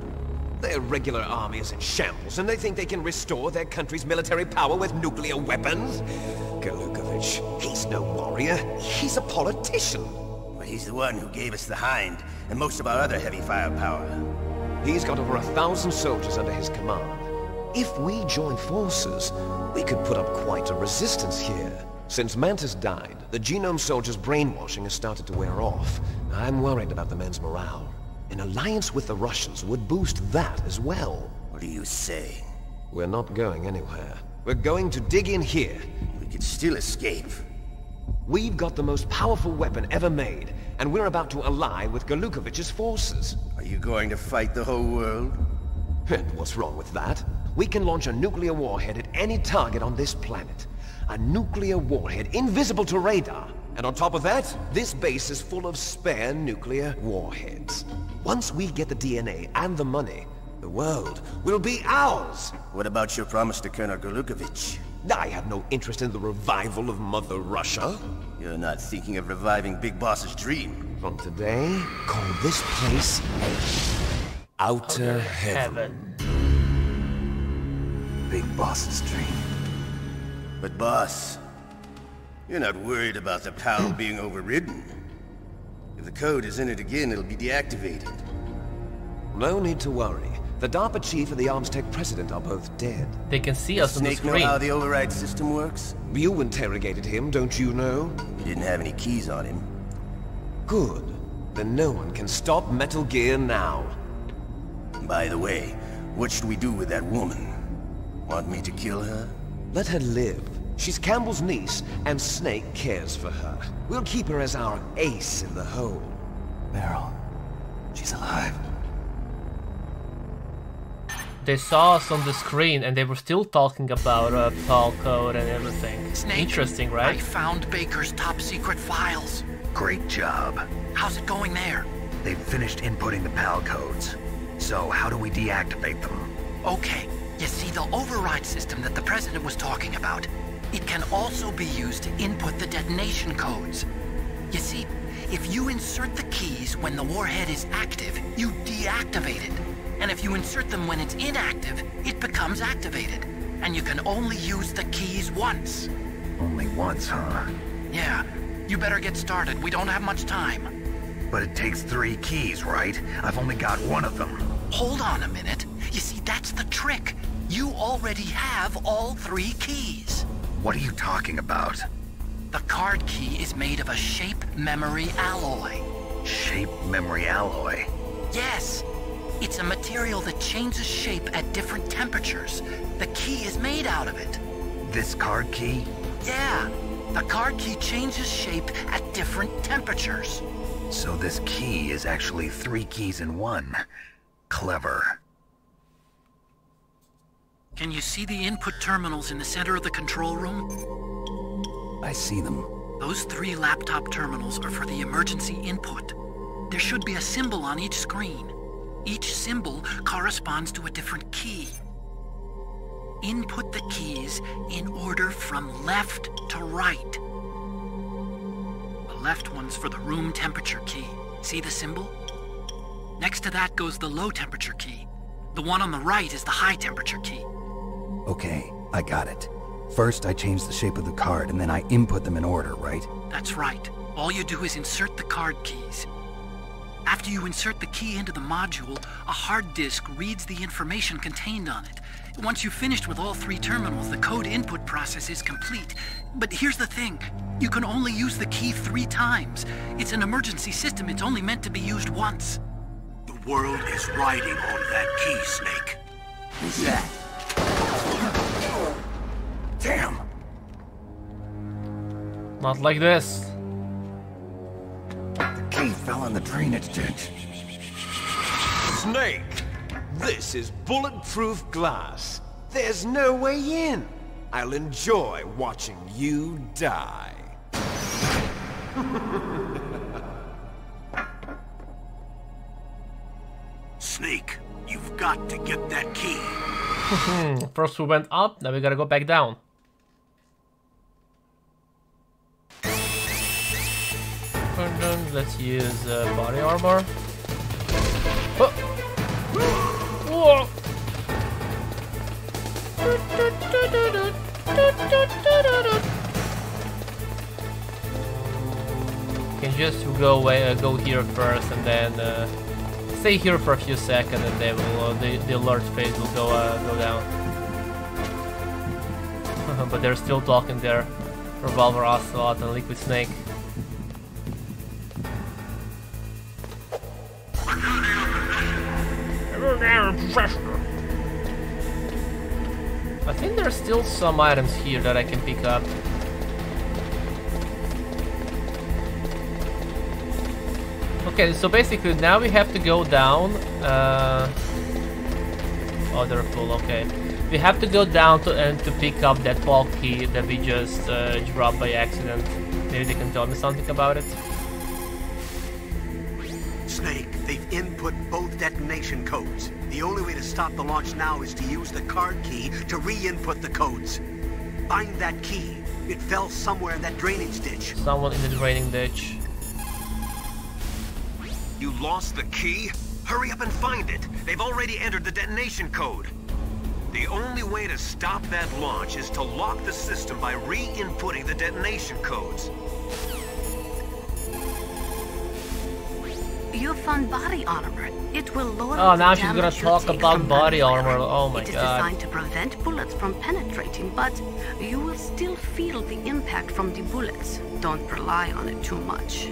Their regular army is in shambles, and they think they can restore their country's military power with nuclear weapons? Golukovich, he's no warrior. He's a politician. But he's the one who gave us the Hind and most of our other heavy firepower. He's got over 1,000 soldiers under his command. If we join forces, we could put up quite a resistance here. Since Mantis died, the genome soldiers' brainwashing has started to wear off. I'm worried about the men's morale. An alliance with the Russians would boost that as well. What do you say? We're not going anywhere. We're going to dig in here. We could still escape. We've got the most powerful weapon ever made, and we're about to ally with Galukovich's forces. Are you going to fight the whole world? And what's wrong with that? We can launch a nuclear warhead at any target on this planet. A nuclear warhead invisible to radar. And on top of that, this base is full of spare nuclear warheads. Once we get the DNA and the money, the world will be ours! What about your promise to Colonel Galukovich? I have no interest in the revival of Mother Russia. You're not thinking of reviving Big Boss's dream. From today, call this place Outer Heaven. Big Boss's dream. But boss, you're not worried about the PAL being overridden. If the code is in it again, it'll be deactivated. No need to worry. The DARPA chief and the Armstech president are both dead. They can see us on the Snake screen. know how the override system works? You interrogated him, don't you know? He didn't have any keys on him. Good. Then no one can stop Metal Gear now. By the way, what should we do with that woman? Want me to kill her? Let her live. She's Campbell's niece, and Snake cares for her. We'll keep her as our ace in the hole. Meryl, she's alive. They saw us on the screen and they were still talking about PAL code and everything. Snake, interesting, right? I found Baker's top secret files. Great job. How's it going there? They've finished inputting the PAL codes. So how do we deactivate them? Okay, you see the override system that the President was talking about? It can also be used to input the detonation codes. You see, if you insert the keys when the warhead is active, you deactivate it. And if you insert them when it's inactive, it becomes activated. And you can only use the keys once. Only once, huh? Yeah, you better get started. We don't have much time. But it takes 3 keys, right? I've only got 1 of them. Hold on a minute. You see, that's the trick. You already have all 3 keys. What are you talking about? The card key is made of a shape memory alloy. Shape memory alloy? Yes. It's a material that changes shape at different temperatures. The key is made out of it. This card key? Yeah. The card key changes shape at different temperatures. So this key is actually 3 keys in 1. Clever. Can you see the input terminals in the center of the control room? I see them. Those 3 laptop terminals are for the emergency input. There should be a symbol on each screen. Each symbol corresponds to a different key. Input the keys in order from left to right. The left one's for the room temperature key. See the symbol? Next to that goes the low temperature key. The one on the right is the high temperature key. Okay, I got it. First, I change the shape of the card, and then I input them in order, right? That's right. All you do is insert the card keys. After you insert the key into the module, a hard disk reads the information contained on it. Once you've finished with all 3 terminals, the code input process is complete. But here's the thing. You can only use the key 3 times. It's an emergency system. It's only meant to be used once. The world is riding on that key, Snake. Who's that? Damn! Not like this. The key fell in the drainage ditch. Snake! This is bulletproof glass. There's no way in. I'll enjoy watching you die. Snake, you've got to get that key. First we went up, now we gotta go back down. And then let's use body armor. Oh. Whoa. Can just go away, go here first, and then stay here for a few seconds, and they will the alert phase will go down. But they're still talking there. Revolver, Ocelot, and Liquid Snake. I think there's still some items here that I can pick up. Okay, so basically now we have to go down. Oh, they're full. Okay, we have to go down to pick up that vault key that we just dropped by accident. Maybe they can tell me something about it. Snake, they've input both detonation codes. The only way to stop the launch now is to use the card key to re-input the codes. Find that key. It fell somewhere in that drainage ditch. Someone in the draining ditch. You lost the key? Hurry up and find it. They've already entered the detonation code. The only way to stop that launch is to lock the system by re-inputting the detonation codes. You found body armor. It will lower Oh, the now she's damage gonna you talk take about from body gunfire. armor. Oh my It is god. designed to prevent bullets from penetrating, but you will still feel the impact from the bullets. Don't rely on it too much.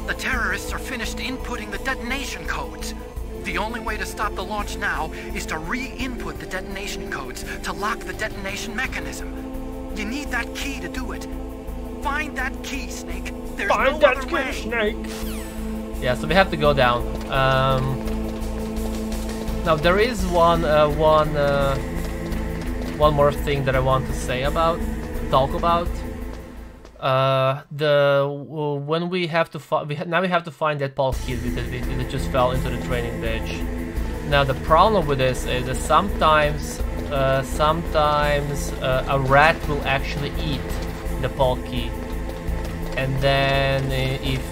The terrorists are finished inputting the detonation codes. The only way to stop the launch now is to re-input the detonation codes to lock the detonation mechanism. You need that key to do it. Find that key, Snake. There's no other way. Snake. Yeah, so we have to go down. Now there is one more thing that I want to say about, talk about. When we have to now we have to find that Paul key that just fell into the draining ditch. Now the problem with this is that sometimes a rat will actually eat the Paul key, and then if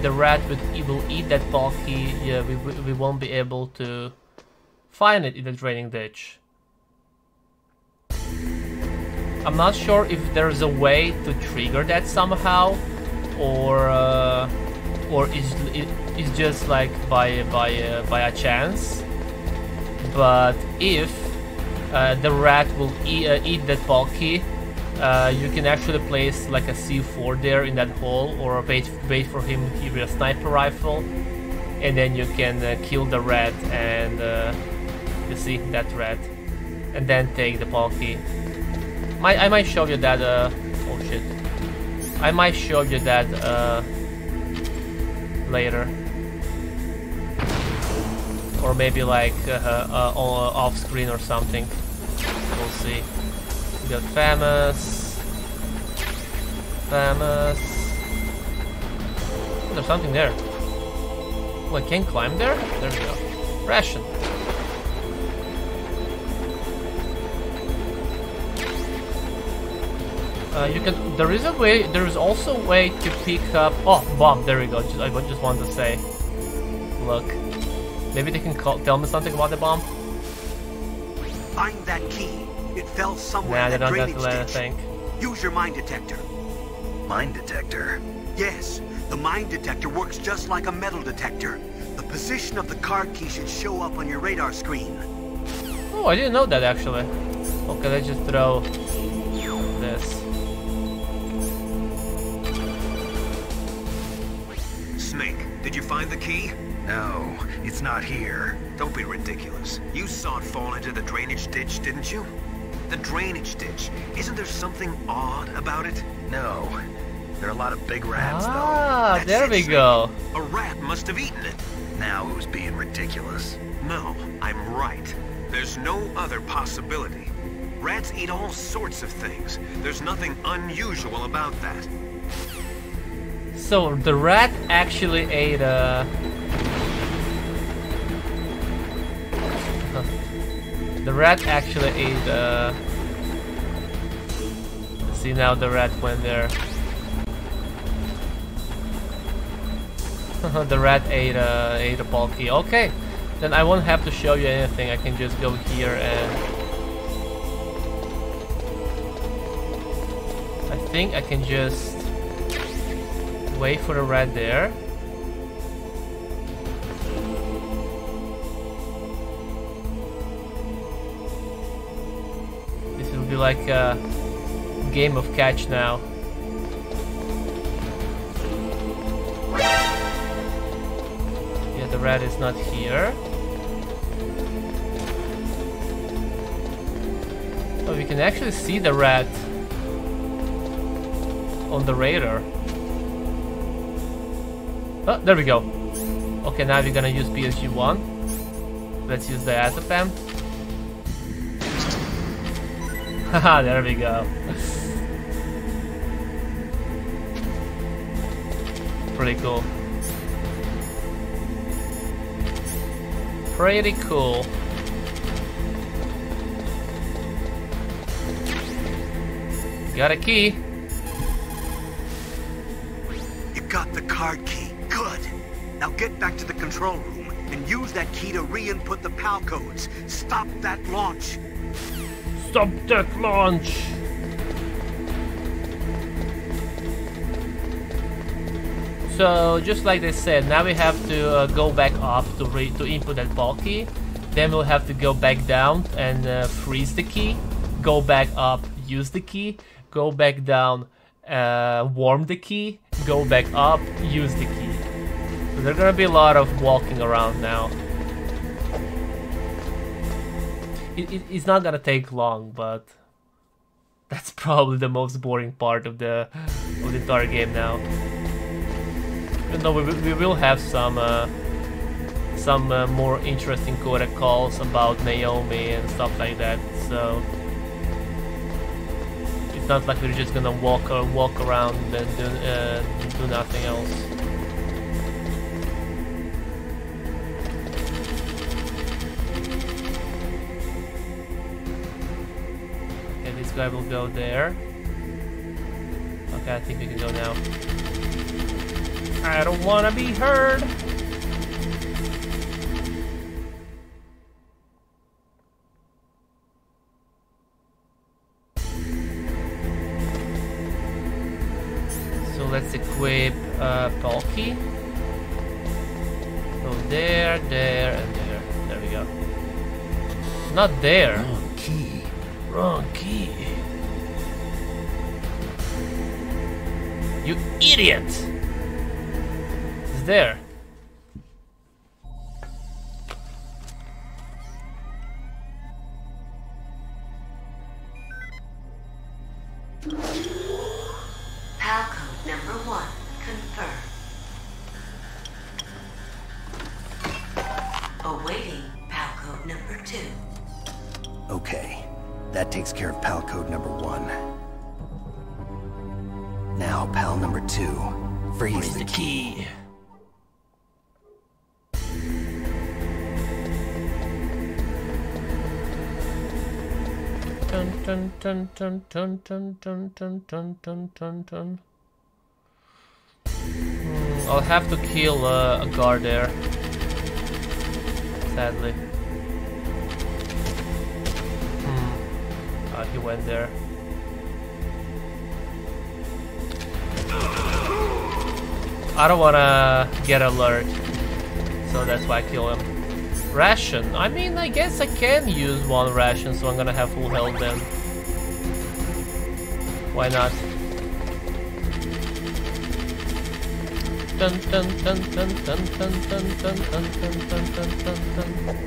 the rat will eat that Paul key, yeah, we won't be able to find it in the draining ditch. I'm not sure if there's a way to trigger that somehow, or it's just like by a chance. But if the rat will eat that bulky, you can actually place like a C4 there in that hole, or wait for him with a sniper rifle, and then you can kill the rat and you see that rat, and then take the bulky. I might show you that, oh shit. I might show you that later. Or maybe like off screen or something. We'll see. We got famous. Oh, there's something there. Oh, I can climb there? There we go. Ration. You can. There is a way. There is also a way to pick up. Oh, bomb. There we go. I just wanted to say. Look. Maybe they can tell me something about the bomb. Find that key. It fell somewhere. Nah, they in that don't have drainage to let ditch. it think. Use your mine detector. Mine detector? Yes, the mine detector works just like a metal detector. The position of the card key should show up on your radar screen. Oh, I didn't know that actually. Okay, let's just throw this. Snake, did you find the key? No, it's not here. Don't be ridiculous. You saw it fall into the drainage ditch, didn't you? The drainage ditch. Isn't there something odd about it? No. There are a lot of big rats, though. Ah, there we go. A rat must have eaten it. Now who's being ridiculous? No, I'm right. There's no other possibility. Rats eat all sorts of things. There's nothing unusual about that. So the rat actually ate the rat actually ate see, now the rat went there. The rat ate a bulky. Okay, then I won't have to show you anything. I can just go here and I think I can just wait for the rat there. This will be like a game of catch now. Yeah, the rat is not here. Oh, we can actually see the rat. on the radar. Oh, there we go. Okay, now we're gonna use PSG-1. Let's use the diazepam. Haha, there we go. Pretty cool. Pretty cool. Got a key. You got the card key. Good. Now get back to the control room and use that key to re-input the PAL codes. Stop that launch. Stop that launch. So just like they said, now we have to go back up to input that PAL key. Then we'll have to go back down and freeze the key. Go back up, use the key. Go back down, warm the key. Go back up, use the key. So there's gonna be a lot of walking around now. It's not gonna take long, but that's probably the most boring part of the entire game now. Even though we will have some more interesting codec calls about Naomi and stuff like that. So it's not like we're just gonna walk around and do nothing else. Okay, this guy will go there. Okay, I think we can go now. I don't wanna be heard. So let's equip PAL key. Go there, there, and there. There we go. Not there. Wrong key. Wrong key. You idiot! It's there. PAL code number 1 confirmed. Awaiting PAL code number 2. Okay, that takes care of PAL code number 1. Now PAL number 2. Freeze the key. Dun dun dun dun dun dun dun dun dun dun dun dun. I'll have to kill a guard there. Sadly. He went there. I don't wanna get alert, so that's why I kill him. Ration. I mean, I guess I can use one ration, so I'm gonna have full health then. Why not? Dun dun dun dun dun dun dun dun dun dun dun dun dun dun.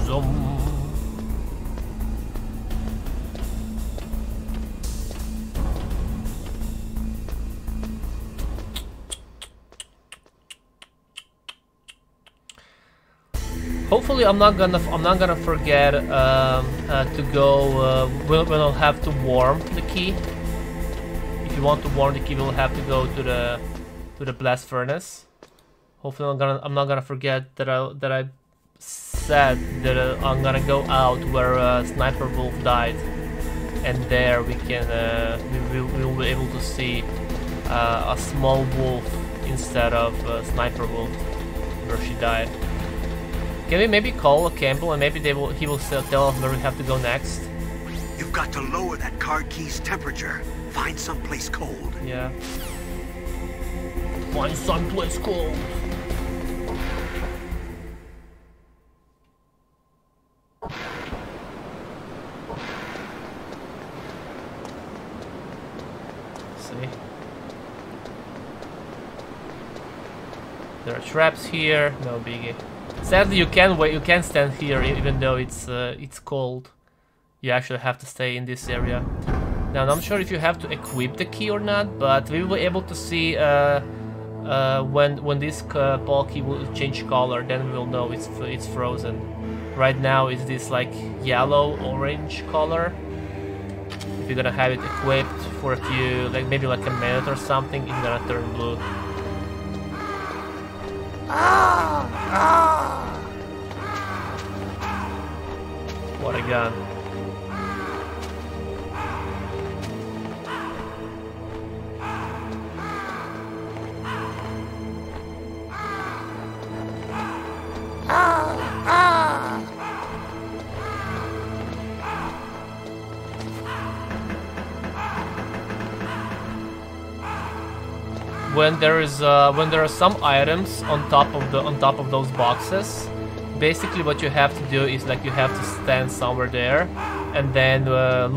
Zoom. Hopefully, I'm not gonna forget to go when I'll have to warm the key. If you want to warm the key, we'll have to go to the blast furnace. Hopefully, I'm not gonna forget that I said that I'm gonna go out where Sniper Wolf died, and there we can we'll be able to see a small wolf instead of Sniper Wolf where she died. Can we maybe call Campbell and maybe he will tell us where we have to go next? You've got to lower that card key's temperature. Find someplace cold. Yeah. Find someplace cold. See? There are traps here. No biggie. Sadly, you can't wait. You can't stand here, even though it's cold. You actually have to stay in this area. Now, I'm not sure if you have to equip the key or not, but we will be able to see when this ball key will change color, then we'll know it's frozen. Right now it's this like yellow-orange color. If you're gonna have it equipped for a few, like maybe like a minute or something, it's gonna turn blue. What a gun. When there are some items on top of those boxes, basically what you have to do is like you have to stand somewhere there, and then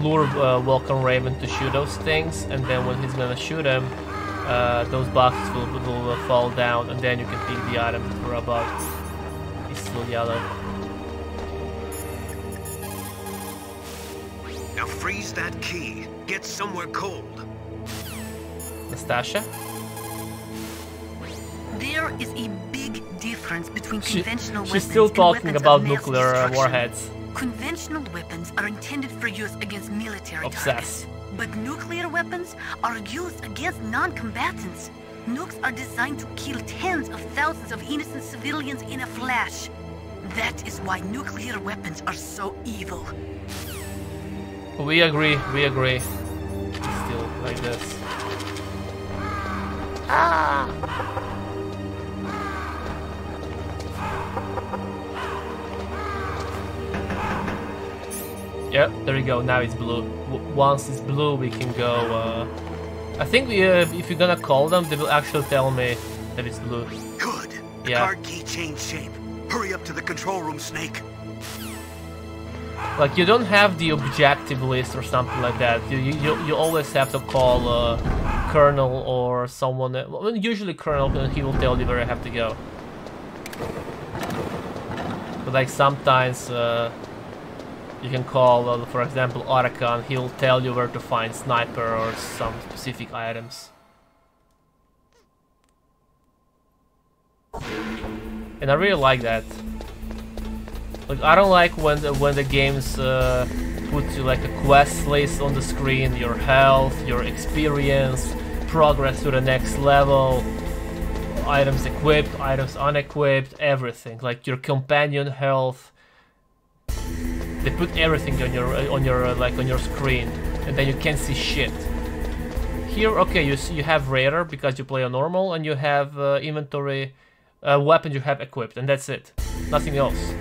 lure Vulcan Raven to shoot those things, and then when he's gonna shoot them, those boxes will fall down, and then you can pick the items that were above. It's still yellow. Now freeze that key. Get somewhere cold. Nastasha? There is a big difference between conventional weapons She's still talking and weapons about of mass nuclear destruction. warheads. Conventional weapons are intended for use against military Obsessed. targets, but nuclear weapons are used against non-combatants. Nukes are designed to kill tens of thousands of innocent civilians in a flash. That is why nuclear weapons are so evil. We agree, we agree. It's still like this. Yep, there you go, now it's blue. Once it's blue, we can go, I think if you're gonna call them, they will actually tell me that it's blue. Good. The Yeah. card key changed shape. Hurry up to the control room, Snake. Like, you don't have the objective list or something like that. You always have to call Colonel or someone. Well, usually Colonel, he will tell you where you have to go. But like sometimes you can call, for example, Arakan. He'll tell you where to find sniper or some specific items. And I really like that. Like, I don't like when the games put you like a quest list on the screen, your health, your experience, progress to the next level, items equipped, items unequipped, everything. Like your companion health. They put everything on your screen, and then you can't see shit. Here, okay, you have radar because you play on normal, and you have inventory, weapon you have equipped, and that's it. Nothing else.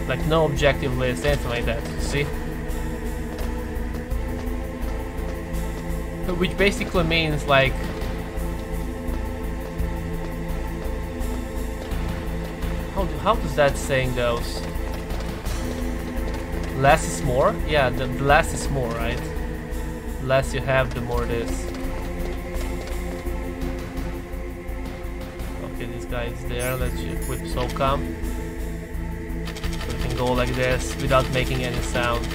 Like no objective list, anything like that. See? Which basically means like how does that saying goes? Less is more? Yeah, the less is more, right? The less you have, the more it is. Okay, this guy is there. Let's equip SOCOM. So we can go like this without making any sound.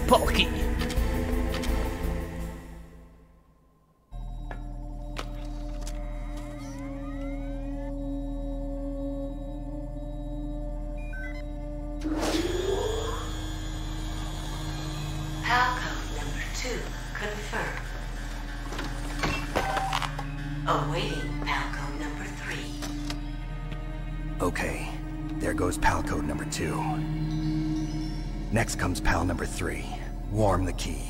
Pokey! Palcode number 2 confirmed. Awaiting Palcode number 3. Okay, there goes pal code number 2. Next comes pal number 3. Warm the key.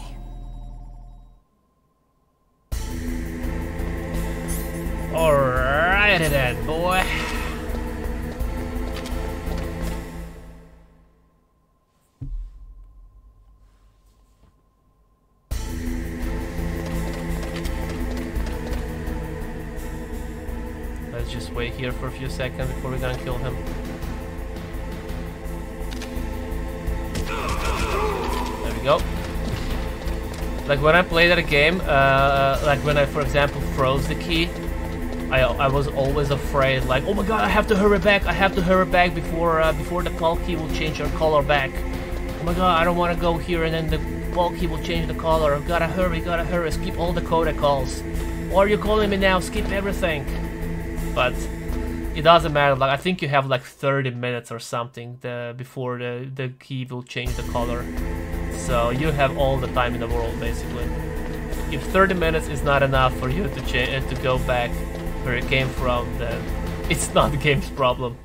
Alrighty then, boy. Let's just wait here for a few seconds before we're gonna kill him. There we go. Like when I played that game, like when I, for example, froze the key, I was always afraid, like, oh my god, I have to hurry back, before the call key will change your color back. Oh my god, I don't want to go here and then the call key will change the color. Gotta hurry, skip all the coda calls. Or are you calling me now, skip everything. But it doesn't matter, like I think you have like 30 minutes or something before the key will change the color. So you have all the time in the world basically. If 30 minutes is not enough for you to go back where you came from, then it's not the game's problem.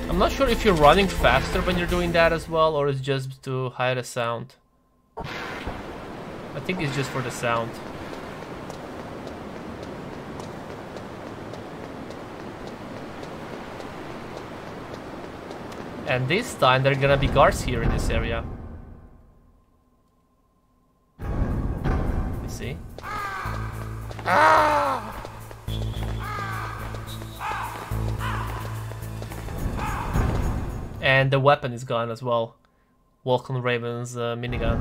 I'm not sure if you're running faster when you're doing that as well, or it's just to hide the sound. I think it's just for the sound. And this time there are gonna be guards here in this area. You see? Ah! And the weapon is gone as well. Vulcan Raven's minigun.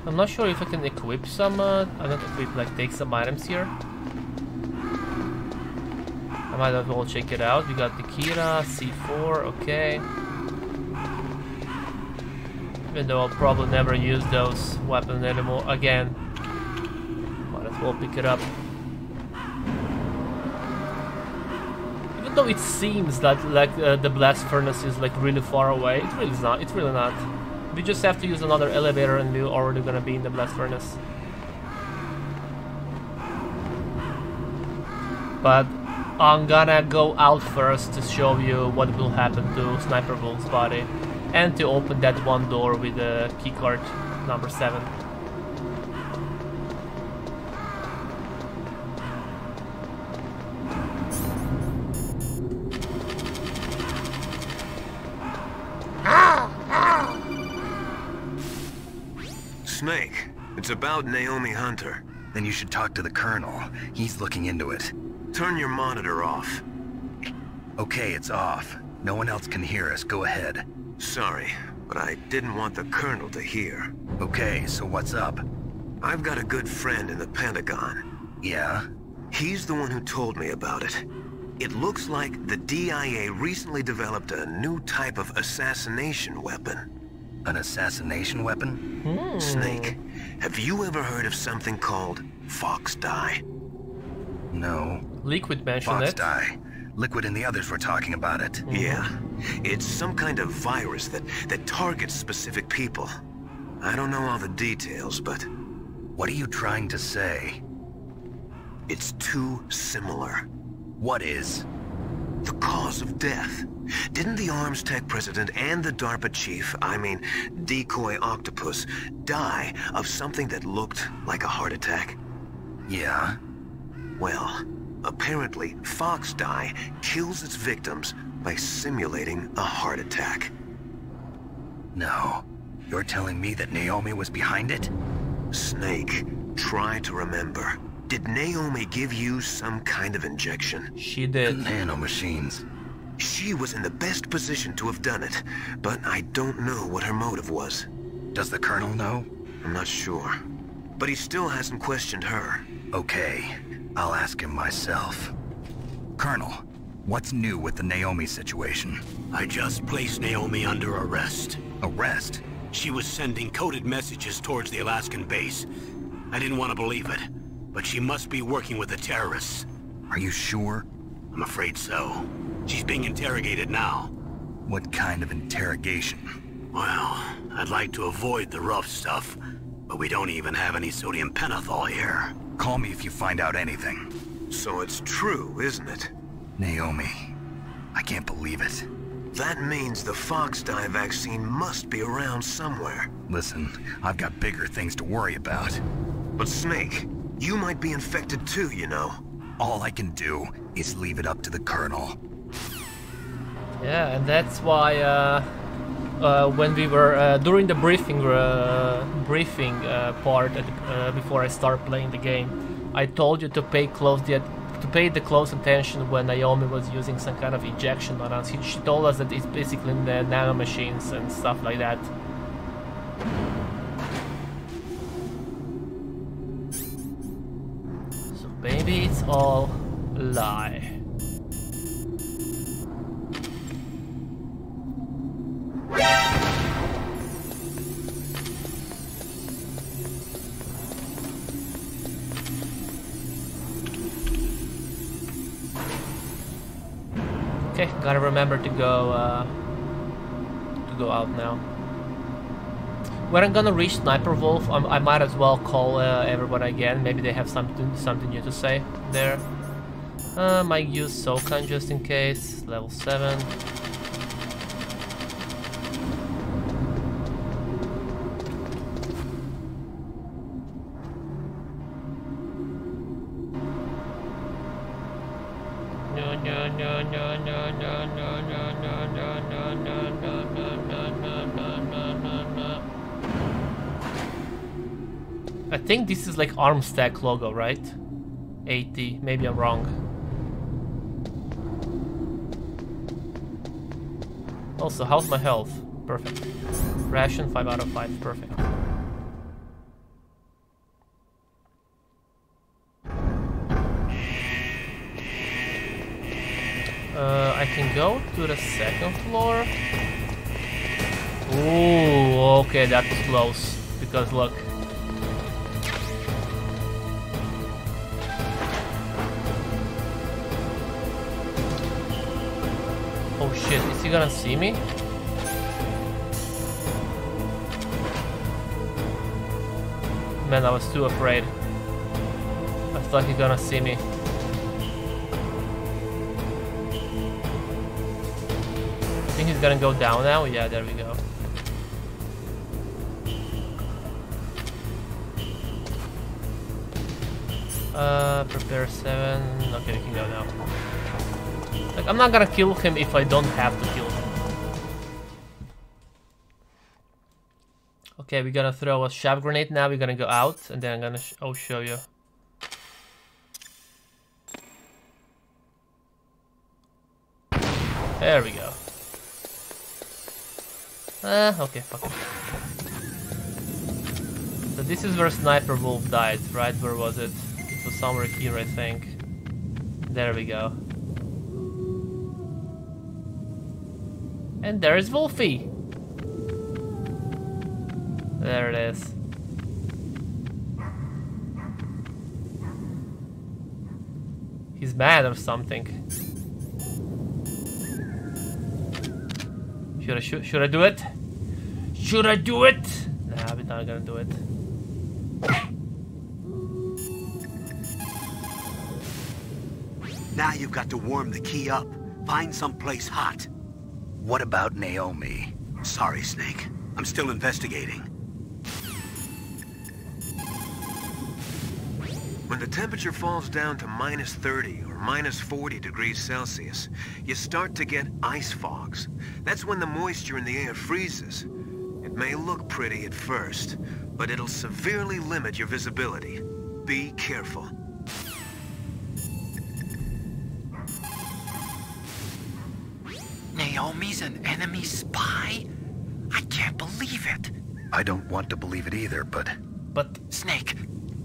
I'm not sure if I can equip some, not equip, like take some items here. I might as well check it out. We got the Kira, C4, okay. Even though I'll probably never use those weapons anymore again. Might as well pick it up. Even though it seems that like the blast furnace is like really far away, it really is not. It's really not. We just have to use another elevator and we're already gonna be in the blast furnace. But I'm gonna go out first to show you what will happen to Sniper Wolf's body and to open that one door with the keycard number 7. Snake, it's about Naomi Hunter. Then you should talk to the Colonel. He's looking into it. Turn your monitor off. Okay, it's off. No one else can hear us. Go ahead. Sorry, but I didn't want the Colonel to hear. Okay, so what's up? I've got a good friend in the Pentagon. Yeah? He's the one who told me about it. It looks like the DIA recently developed a new type of assassination weapon. An assassination weapon? Snake, have you ever heard of something called Fox Dye? No. Liquid mentioned Fox it. Dye. Liquid and the others were talking about it. Yeah. It's some kind of virus that targets specific people. I don't know all the details, but... What are you trying to say? It's too similar. What is? The cause of death. Didn't the Arms Tech president and the DARPA chief, I mean, Decoy Octopus, die of something that looked like a heart attack? Yeah? Well, apparently Fox Dye kills its victims by simulating a heart attack. No. You're telling me that Naomi was behind it? Snake, try to remember. Did Naomi give you some kind of injection? She did. Nanomachines. She was in the best position to have done it, but I don't know what her motive was. Does the Colonel know? I'm not sure. But he still hasn't questioned her. Okay, I'll ask him myself. Colonel, what's new with the Naomi situation? I just placed Naomi under arrest. Arrest? She was sending coded messages towards the Alaskan base. I didn't want to believe it, but she must be working with the terrorists. Are you sure? I'm afraid so. She's being interrogated now. What kind of interrogation? Well, I'd like to avoid the rough stuff, but we don't even have any sodium pentothal here. Call me if you find out anything. So it's true, isn't it? Naomi. I can't believe it. That means the Fox Dye vaccine must be around somewhere. Listen, I've got bigger things to worry about. But Snake, you might be infected too, you know. All I can do is leave it up to the Colonel. Yeah, and that's why when we were during the briefing part before I start playing the game, I told you to pay the close attention when Naomi was using some kind of injection on us. She told us that it's basically in the nanomachines and stuff like that. So maybe it's all a lie. Okay, gotta remember to go out now. When I'm gonna reach Sniper Wolf, I might as well call everyone again. Maybe they have something new to say there. Might use Sokan just in case. Level 7. I think this is like Armstack logo, right? 80, maybe I'm wrong. Also, how's my health? Perfect. Ration 5 out of 5, perfect. I can go to the second floor. Ooh, okay, that's close. Because look. Oh shit, is he gonna see me? Man, I was too afraid. I thought he's gonna see me. I think he's gonna go down now. Yeah, there we go. Prepare 7. Okay, we can go now. Like, I'm not gonna kill him if I don't have to kill him. Okay, we're gonna throw a shav grenade now. We're gonna go out, and then I'm gonna show you. There we go. Okay, fuck it. So this is where Sniper Wolf died, right? Where was it? It was somewhere here, I think. There we go. And there is Wolfie. There it is. He's mad or something. Should I do it? Should I do it? Nah, we're not gonna do it. Now you've got to warm the key up. Find someplace hot. What about Naomi? Sorry, Snake. I'm still investigating. When the temperature falls down to -30 or -40 degrees Celsius, you start to get ice fogs. That's when the moisture in the air freezes. It may look pretty at first, but it'll severely limit your visibility. Be careful. Naomi's an enemy spy? I can't believe it. I don't want to believe it either, but... Snake,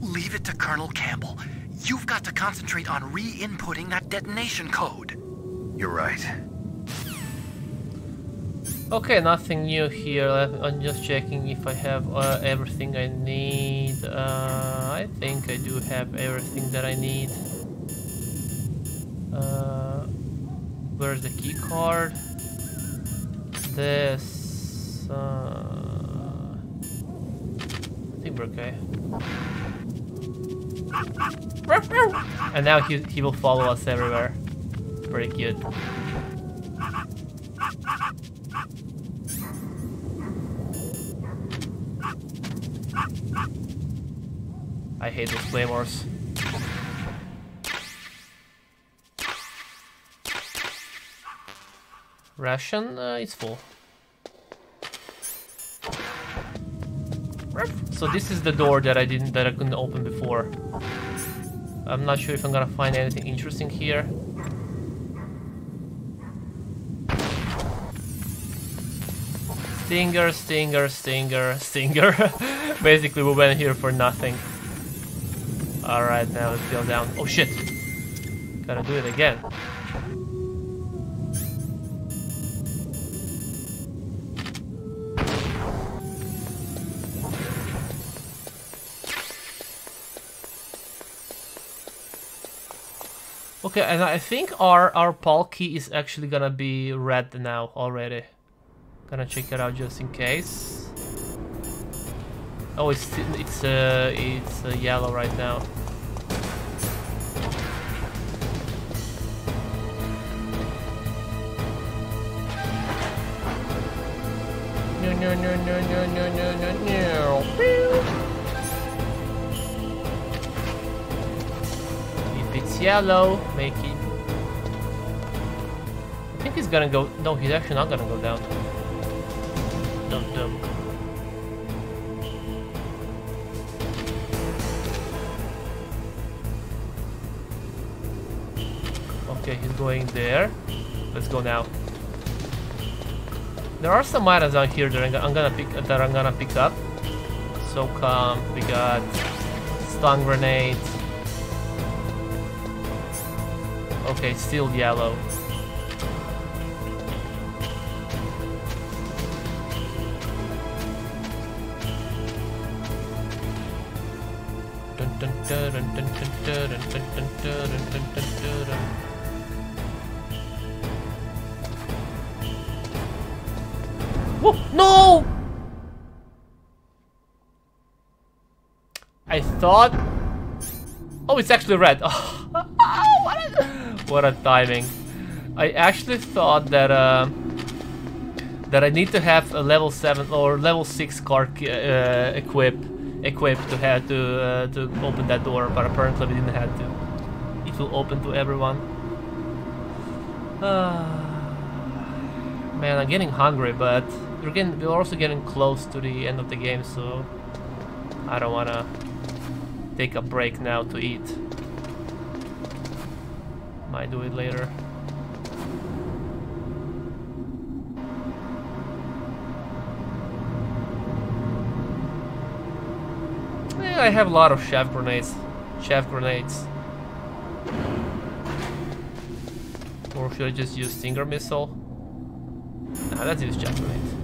leave it to Colonel Campbell. You've got to concentrate on re-inputting that detonation code. You're right. Okay, nothing new here. I'm just checking if I have everything I need. I think I do have everything that I need. Where's the key card? This. I think we're okay. And now he will follow us everywhere. Very cute. I hate those claymores. Ration, it's full. So this is the door that I couldn't open before. I'm not sure if I'm gonna find anything interesting here. Stinger, stinger, stinger, stinger. Basically we went here for nothing. Alright, now let's go down. Oh shit! Gotta do it again. Okay, and I think our PAL key is actually gonna be red now already. Gonna check it out just in case. Oh, it's yellow right now. No, no, no, no, no, no, no, no, no. If it's yellow, make it. I think he's gonna go. No, he's actually not gonna go down. Dum dum. Okay, he's going there. Let's go now. There are some items down here that I'm gonna pick up. So we got stun grenades. Okay, it's still yellow. Whoa, no! I thought... Oh, it's actually red. Oh, what a timing. I actually thought that that I need to have a level 7 or level 6 car equipped to have to open that door, but apparently we didn't have to. It will open to everyone. Man, I'm getting hungry, but we're also getting close to the end of the game, so I don't wanna take a break now to eat. Might do it later. Yeah, I have a lot of chaff grenades. Or should I just use stinger missile? Nah, let's use chaff grenades.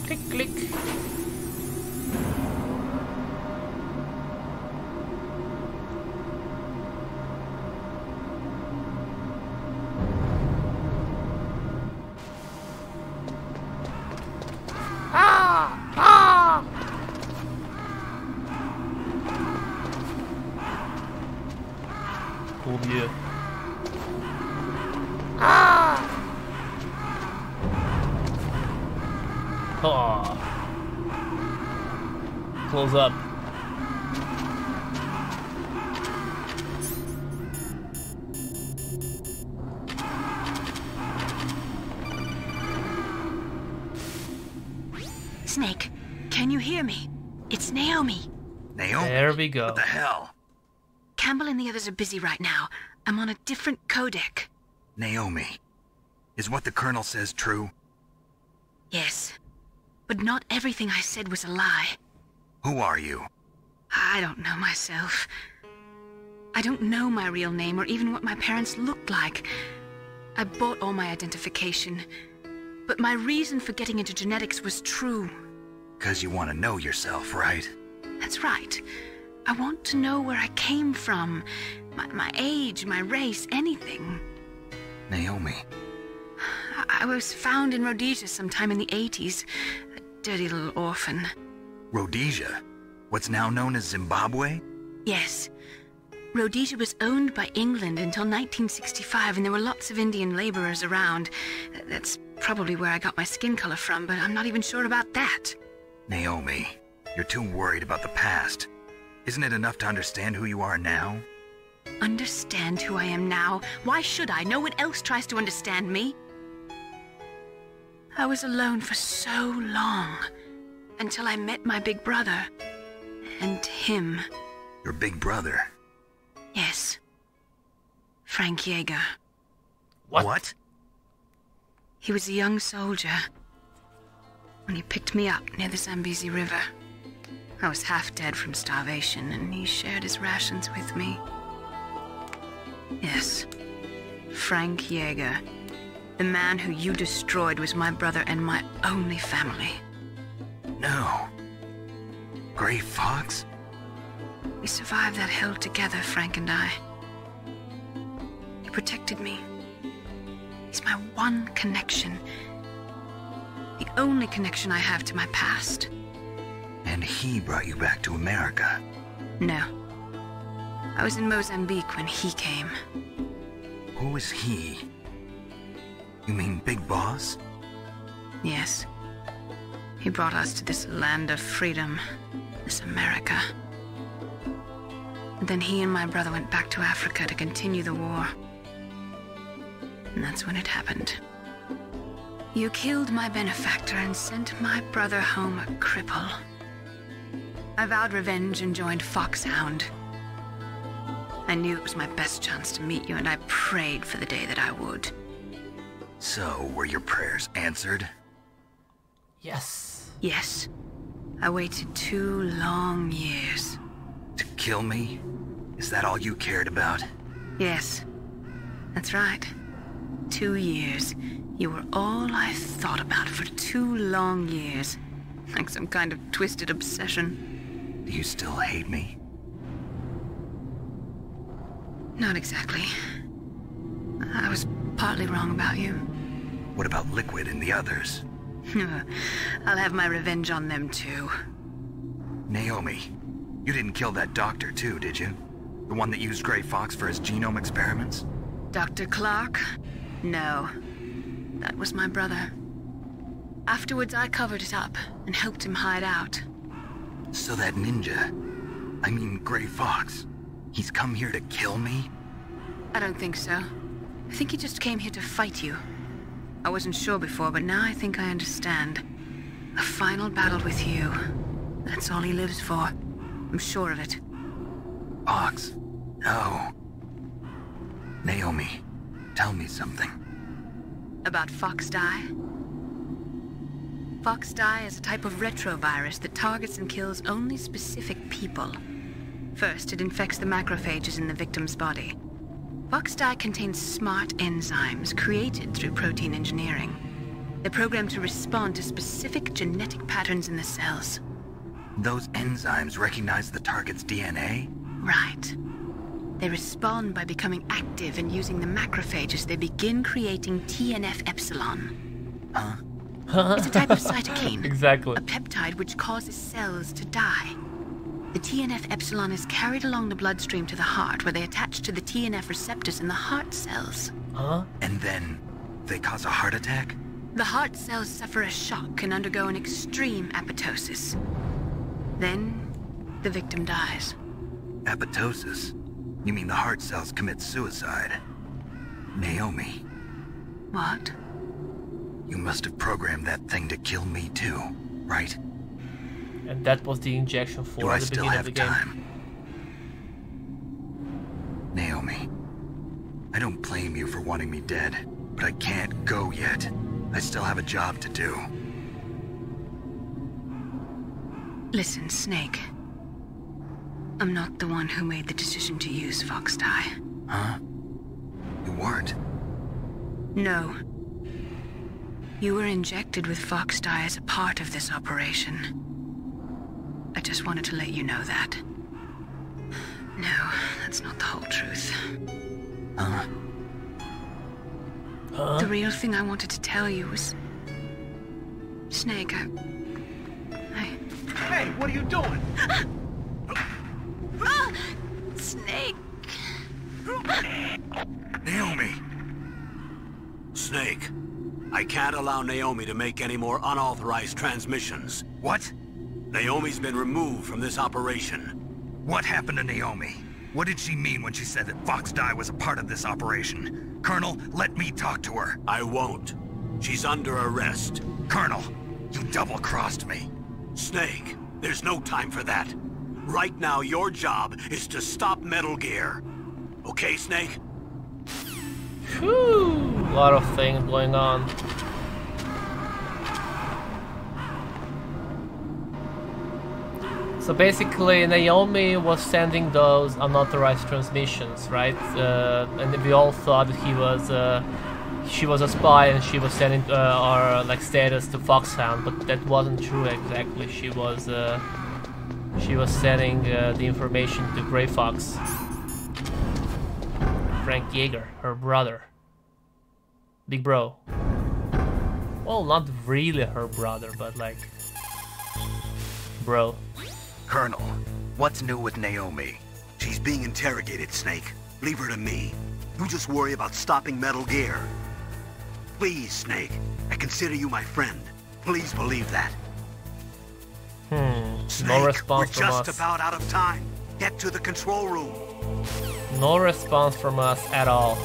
Click, click. Cool view. Oh. Close up. Snake, can you hear me? It's Naomi. Naomi? There we go. What the hell? Campbell and the others are busy right now. I'm on a different codec. Naomi, is what the Colonel says true? Yes, but not everything I said was a lie. Who are you? I don't know myself. I don't know my real name or even what my parents looked like. I bought all my identification. But my reason for getting into genetics was true. 'Cause you want to know yourself, right? That's right. I want to know where I came from. My age, my race, anything. Naomi. I was found in Rhodesia sometime in the 80s. A dirty little orphan. Rhodesia? What's now known as Zimbabwe? Yes. Rhodesia was owned by England until 1965, and there were lots of Indian laborers around. That's probably where I got my skin color from, but I'm not even sure about that. Naomi, you're too worried about the past. Isn't it enough to understand who you are now? Understand who I am now? Why should I? No one else tries to understand me. I was alone for so long, until I met my big brother. And him. Your big brother? Yes. Frank Yeager. What? He was a young soldier when he picked me up near the Zambezi River. I was half dead from starvation, and he shared his rations with me. Yes, Frank Yeager. The man who you destroyed was my brother and my only family. No. Gray Fox? We survived that hell together, Frank and I. He protected me. He's my one connection. The only connection I have to my past. And he brought you back to America? No. I was in Mozambique when he came. Who is he? You mean Big Boss? Yes. He brought us to this land of freedom, this America. And then he and my brother went back to Africa to continue the war. And that's when it happened. You killed my benefactor and sent my brother home a cripple. I vowed revenge and joined Foxhound. I knew it was my best chance to meet you, and I prayed for the day that I would. So, were your prayers answered? Yes. Yes. I waited 2 long years. To kill me? Is that all you cared about? Yes. That's right. 2 years. You were all I thought about for 2 long years. Like some kind of twisted obsession. Do you still hate me? Not exactly. I was partly wrong about you. What about Liquid and the others? I'll have my revenge on them too. Naomi, you didn't kill that doctor too, did you? The one that used Gray Fox for his genome experiments? Dr. Clark? No. That was my brother. Afterwards, I covered it up and helped him hide out. So that ninja, I mean Gray Fox, he's come here to kill me? I don't think so. I think he just came here to fight you. I wasn't sure before, but now I think I understand. A final battle with you. That's all he lives for. I'm sure of it. Fox? No. Naomi, tell me something. About Fox Die? Fox Die is a type of retrovirus that targets and kills only specific people. First, it infects the macrophages in the victim's body. Fox Die contains smart enzymes created through protein engineering. They're programmed to respond to specific genetic patterns in the cells. Those enzymes recognize the target's DNA? Right. They respond by becoming active and using the macrophages. They begin creating TNF-epsilon. Huh? It's a type of cytokine. Exactly. A peptide which causes cells to die. The TNF-epsilon is carried along the bloodstream to the heart, where they attach to the TNF receptors in the heart cells. Huh? And then they cause a heart attack? The heart cells suffer a shock and undergo an extreme apoptosis. Then, the victim dies. Apoptosis? You mean the heart cells commit suicide? Naomi. What? You must have programmed that thing to kill me too, right? And that was the injection for Do I the still beginning of have the game. time? Naomi, I don't blame you for wanting me dead, but I can't go yet. I still have a job to do. Listen, Snake. I'm not the one who made the decision to use Fox Die. Huh? You weren't? No. You were injected with Fox Die as a part of this operation. I just wanted to let you know that. No, that's not the whole truth. Huh? The real thing I wanted to tell you was... Snake, I... Hey, what are you doing? Snake! Naomi! Snake, I can't allow Naomi to make any more unauthorized transmissions. What? Naomi's been removed from this operation. What happened to Naomi? What did she mean when she said that Fox Die was a part of this operation? Colonel, let me talk to her. I won't. She's under arrest. Colonel, you double-crossed me. Snake, there's no time for that. Right now, your job is to stop Metal Gear. Okay, Snake? Whew, a lot of things going on. So basically, Naomi was sending those unauthorized transmissions, right? And we all thought that she was a spy and she was sending our like status to Foxhound, but that wasn't true exactly. She was sending the information to Grey Fox, Frank Yeager, her brother, big bro. Well, not really her brother, but like bro. Colonel, what's new with Naomi? She's being interrogated, Snake. Leave her to me. You just worry about stopping Metal Gear. Please, Snake. I consider you my friend. Please believe that. Snake, No response we're from just us. about out of time. Get to the control room. No response from us at all.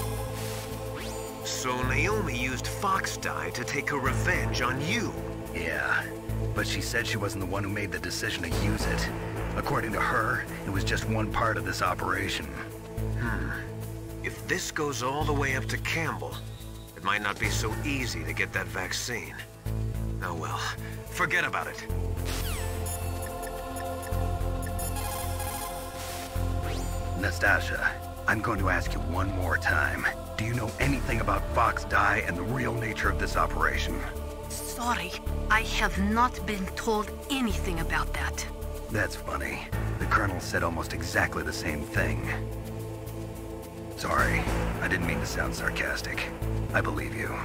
So Naomi used Fox Die to take her revenge on you. Yeah, but she said she wasn't the one who made the decision to use it. According to her, it was just one part of this operation. If this goes all the way up to Campbell, it might not be so easy to get that vaccine. Oh well, forget about it. Nastasha, I'm going to ask you one more time. Do you know anything about Fox Die and the real nature of this operation? Sorry, I have not been told anything about that. That's funny. The Colonel said almost exactly the same thing. Sorry, I didn't mean to sound sarcastic. I believe you.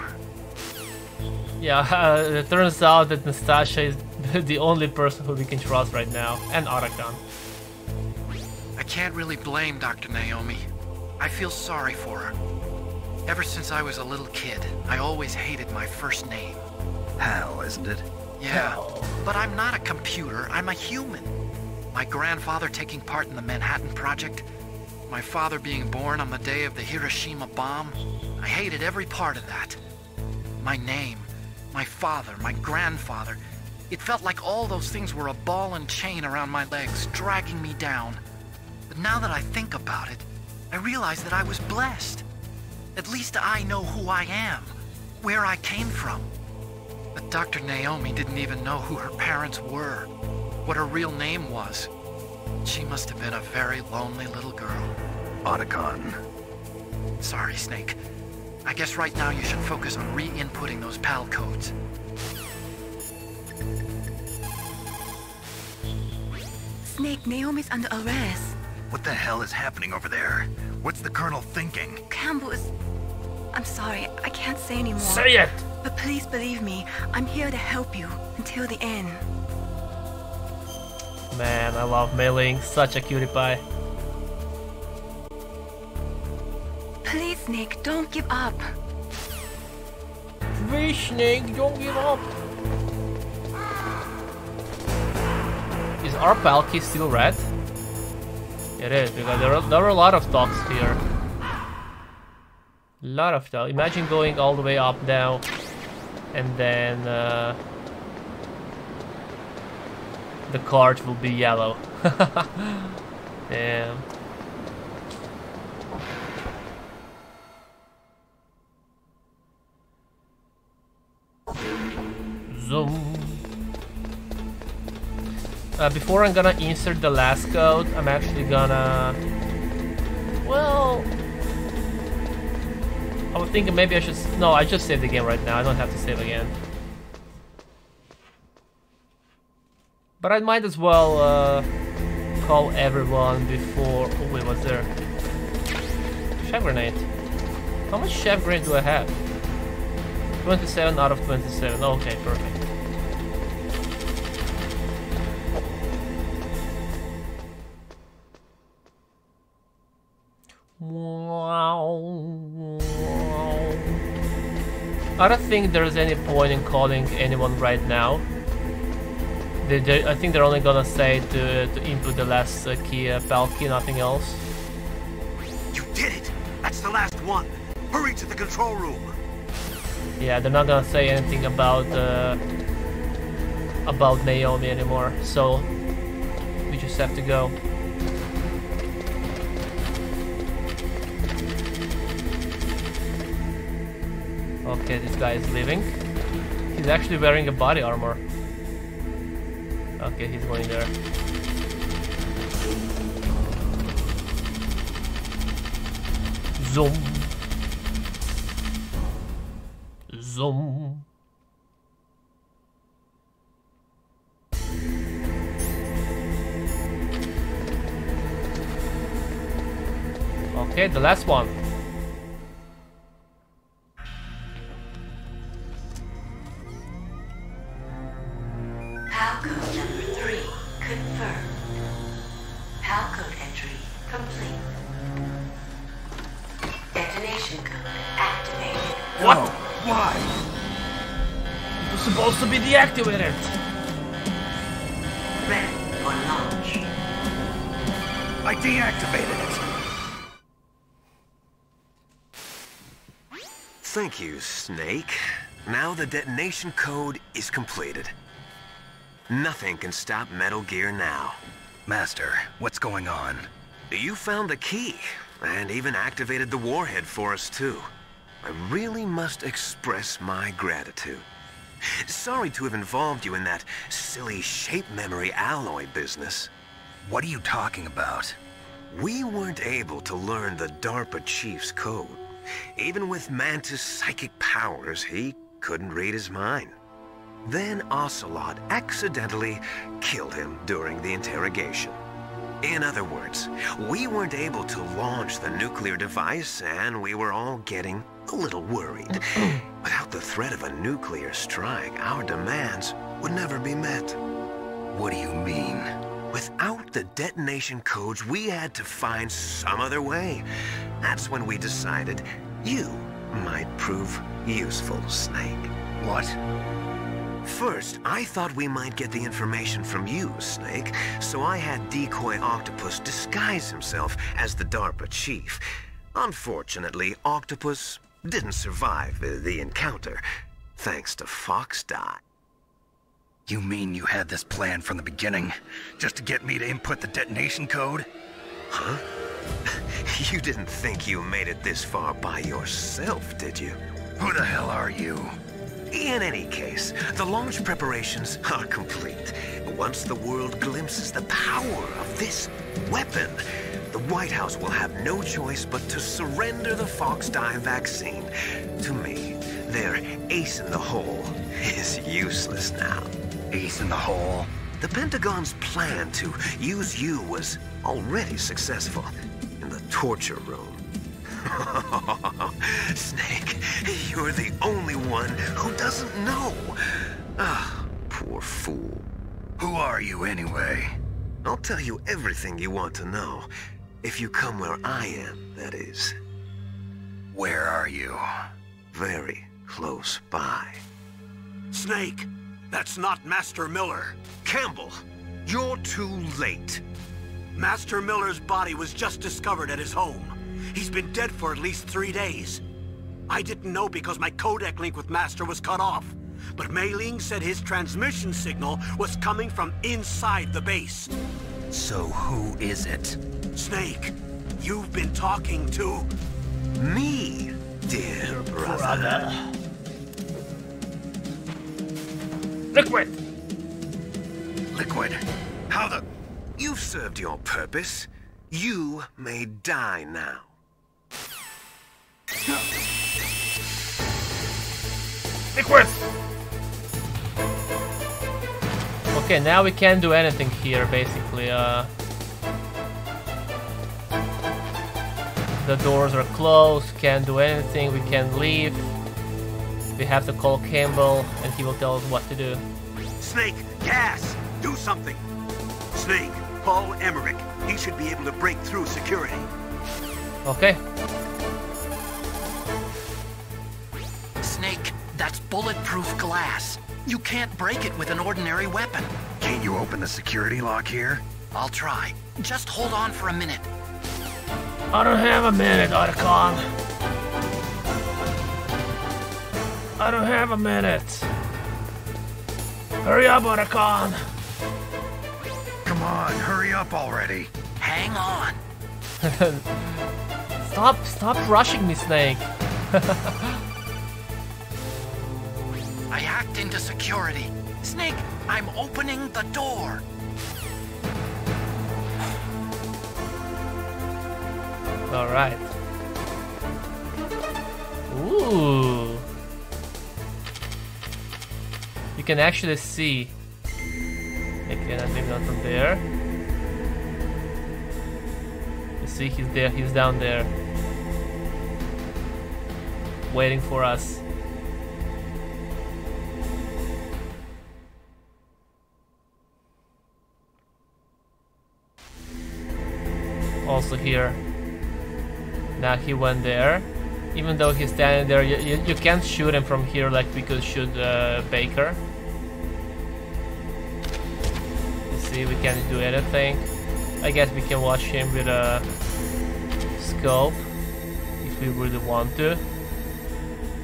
Yeah, it turns out that Nastasha is the only person who we can trust right now, and Arakan. I can't really blame Dr. Naomi. I feel sorry for her. Ever since I was a little kid, I always hated my first name. Hal, isn't it? Yeah, but I'm not a computer, I'm a human. My grandfather taking part in the Manhattan Project, my father being born on the day of the Hiroshima bomb, I hated every part of that. My name, my father, my grandfather, it felt like all those things were a ball and chain around my legs, dragging me down. But now that I think about it, I realize that I was blessed. At least I know who I am, where I came from. But Dr. Naomi didn't even know who her parents were, what her real name was. She must have been a very lonely little girl. Otacon. Sorry, Snake. I guess right now you should focus on re-inputting those PAL codes. Snake, Naomi's under arrest. What the hell is happening over there? What's the Colonel thinking? Campbell is... I'm sorry, I can't say anymore. Say it! But please believe me, I'm here to help you until the end. Man, I love Mei-Ling, such a cutie pie. Please, Snake, don't give up. Please, Snake, don't give up. Is our PAL key still red? It is, because there are a lot of dogs here. Lot of dogs. Imagine going all the way up now, and then the card will be yellow. Damn. Zoom. Before I'm gonna insert the last code, I'm actually gonna... Well... I was thinking maybe I should... No, I just saved the game right now. I don't have to save again. But I might as well call everyone before... Oh wait, what's there? Chef grenade. How much chef grenade do I have? 27 out of 27. Okay, perfect. I don't think there's any point in calling anyone right now. I think they're only gonna say to input the last key, PAL key, nothing else. You did it! That's the last one! Hurry to the control room! Yeah, they're not gonna say anything about Naomi anymore, so we just have to go. Okay, this guy is leaving. He's actually wearing a body armor. Okay, he's going there. Zoom. Zoom. Okay, the last one. PAL code number 3 confirmed. PAL code entry complete. Detonation code activated. What? Why? It was supposed to be deactivated. Ready for launch. I deactivated it. Thank you, Snake. Now the detonation code is completed. Nothing can stop Metal Gear now. Master, what's going on? You found the key, and even activated the warhead for us too. I really must express my gratitude. Sorry to have involved you in that silly shape memory alloy business. What are you talking about? We weren't able to learn the DARPA chief's code. Even with Mantis' psychic powers, he couldn't read his mind. Then Ocelot accidentally killed him during the interrogation. In other words, we weren't able to launch the nuclear device, and we were all getting a little worried. Without the threat of a nuclear strike, our demands would never be met. What do you mean? Without the detonation codes, we had to find some other way. That's when we decided you might prove useful, Snake. What? First, I thought we might get the information from you, Snake, so I had Decoy Octopus disguise himself as the DARPA chief. Unfortunately, Octopus didn't survive the encounter, thanks to Fox Die. You mean you had this plan from the beginning, just to get me to input the detonation code? Huh? You didn't think you made it this far by yourself, did you? Who the hell are you? In any case, the launch preparations are complete. Once the world glimpses the power of this weapon, the White House will have no choice but to surrender the Fox Die vaccine. To me, their ace in the hole is useless now. Ace in the hole? The Pentagon's plan to use you was already successful in the torture room. Snake, you're the only one who doesn't know. Ah, poor fool. Who are you anyway? I'll tell you everything you want to know. If you come where I am, that is. Where are you? Very close by. Snake, that's not Master Miller. Campbell, you're too late. Master Miller's body was just discovered at his home. He's been dead for at least 3 days. I didn't know because my codec link with Master was cut off. But Mei Ling said his transmission signal was coming from inside the base. So who is it? Snake, you've been talking to... me, dear brother. Liquid! Liquid? How the... You've served your purpose. You may die now. Liquid! Okay, now we can't do anything here, basically. The doors are closed, can't do anything, we can't leave. We have to call Campbell, and he will tell us what to do. Snake, gas! Do something! Snake, call Emmerich. He should be able to break through security. Okay. Snake, that's bulletproof glass. You can't break it with an ordinary weapon. Can't you open the security lock here? I'll try. Just hold on for a minute. I don't have a minute, Otacon. I don't have a minute. Hurry up, Otacon. Come on, hurry up already. Hang on. Stop rushing me, Snake. I hacked into security. Snake, I'm opening the door. All right. Ooh. You can actually see. Okay, maybe not from there. You see, he's there. He's down there, waiting for us. Also here. Now he went there. Even though he's standing there, you can't shoot him from here like we could shoot Baker. You see, we can't do anything. I guess we can watch him with a scope if we really want to.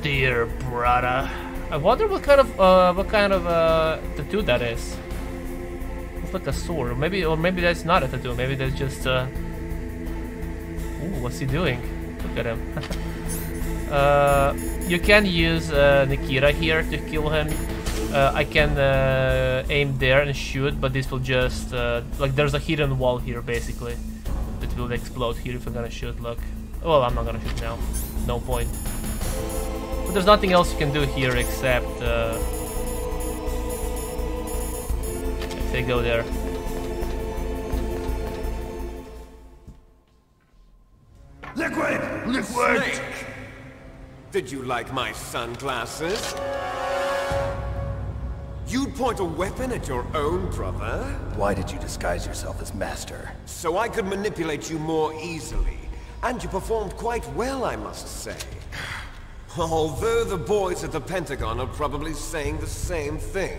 Dear brother, I wonder what kind of tattoo that is. It's like a sword, or maybe that's not a tattoo. Maybe that's just. Ooh, what's he doing? Look at him. You can use Nikita here to kill him. I can aim there and shoot, but this will just like there's a hidden wall here basically that will explode here if I'm gonna shoot. Look, well, I'm not gonna shoot now. No point. But there's nothing else you can do here except say go there. Liquid! Snake! Did you like my sunglasses? You'd point a weapon at your own brother? Why did you disguise yourself as Master? So I could manipulate you more easily. And you performed quite well, I must say. Although the boys at the Pentagon are probably saying the same thing.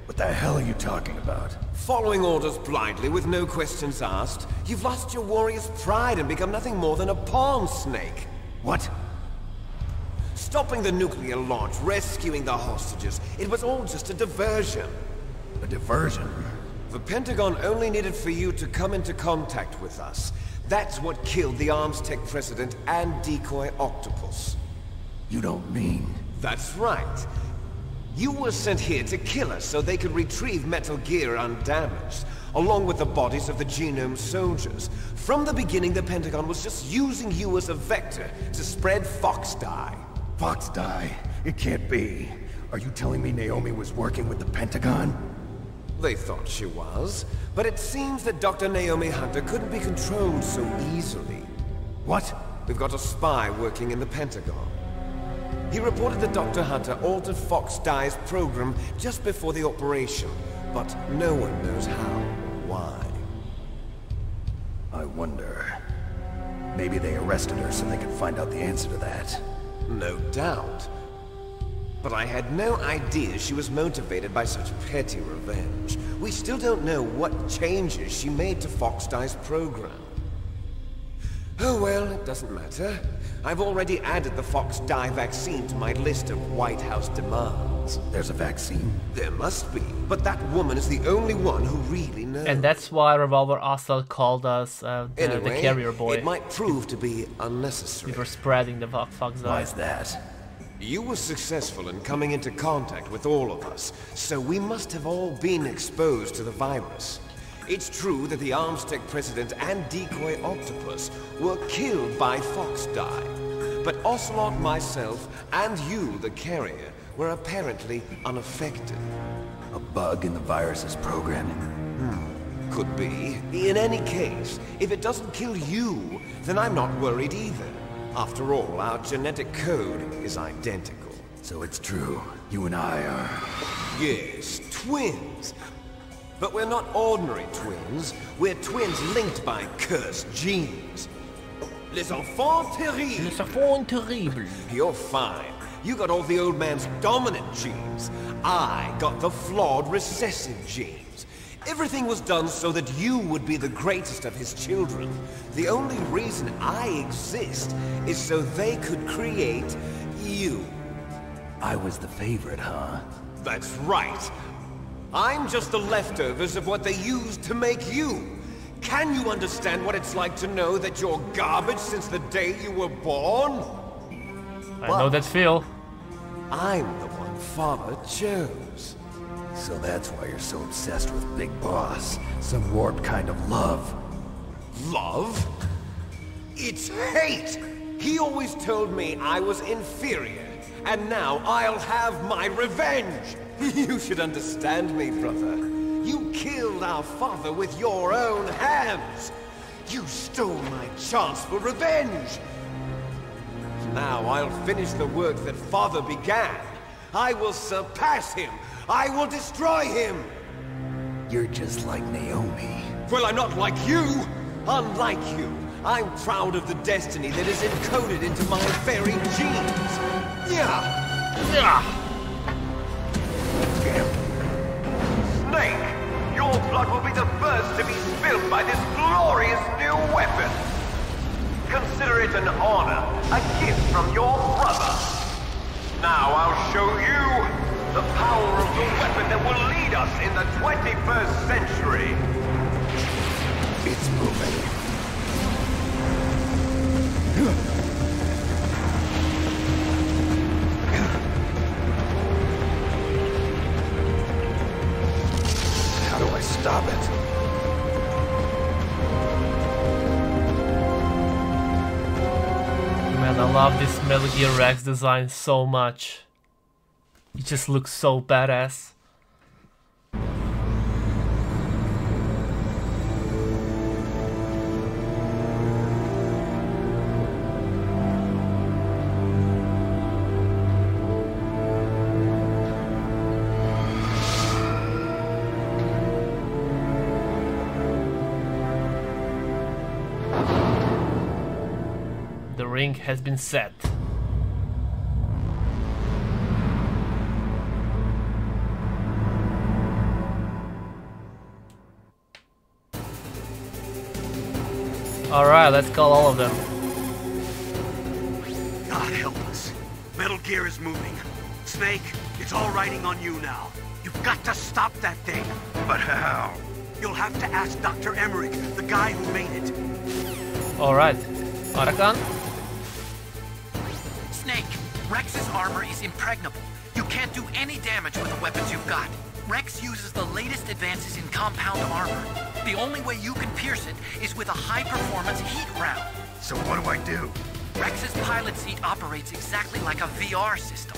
What the hell are you talking about? Following orders blindly with no questions asked, you've lost your warrior's pride and become nothing more than a pawn, Snake. What? Stopping the nuclear launch, rescuing the hostages, it was all just a diversion. A diversion? The Pentagon only needed for you to come into contact with us. That's what killed the Arms Tech president and decoy octopus. You don't mean... That's right. You were sent here to kill us so they could retrieve Metal Gear undamaged, along with the bodies of the Genome soldiers. From the beginning, the Pentagon was just using you as a vector to spread Fox Die. Fox Die? It can't be. Are you telling me Naomi was working with the Pentagon? They thought she was, but it seems that Dr. Naomi Hunter couldn't be controlled so easily. What? We've got a spy working in the Pentagon. He reported that Dr. Hunter altered Fox Die's program just before the operation, but no one knows how or why. I wonder... Maybe they arrested her so they could find out the answer to that. No doubt. But I had no idea she was motivated by such petty revenge. We still don't know what changes she made to Fox Die's program. Oh well, it doesn't matter. I've already added the Fox Die vaccine to my list of White House demands. There's a vaccine? There must be, but that woman is the only one who really knows. And that's why Revolver Assault called us anyway, the carrier boy. It might prove to be unnecessary. We were spreading the Fox Die. Why is that? You were successful in coming into contact with all of us, so we must have all been exposed to the virus. It's true that the Arms Tech president and decoy octopus were killed by Fox Die, but Ocelot, myself, and you, the carrier, were apparently unaffected. A bug in the virus's programming? Could be. In any case, if it doesn't kill you, then I'm not worried either. After all, our genetic code is identical. So it's true. You and I are... Yes, twins. But we're not ordinary twins. We're twins linked by cursed genes. Les enfants terribles. Les enfants terribles. You're fine. You got all the old man's dominant genes. I got the flawed recessive genes. Everything was done so that you would be the greatest of his children. The only reason I exist is so they could create you. I was the favorite, huh? That's right. I'm just the leftovers of what they used to make you. Can you understand what it's like to know that you're garbage since the day you were born? I know that feel. I'm the one Father chose. So that's why you're so obsessed with Big Boss. Some warped kind of love. Love? It's hate! He always told me I was inferior, and now I'll have my revenge! You should understand me, brother. You killed our father with your own hands! You stole my chance for revenge! Now I'll finish the work that Father began. I will surpass him! I will destroy him! You're just like Naomi. Well, I'm not like you! Unlike you, I'm proud of the destiny that is encoded into my very genes! Yeah! Snake, your blood will be the first to be spilled by this glorious new weapon! Consider it an honor, a gift from your brother. Now I'll show you the power of the weapon that will lead us in the 21st century. It's moving. How do I stop it? Man, I love this Metal Gear Rex design so much. It just looks so badass. The ring has been set. Alright, let's call all of them. God help us. Metal Gear is moving. Snake, it's all riding on you now. You've got to stop that thing. But how? You'll have to ask Dr. Emmerich, the guy who made it. Alright. Arakan? Snake, Rex's armor is impregnable. You can't do any damage with the weapons you've got. Rex uses the latest advances in compound armor. The only way you can pierce it is with a high-performance heat round. So what do I do? Rex's pilot seat operates exactly like a VR system.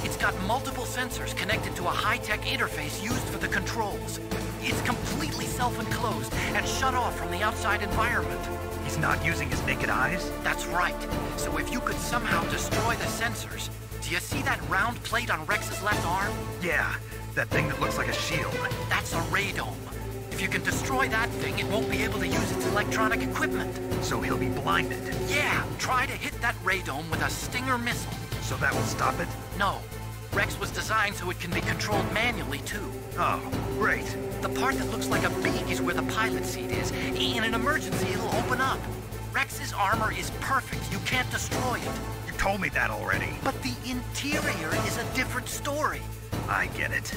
It's got multiple sensors connected to a high-tech interface used for the controls. It's completely self-enclosed and shut off from the outside environment. He's not using his naked eyes? That's right. So if you could somehow destroy the sensors... Do you see that round plate on Rex's left arm? Yeah, that thing that looks like a shield. That's a radome. If you can destroy that thing, it won't be able to use its electronic equipment. So he'll be blinded? Yeah, try to hit that radome with a Stinger missile. So that will stop it? No. Rex was designed so it can be controlled manually, too. Oh, great. The part that looks like a beak is where the pilot seat is. In an emergency, it'll open up. Rex's armor is perfect. You can't destroy it. You told me that already. But the interior is a different story. I get it.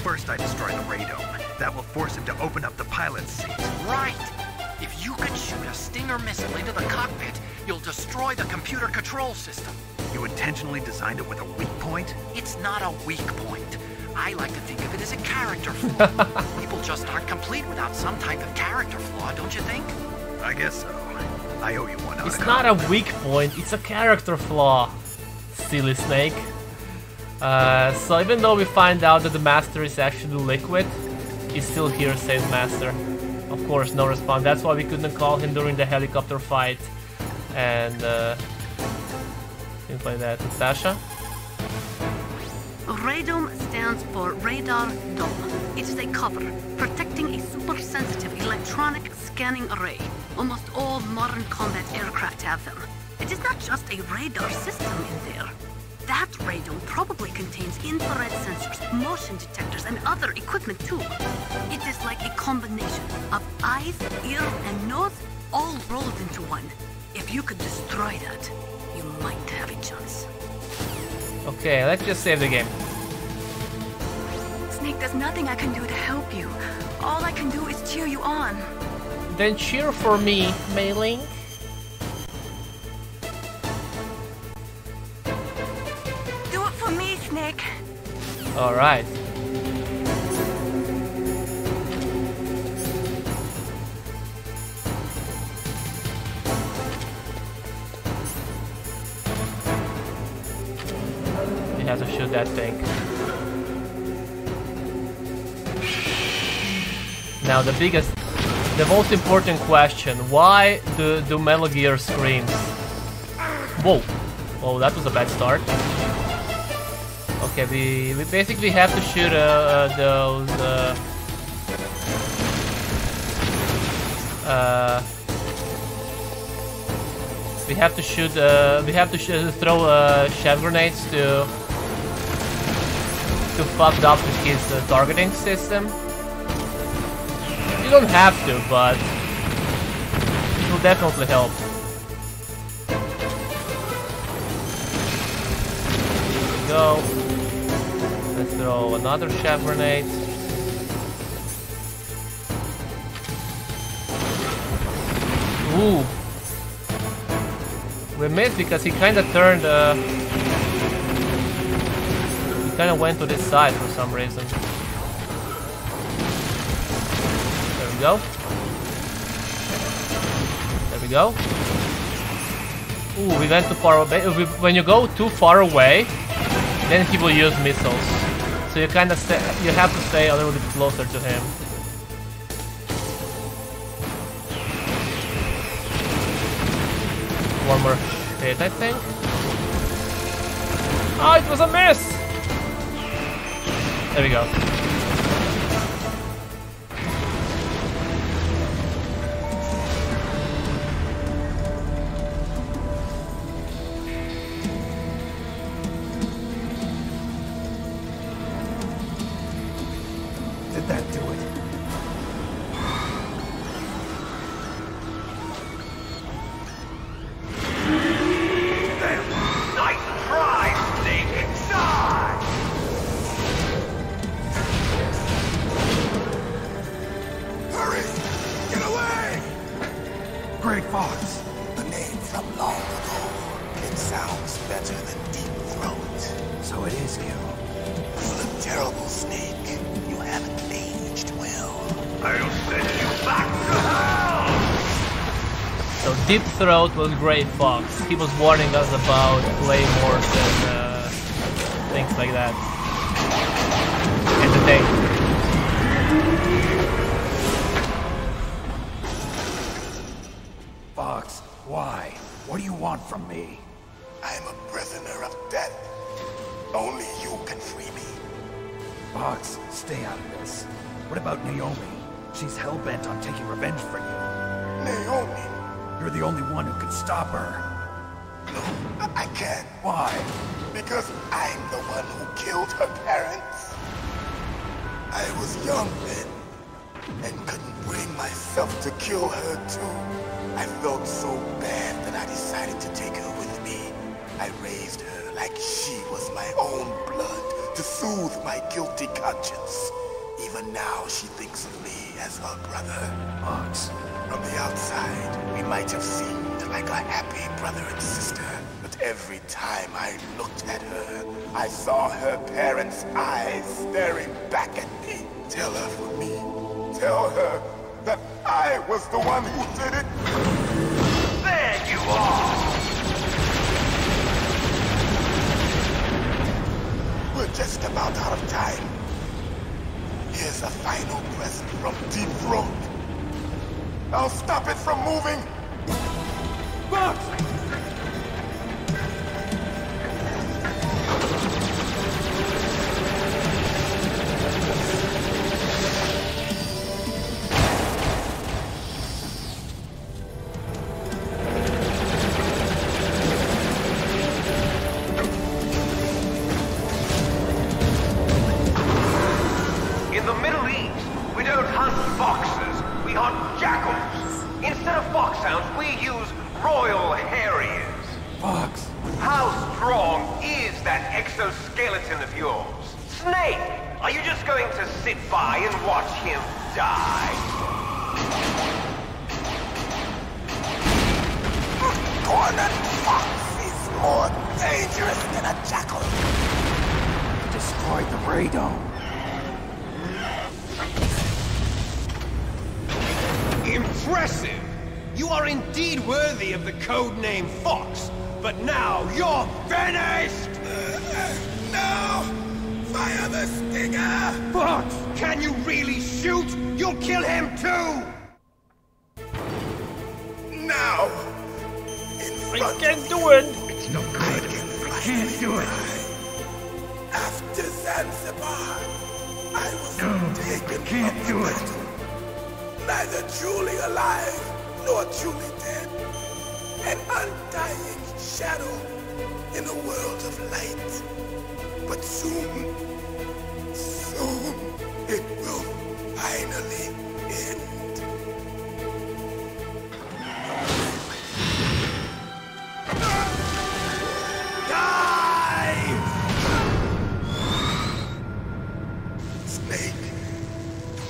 First I destroy the radome. That will force him to open up the pilot's seat. Right. If you can shoot a Stinger missile into the cockpit, you'll destroy the computer control system. You intentionally designed it with a weak point? It's not a weak point. I like to think of it as a character flaw. People just aren't complete without some type of character flaw, don't you think? I guess so. I owe you one. It's not a weak point, it's a character flaw. Silly Snake. So even though we find out that the Master is actually liquid, he's still here, says Master. Of course, no response. That's why we couldn't call him during the helicopter fight. And things like that. And Sasha? Radome stands for Radar Dome. It is a cover, protecting a super-sensitive electronic scanning array. Almost all modern combat aircraft have them. It is not just a radar system in there. That radio probably contains infrared sensors, motion detectors, and other equipment too. It is like a combination of eyes, ears, and nose all rolled into one. If you could destroy that, you might have a chance. Okay, let's just save the game. Snake, there's nothing I can do to help you. All I can do is cheer you on. Then cheer for me, Mei Ling. Do it for me, Snake. Alright. You have to shoot that thing. Now the most important question, why do Metal Gear screams? Whoa. Whoa, that was a bad start. Okay, we basically have to shoot those we have to throw chaff grenades to fuck up with his targeting system. You don't have to, but it will definitely help. There we go. Let's throw another chaff grenade. Ooh. We missed because he kind of turned. He kind of went to this side for some reason. There we go. There we go. Ooh, we went too far away. When you go too far away, then he will use missiles. So you kind of you have to stay a little bit closer to him. One more hit, I think. Oh, it was a miss! There we go. Did that do it? Nice try, Snake! Die! Hurry! Get away! Great Fox! The name from long ago. It sounds better than Deep Throat. So it is you. You look terrible, Snake. You haven't aged well. I'll send you back to hell! So Deep Throat was Grey Fox. He was warning us about claymores and things like that. And the thing. Fox, why? What do you want from me? I am a prisoner of death. Only you can free me. Fox, stay out of this. What about Naomi? She's hell-bent on taking revenge for you. Naomi? You're the only one who can stop her. No, I can't. Why? Because I'm the one who killed her parents. I was young then, and couldn't bring myself to kill her too. I felt so bad that I decided to take her with me. I raised her like she was my own blood to soothe my guilty conscience. Even now she thinks of me as her brother. Fox. From the outside, we might have seemed like a happy brother and sister. But every time I looked at her, I saw her parents' eyes staring back at me. Tell her for me. Tell her that I was the one who did it. There you are! We're just about out of time. Here's a final present from Deep Throat. I'll stop it from moving. Fox! we hunt jackals. Instead of foxhounds, we use Royal Harriers. Fox. How strong is that exoskeleton of yours? Snake, are you just going to sit by and watch him die? Cornered fox is more dangerous than a jackal. Destroyed the radome. Impressive! You are indeed worthy of the codename Fox, but now you're finished! No! Fire the stinger! Fox! Can you really shoot? You'll kill him too! Now! I can't do it! It's no good. I can't do it. After Zanzibar, I was taken can't do it. Neither truly alive nor truly dead. An undying shadow in a world of light. But soon it will finally end. Die! Snake,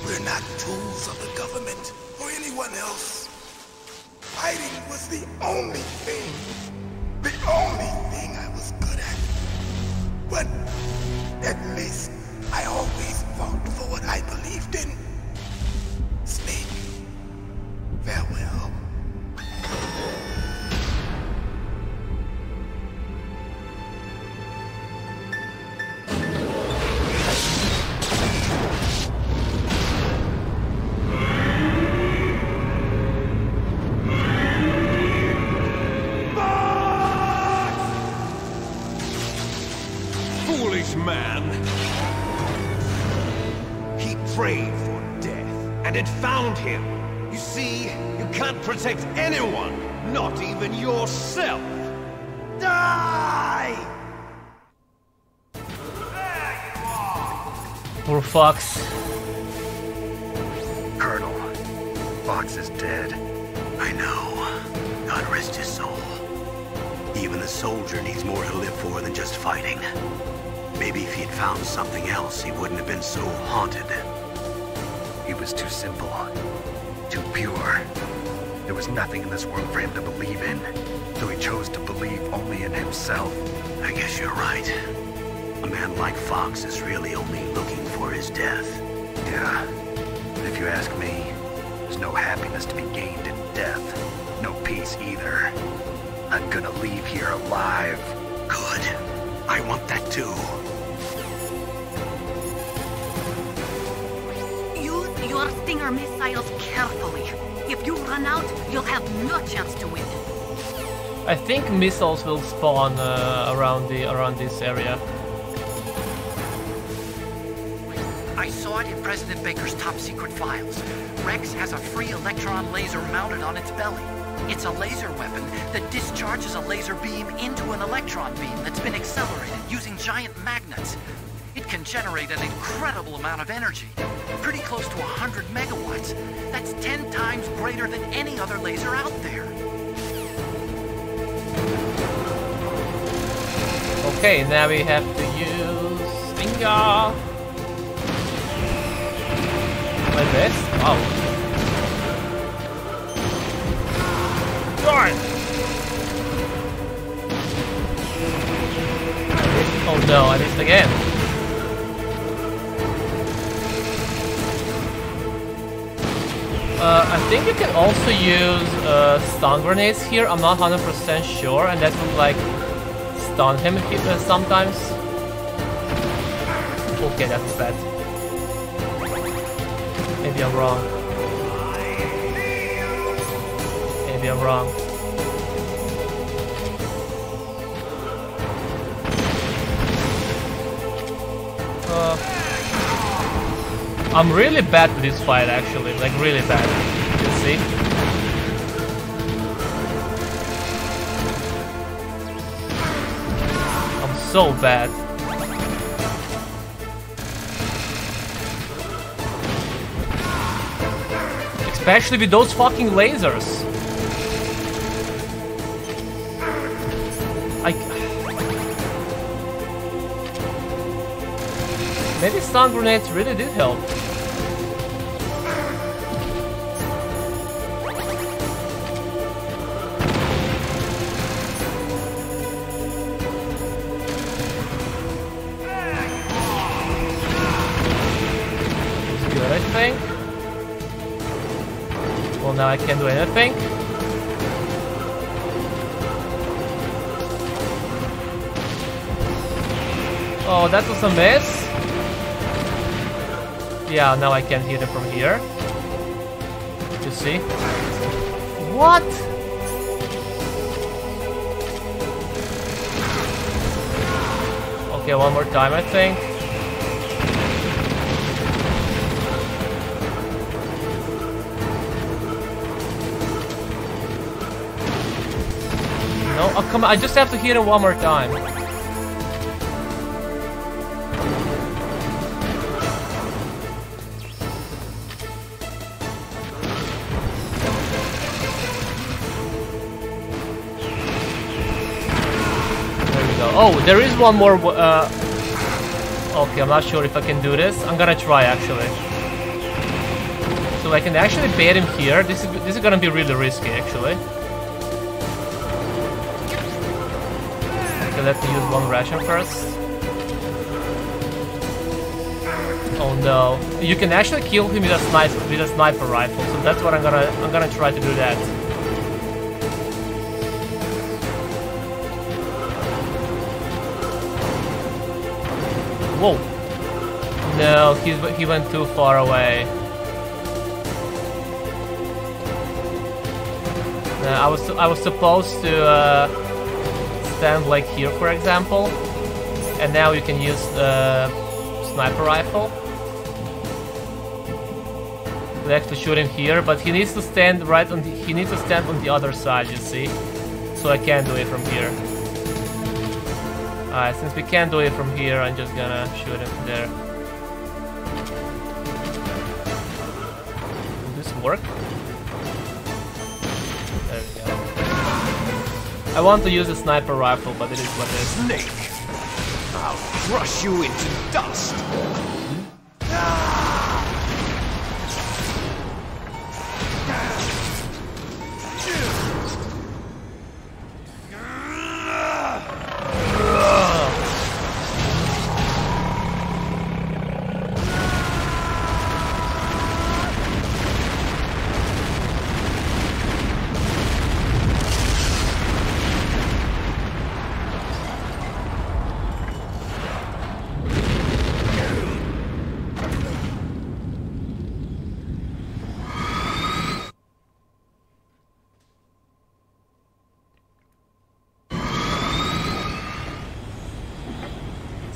we're not tools of the government or anyone else. Fighting was the only thing I was good at. But at least I always fought for what I believed in. Snake, farewell. Man. He prayed for death, and it found him. You see, you can't protect anyone, not even yourself. Die! Poor Fox. Colonel, Fox is dead. I know. God rest his soul. Even a soldier needs more to live for than just fighting. Maybe if he'd found something else, he wouldn't have been so haunted. He was too simple, too pure. There was nothing in this world for him to believe in, so he chose to believe only in himself. I guess you're right. A man like Fox is really only looking for his death. Yeah, but if you ask me, there's no happiness to be gained in death. No peace either. I'm gonna leave here alive. Good. I want that too. Use your Stinger missiles carefully. If you run out, you'll have no chance to win. I think missiles will spawn around this area. I saw it in President Baker's top secret files. Rex has a free electron laser mounted on its belly. It's a laser weapon that discharges a laser beam into an electron beam that's been accelerated using giant magnets. It can generate an incredible amount of energy, pretty close to 100 megawatts. That's 10 times greater than any other laser out there. Okay, now we have to use Stinger. Like this? Wow. Darn! Oh no, I missed again. I think you can also use stun grenades here. I'm not 100% sure, and that would like stun him if he, sometimes. Okay, that's bad. Maybe I'm wrong. Maybe I'm wrong. I'm really bad with this fight actually, like really bad. You can see? I'm so bad. Especially with those fucking lasers. Maybe stun grenades really did help. It's good, I think. Well, now I can't do anything. Oh, that was a miss. Yeah, now I can hit him from here. You see? What? Okay, one more time, I think. No, oh come on, I just have to hit him one more time. Oh, there is one more. Okay, I'm not sure if I can do this. I'm gonna try actually. So I can actually bait him here. This is gonna be really risky actually. Okay, let me use one ration first. Oh no! You can actually kill him with a sniper rifle. So that's what I'm gonna try to do that. Whoa! No, he went too far away. I was supposed to stand like here, for example, and now you can use the sniper rifle. We have to shoot him here, but he needs to stand right on he needs to stand on the other side. You see, so I can't do it from here. Alright, since we can't do it from here, I'm just gonna shoot him there. Will this work? There we go. I want to use a sniper rifle, but it is what it is. Snake! I'll crush you into dust!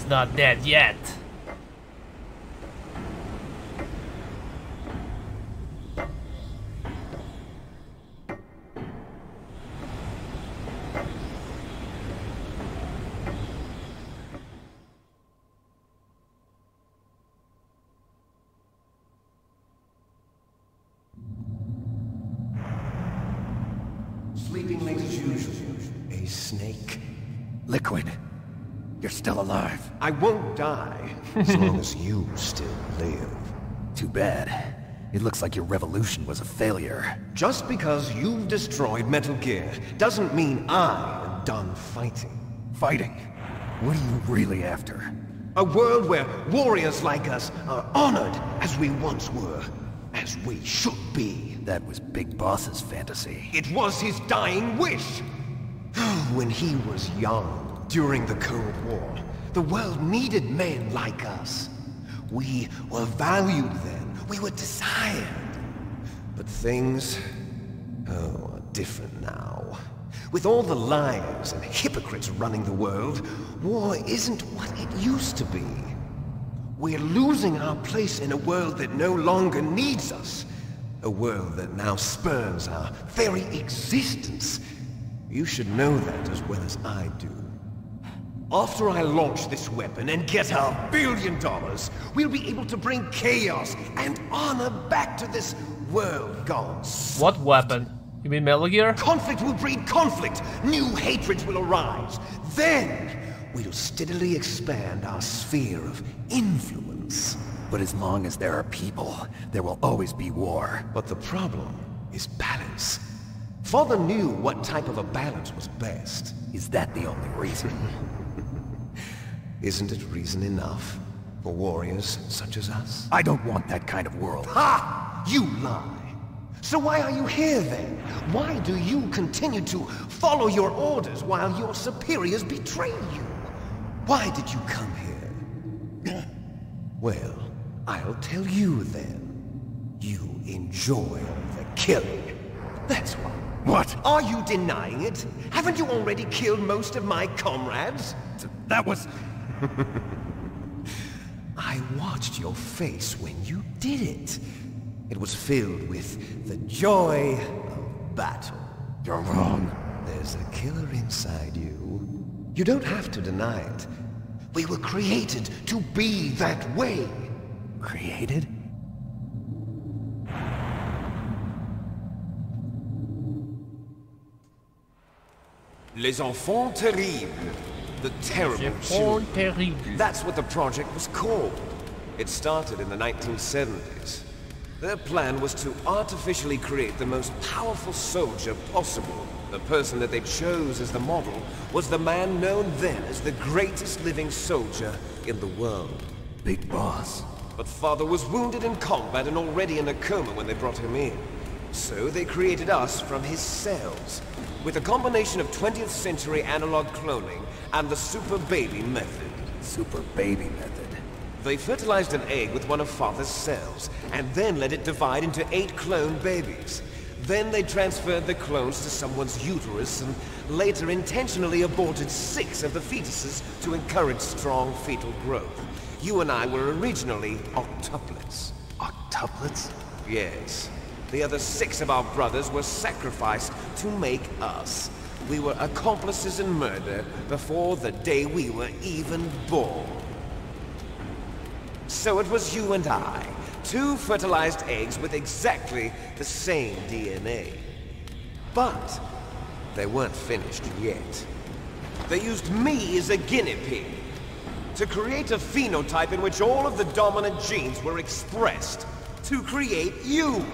Not dead yet. Sleeping late as usual. A snake. Liquid. You're still alive. I won't die, as long as you still live. Too bad. It looks like your revolution was a failure. Just because you've destroyed Metal Gear doesn't mean I am done fighting. Fighting? What are you really after? A world where warriors like us are honored as we once were. As we should be. That was Big Boss's fantasy. It was his dying wish. When he was young. During the Cold War, the world needed men like us. We were valued then. We were desired. But things, are different now. With all the liars and hypocrites running the world, war isn't what it used to be. We're losing our place in a world that no longer needs us. A world that now spurns our very existence. You should know that as well as I do. After I launch this weapon and get our $1 billion, we'll be able to bring chaos and honor back to this world gone. What weapon? You mean Metal Gear? Conflict will breed conflict. New hatreds will arise. Then we'll steadily expand our sphere of influence. But as long as there are people, there will always be war. But the problem is balance. Father knew what type of a balance was best. Is that the only reason? Isn't it reason enough for warriors such as us? I don't want that kind of world. Ha! You lie! So why are you here then? Why do you continue to follow your orders while your superiors betray you? Why did you come here? Well, I'll tell you then. You enjoy the killing. That's why. What? Are you denying it? Haven't you already killed most of my comrades? That was... I watched your face when you did it. It was filled with the joy of battle. You're wrong. There's a killer inside you. You don't have to deny it. We were created to be that way. Created? Les enfants terribles. The terrible children. That's what the project was called. It started in the 1970s. Their plan was to artificially create the most powerful soldier possible. The person that they chose as the model was the man known then as the greatest living soldier in the world. Big Boss. But Father was wounded in combat and already in a coma when they brought him in. So they created us from his cells, with a combination of 20th century analog cloning and the super baby method. Super baby method? They fertilized an egg with one of Father's cells, and then let it divide into 8 clone babies. Then they transferred the clones to someone's uterus, and later intentionally aborted 6 of the fetuses to encourage strong fetal growth. You and I were originally octuplets. Octuplets? Yes. The other 6 of our brothers were sacrificed to make us. We were accomplices in murder before the day we were even born. So it was you and I, 2 fertilized eggs with exactly the same DNA. But they weren't finished yet. They used me as a guinea pig to create a phenotype in which all of the dominant genes were expressed. To create you.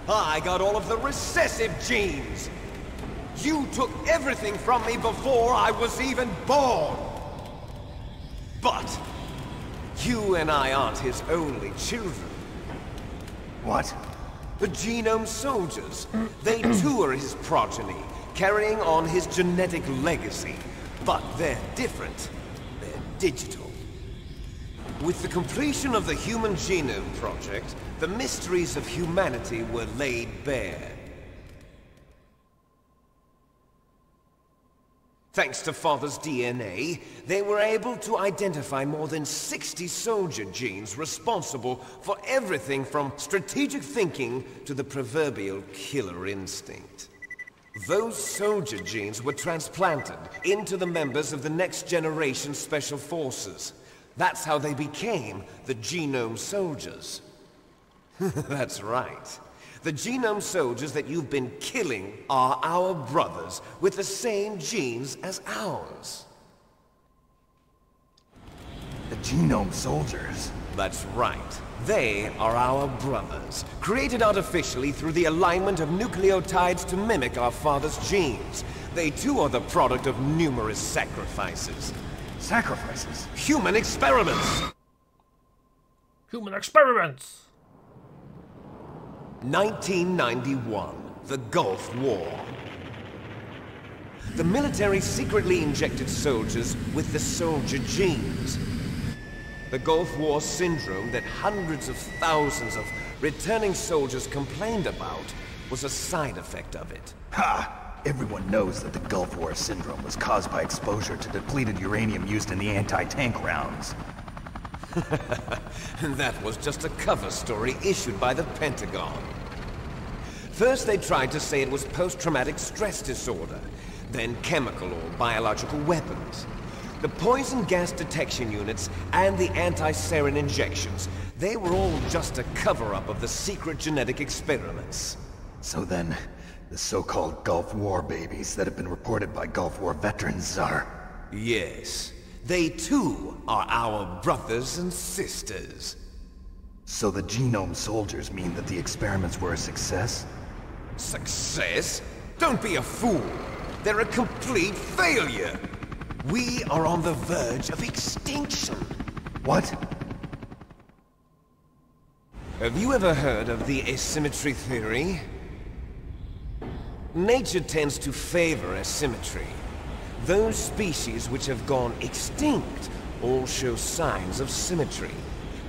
I got all of the recessive genes. You took everything from me before I was even born. But you and I aren't his only children. What? The Genome Soldiers. They too are his progeny, carrying on his genetic legacy. But they're different. They're digital. With the completion of the Human Genome Project, the mysteries of humanity were laid bare. Thanks to Father's DNA, they were able to identify more than 60 soldier genes responsible for everything from strategic thinking to the proverbial killer instinct. Those soldier genes were transplanted into the members of the next generation special forces. That's how they became the Genome Soldiers. That's right. The Genome Soldiers that you've been killing are our brothers with the same genes as ours. The Genome Soldiers? That's right. They are our brothers, created artificially through the alignment of nucleotides to mimic our father's genes. They too are the product of numerous sacrifices. Sacrifices? Human experiments! Human experiments! 1991, the Gulf War. The military secretly injected soldiers with the soldier genes. The Gulf War syndrome that hundreds of thousands of returning soldiers complained about was a side effect of it. Ha! Everyone knows that the Gulf War syndrome was caused by exposure to depleted uranium used in the anti-tank rounds. That was just a cover story issued by the Pentagon. First they tried to say it was post-traumatic stress disorder, then chemical or biological weapons. The poison gas detection units and the anti-sarin injections, they were all just a cover-up of the secret genetic experiments. So then, the so-called Gulf War babies that have been reported by Gulf War veterans are... Yes. They too are our brothers and sisters. So the genome soldiers mean that the experiments were a success? Success? Don't be a fool. They're a complete failure. We are on the verge of extinction. What? Have you ever heard of the asymmetry theory? Nature tends to favor asymmetry. Those species which have gone extinct all show signs of symmetry.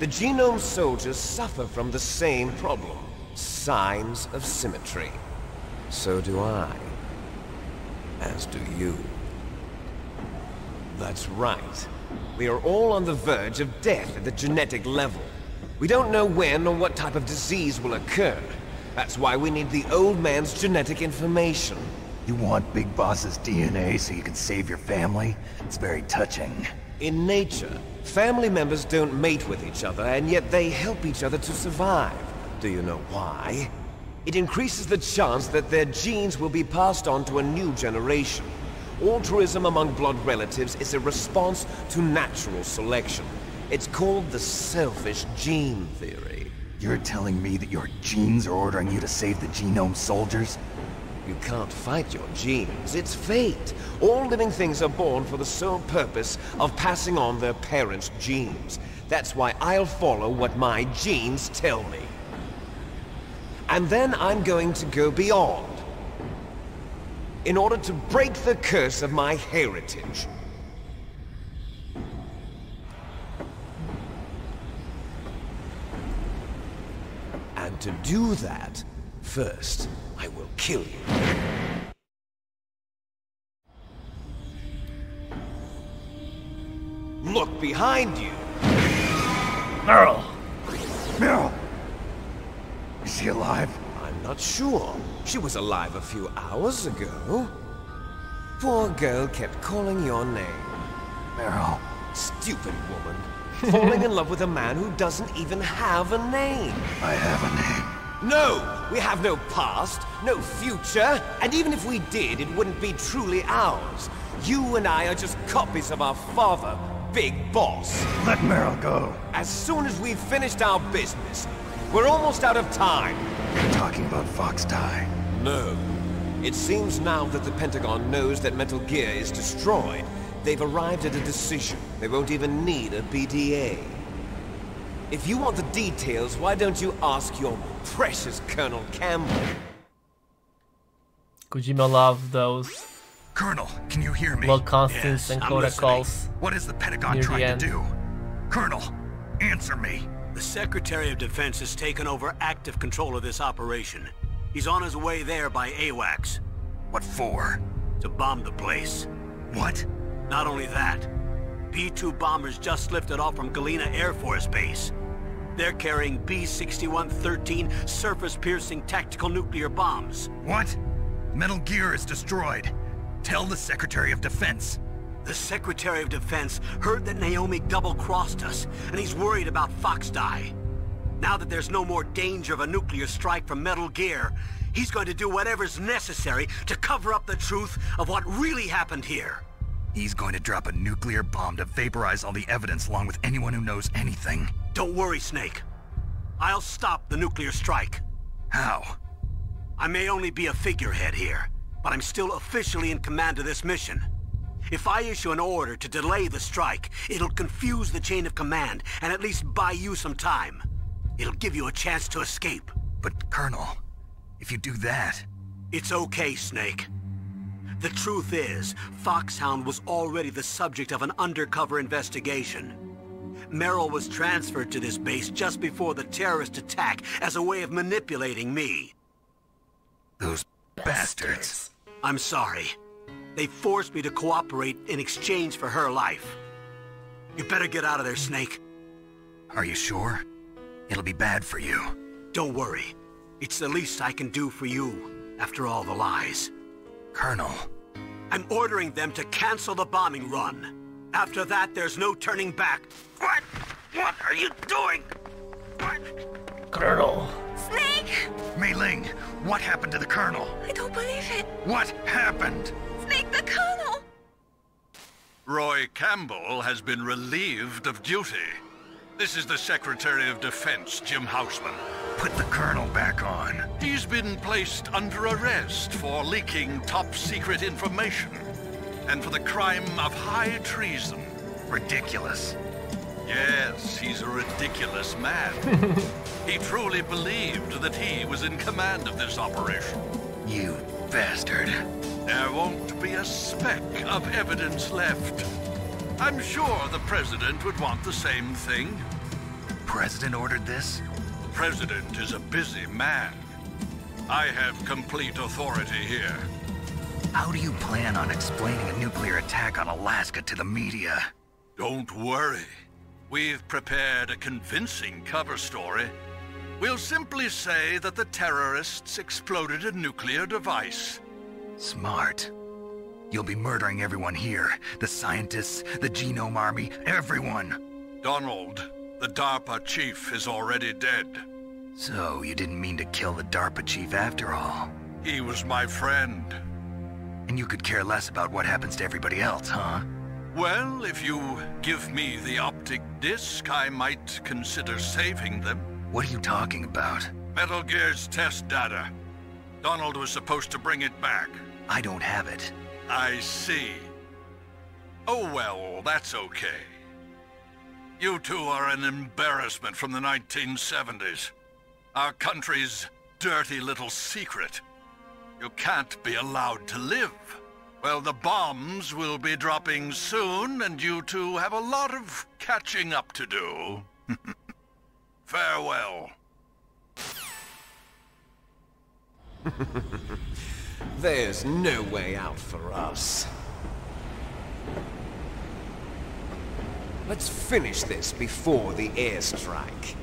The genome soldiers suffer from the same problem. Signs of symmetry. So do I. As do you. That's right. We are all on the verge of death at the genetic level. We don't know when or what type of disease will occur. That's why we need the old man's genetic information. You want Big Boss's DNA so you can save your family? It's very touching. In nature, family members don't mate with each other, and yet they help each other to survive. Do you know why? It increases the chance that their genes will be passed on to a new generation. Altruism among blood relatives is a response to natural selection. It's called the selfish gene theory. You're telling me that your genes are ordering you to save the genome soldiers? You can't fight your genes. It's fate. All living things are born for the sole purpose of passing on their parents' genes. That's why I'll follow what my genes tell me. And then I'm going to go beyond. In order to break the curse of my heritage. And to do that, first, I will kill you. Look behind you! Meryl! Meryl! Is she alive? I'm not sure. She was alive a few hours ago. Poor girl kept calling your name. Meryl. Stupid woman. Falling in love with a man who doesn't even have a name. I have a name. No! We have no past, no future, and even if we did, it wouldn't be truly ours. You and I are just copies of our father, Big Boss. Let Meryl go. As soon as we've finished our business, we're almost out of time. You're talking about Fox Die. No. It seems now that the Pentagon knows that Metal Gear is destroyed. They've arrived at a decision. They won't even need a BDA. If you want the details, why don't you ask your precious Colonel Campbell? Kojima loved those. Colonel, can you hear me? Blood Constance and Coda calls. What is the Pentagon trying to do? Colonel, answer me. The Secretary of Defense has taken over active control of this operation. He's on his way there by AWACS. What for? To bomb the place. What? Not only that, P-2 bombers just lifted off from Galena Air Force Base. They're carrying B-6113 surface-piercing tactical nuclear bombs. What? Metal Gear is destroyed. Tell the Secretary of Defense. The Secretary of Defense heard that Naomi double-crossed us, and he's worried about Fox Die. Now that there's no more danger of a nuclear strike from Metal Gear, he's going to do whatever's necessary to cover up the truth of what really happened here. He's going to drop a nuclear bomb to vaporize all the evidence along with anyone who knows anything. Don't worry, Snake. I'll stop the nuclear strike. How? I may only be a figurehead here, but I'm still officially in command of this mission. If I issue an order to delay the strike, it'll confuse the chain of command and at least buy you some time. It'll give you a chance to escape. But, Colonel, if you do that... It's okay, Snake. The truth is, Foxhound was already the subject of an undercover investigation. Meryl was transferred to this base just before the terrorist attack as a way of manipulating me. Those bastards. I'm sorry. They forced me to cooperate in exchange for her life. You better get out of there, Snake. Are you sure? It'll be bad for you. Don't worry. It's the least I can do for you, after all the lies. Colonel. I'm ordering them to cancel the bombing run. After that, there's no turning back. What? What are you doing? What? Colonel. Snake! Mei Ling, what happened to the Colonel? I don't believe it. What happened? Snake, the Colonel! Roy Campbell has been relieved of duty. This is the Secretary of Defense, Jim Houseman. Put the Colonel back on. He's been placed under arrest for leaking top-secret information and for the crime of high treason. Ridiculous. Yes, he's a ridiculous man. He truly believed that he was in command of this operation. You bastard. There won't be a speck of evidence left. I'm sure the President would want the same thing. President ordered this? President is a busy man. I have complete authority here. How do you plan on explaining a nuclear attack on Alaska to the media? Don't worry. We've prepared a convincing cover story. We'll simply say that the terrorists exploded a nuclear device. Smart. You'll be murdering everyone here. The scientists, the Genome Army, everyone. Donald, the DARPA chief, is already dead. So, you didn't mean to kill the DARPA chief after all? He was my friend. And you could care less about what happens to everybody else, huh? Well, if you give me the optic disc, I might consider saving them. What are you talking about? Metal Gear's test data. Donald was supposed to bring it back. I don't have it. I see. Oh well, that's okay. You two are an embarrassment from the 1970s. Our country's dirty little secret. You can't be allowed to live. Well, the bombs will be dropping soon, and you two have a lot of catching up to do. Farewell. There's no way out for us. Let's finish this before the airstrike.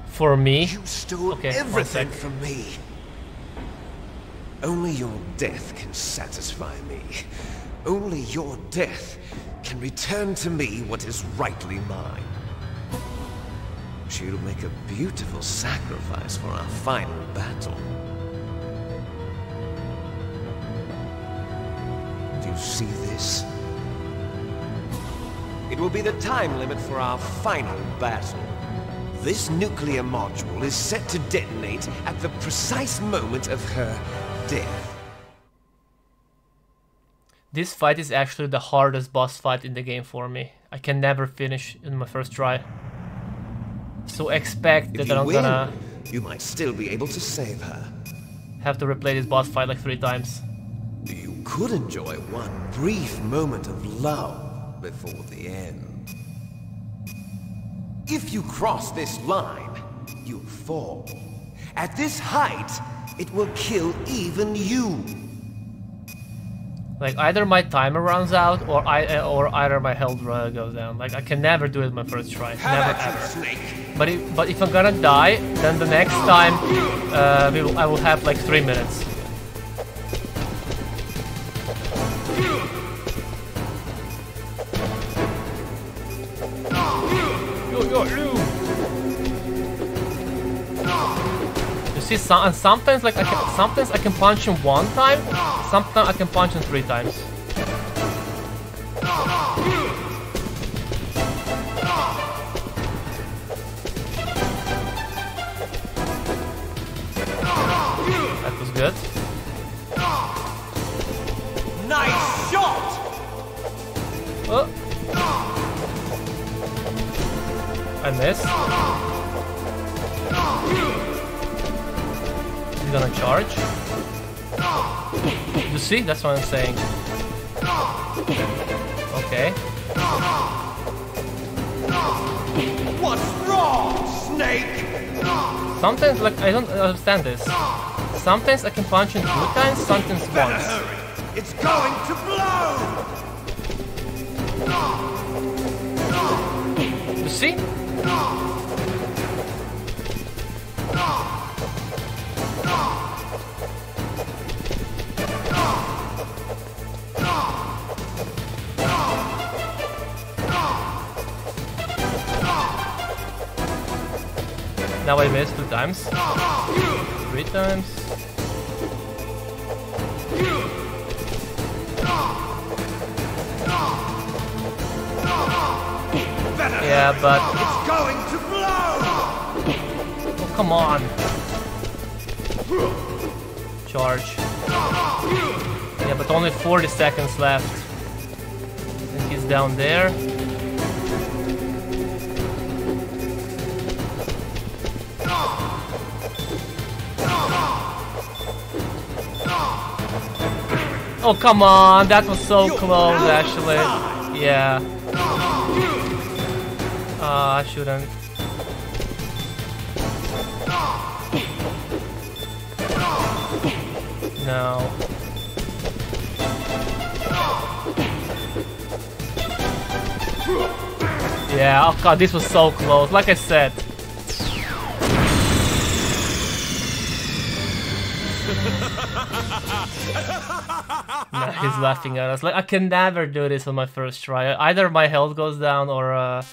For me? You stole okay, everything from me. Only your death can satisfy me. Only your death can return to me what is rightly mine. She'll make a beautiful sacrifice for our final battle. Do you see this? It will be the time limit for our final battle. This nuclear module is set to detonate at the precise moment of her death. This fight is actually the hardest boss fight in the game for me. I can never finish in my first try. So expect that I'm gonna... you might still be able to save her. Have to replay this boss fight like 3 times. You could enjoy one brief moment of love before the end. If you cross this line, you'll fall. At this height, it will kill even you. Like either my timer runs out or either my health goes down. Like I can never do it my first try, never ever. But if I'm gonna die, then the next time I will have like 3 minutes. You see, sometimes like sometimes I can punch him 1 time, sometimes I can punch him 3 times. That was good. Nice shot! Oh. I missed. He's gonna charge. You see? That's what I'm saying. Okay. What's wrong, Snake? Sometimes, like, I don't understand this. Sometimes I can punch him 2 times, sometimes once. It's going to blow! You see? Now I missed 2 times. 3 times. Yeah, but it's going to blow. Oh, come on. Charge. Yeah, but only 40 seconds left. And he's down there. Oh, come on, that was so close, actually. Yeah. I shouldn't. No. Yeah, oh god, this was so close, like I said. Nah, he's laughing at us. Like, I can never do this on my first try. Either my health goes down or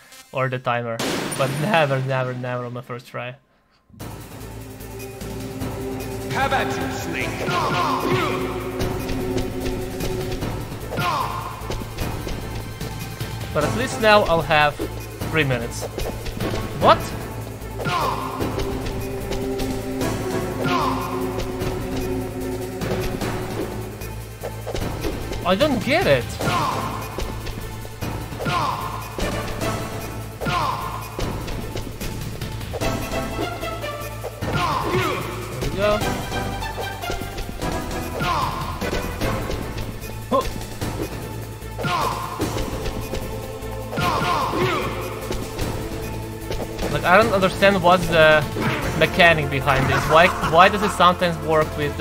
the timer. But never, never, never on my first try. How about you, Snake? But at least now I'll have 3 minutes. What? I don't get it. There we go. Huh. Like, I don't understand what's the mechanic behind this. Why does it sometimes work with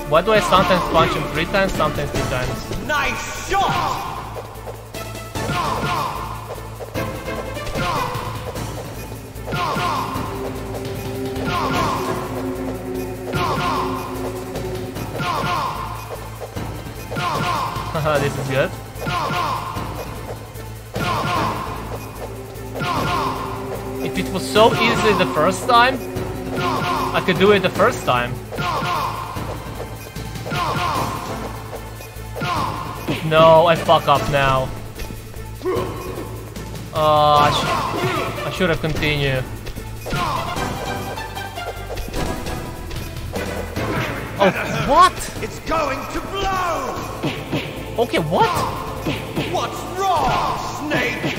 why do I sometimes punch him 3 times, sometimes 2 times? Nice shot! Haha, this is good. If it was so easy the first time, I could do it the first time. No, I fuck up now. I should have continued. Oh, what? It's going to blow! Okay, what? What's wrong, Snake?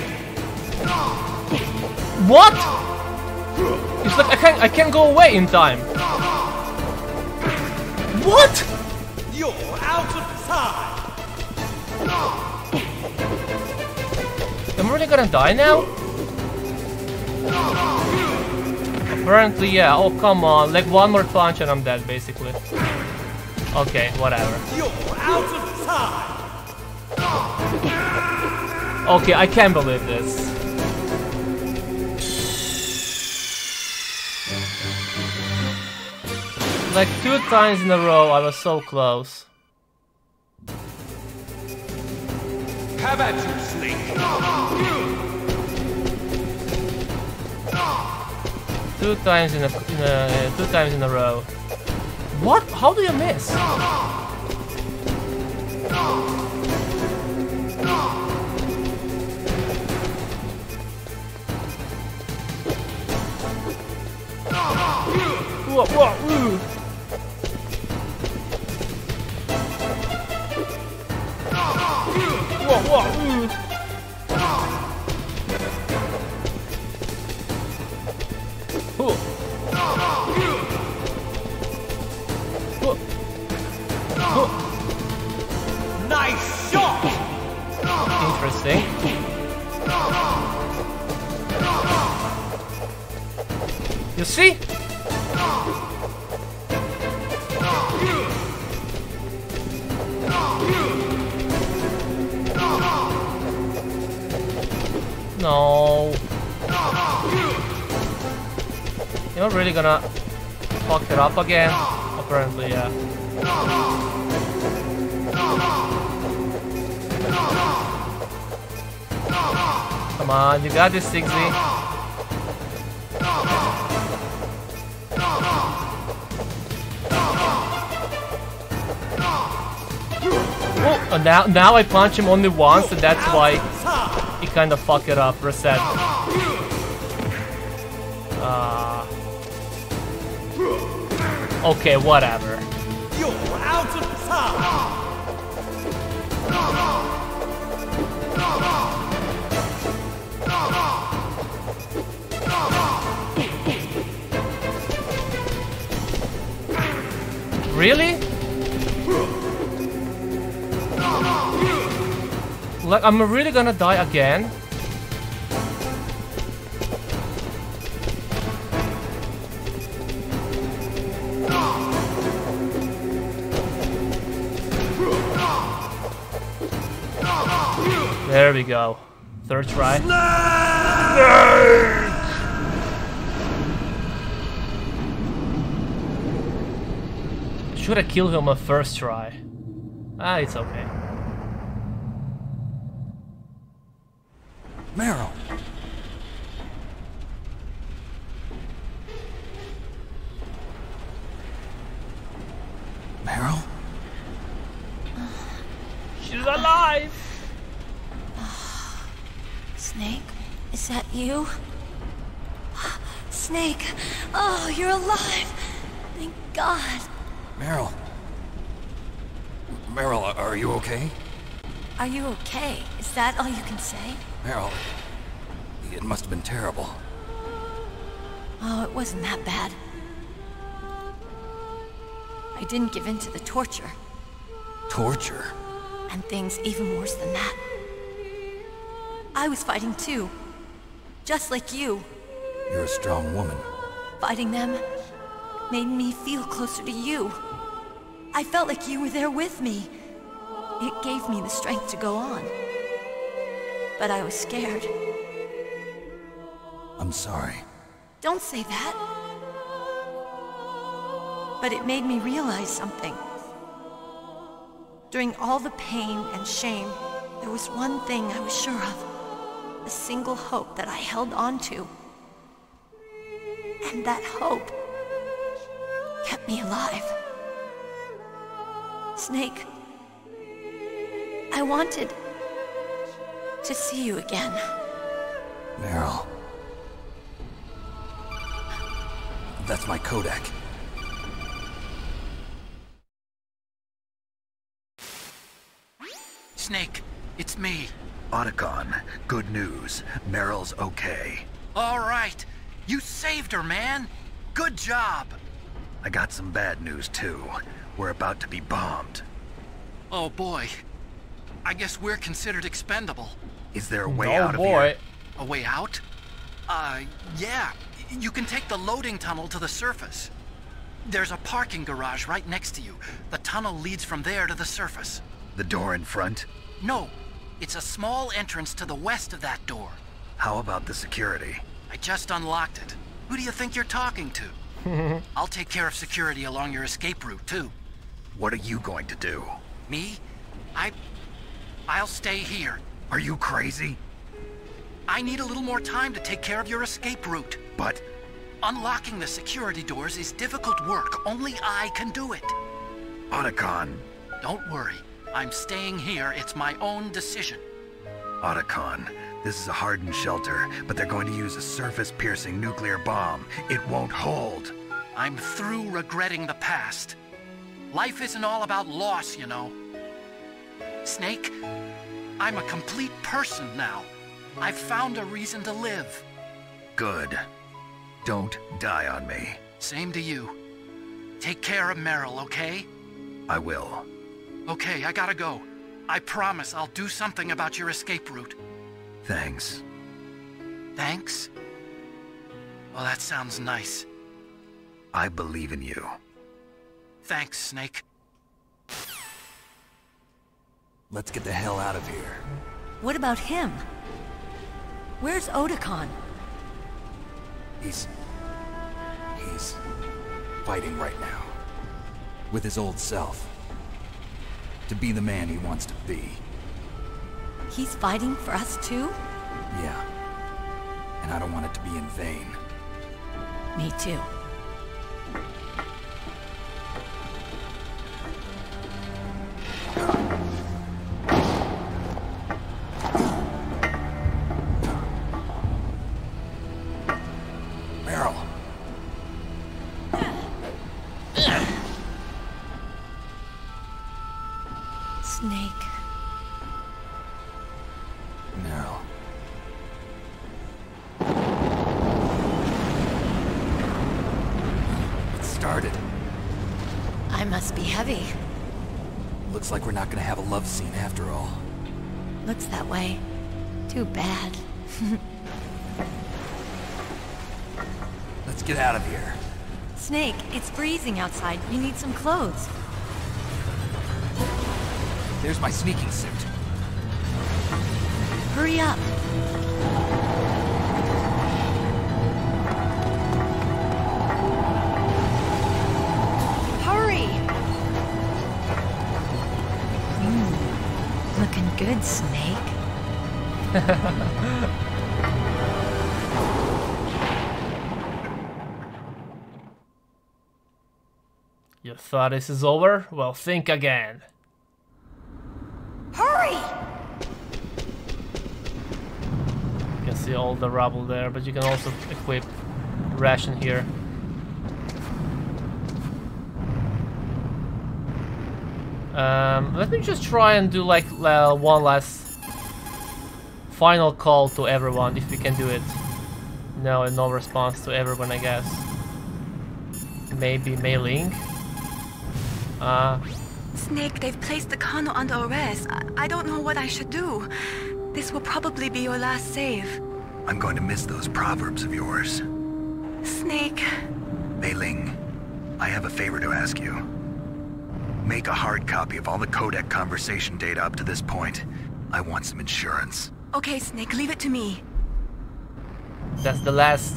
What? It's like I can't go away in time. What? You're out of time! Am I really gonna die now? Apparently, yeah. Oh, come on. Like, one more punch and I'm dead, basically. Okay, whatever. You're out of time! Okay, I can't believe this. Like, 2 times in a row, I was so close. How about you, Snake? 2 times in a 2 times in a row. What? How do you miss? Nice shot! Interesting. You see? No. You're really gonna fuck it up again? Apparently, yeah. Come on, you got this, sickzee. Now I punch him only once, and that's why he kind of fucked it up. Reset. Okay, whatever. You're out of time. Really? Like, I'm really gonna die again? There we go. Third try. Should have killed him on first try. Ah, it's okay. Meryl. Meryl? She's alive! Snake, is that you? Snake, oh, you're alive! Thank God. Meryl. Meryl, are you okay? Are you okay? Is that all you can say? Meryl, it must have been terrible. Oh, it wasn't that bad. I didn't give in to the torture. Torture? And things even worse than that. I was fighting too. Just like you. You're a strong woman. Fighting them made me feel closer to you. I felt like you were there with me. It gave me the strength to go on. But I was scared. I'm sorry. Don't say that. But it made me realize something. During all the pain and shame, there was one thing I was sure of. A single hope that I held on to. And that hope kept me alive. Snake, I wanted to see you again. Meryl. That's my Kodak. Snake, it's me. Otacon, good news. Meryl's okay. All right. You saved her, man. Good job. I got some bad news, too. We're about to be bombed. Oh, boy. I guess we're considered expendable. Is there a way out of here? A way out? Yeah. You can take the loading tunnel to the surface. There's a parking garage right next to you. The tunnel leads from there to the surface. The door in front? No. It's a small entrance to the west of that door. How about the security? I just unlocked it. Who do you think you're talking to? I'll take care of security along your escape route, too. What are you going to do? Me? I'll stay here. Are you crazy? I need a little more time to take care of your escape route. But... unlocking the security doors is difficult work. Only I can do it. Otacon. Don't worry. I'm staying here. It's my own decision. Otacon, this is a hardened shelter, but they're going to use a surface-piercing nuclear bomb. It won't hold. I'm through regretting the past. Life isn't all about loss, you know. Snake, I'm a complete person now. I've found a reason to live. Good. Don't die on me. Same to you. Take care of Meryl, okay? I will. Okay, I gotta go. I promise I'll do something about your escape route. Thanks. Thanks? Well, that sounds nice. I believe in you. Thanks, Snake. Let's get the hell out of here. What about him? Where's Otacon? He's fighting right now. With his old self. To be the man he wants to be. He's fighting for us too? Yeah. And I don't want it to be in vain. Me too. must be heavy. Looks like we're not gonna have a love scene after all. Looks that way. Too bad. Let's get out of here. Snake, it's freezing outside. You need some clothes. There's my sneaking suit. Hurry up. Hurry! Looking good, Snake. You thought this is over? Well, think again. Hurry! You can see all the rubble there, but you can also equip ration here. Let me just try and do like one last final call to everyone, if we can do it. No, and no response to everyone, I guess. Maybe mailing. Snake, they've placed the Colonel under arrest. I don't know what I should do. This will probably be your last save. I'm going to miss those proverbs of yours. Snake. Mei Ling, I have a favor to ask you. Make a hard copy of all the codec conversation data up to this point. I want some insurance. Okay, Snake, leave it to me. That's the last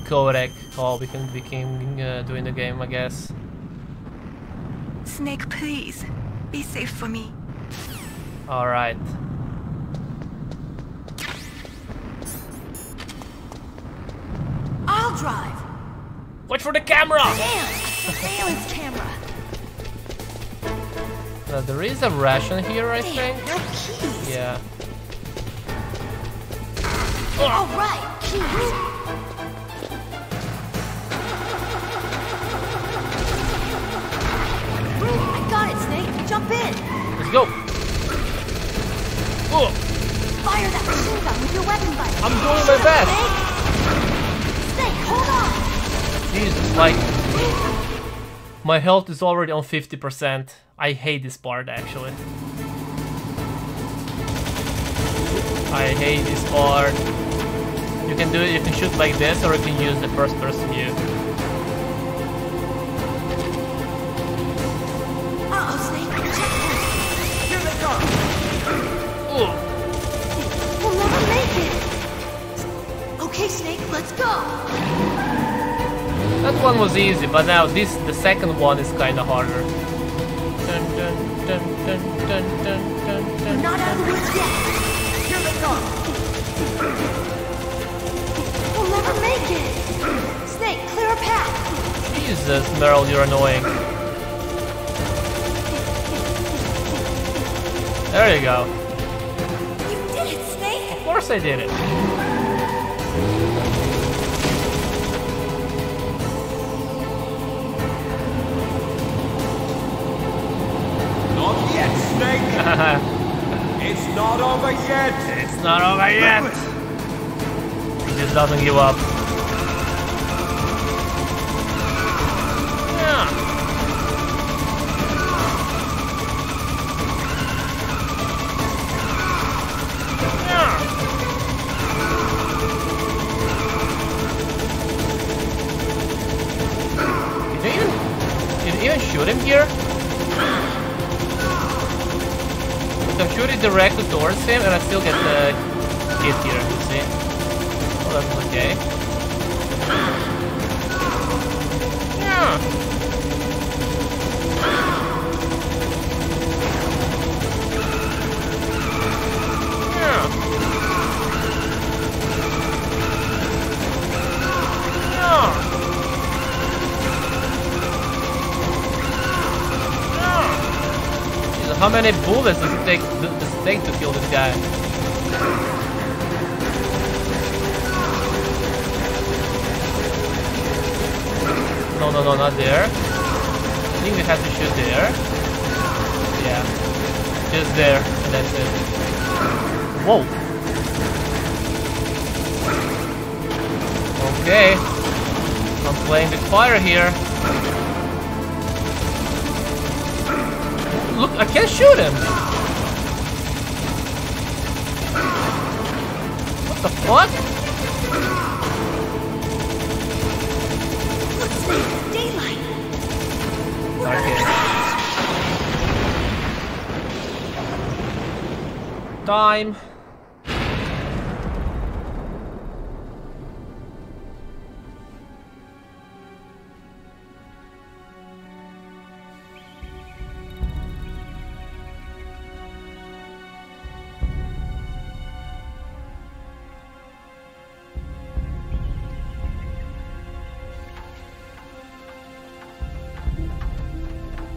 codec call we can do in the game, I guess. Snake, please. Be safe for me. Alright. I'll drive. Watch for the camera! Damn! Surveillance camera. There is a ration here, I think. No keys. Yeah. All right, keys. I got it, Snake. Jump in. Let's go. Oh. Fire that machine gun with your weapon button. I'm doing my best. Snake, hold on. Jesus, like my health is already on 50%. I hate this part, actually. I hate this part. You can do it, you can shoot like this, or you can use the first person view. Uh-oh, Snake. Checkpoint. Here they come. Ooh. We'll never make it. Okay, Snake, let's go. That one was easy, but now the second one is kind of harder. Dun, dun, dun, dun, dun, dun, dun, We're not out of the woods yet. Here they come. We'll never make it. Snake, clear a path. Jesus, Meryl, you're annoying. There you go. You did it, Snake. Of course I did it. Not yet, Snake. It's not over yet. It's not over yet. He just doesn't give up. Yeah. Yeah. Did you even shoot him here? I'm shooting directly towards him and I still get the hit here, you see? Oh, that's okay. Yeah. Yeah. Yeah. How many bullets does it take to kill this guy? No, not there. I think we have to shoot there. Yeah. Just there, and that's it. Whoa! Okay. I'm playing with fire here. look, I can't shoot him. What the fuck? Daylight. Okay. Time.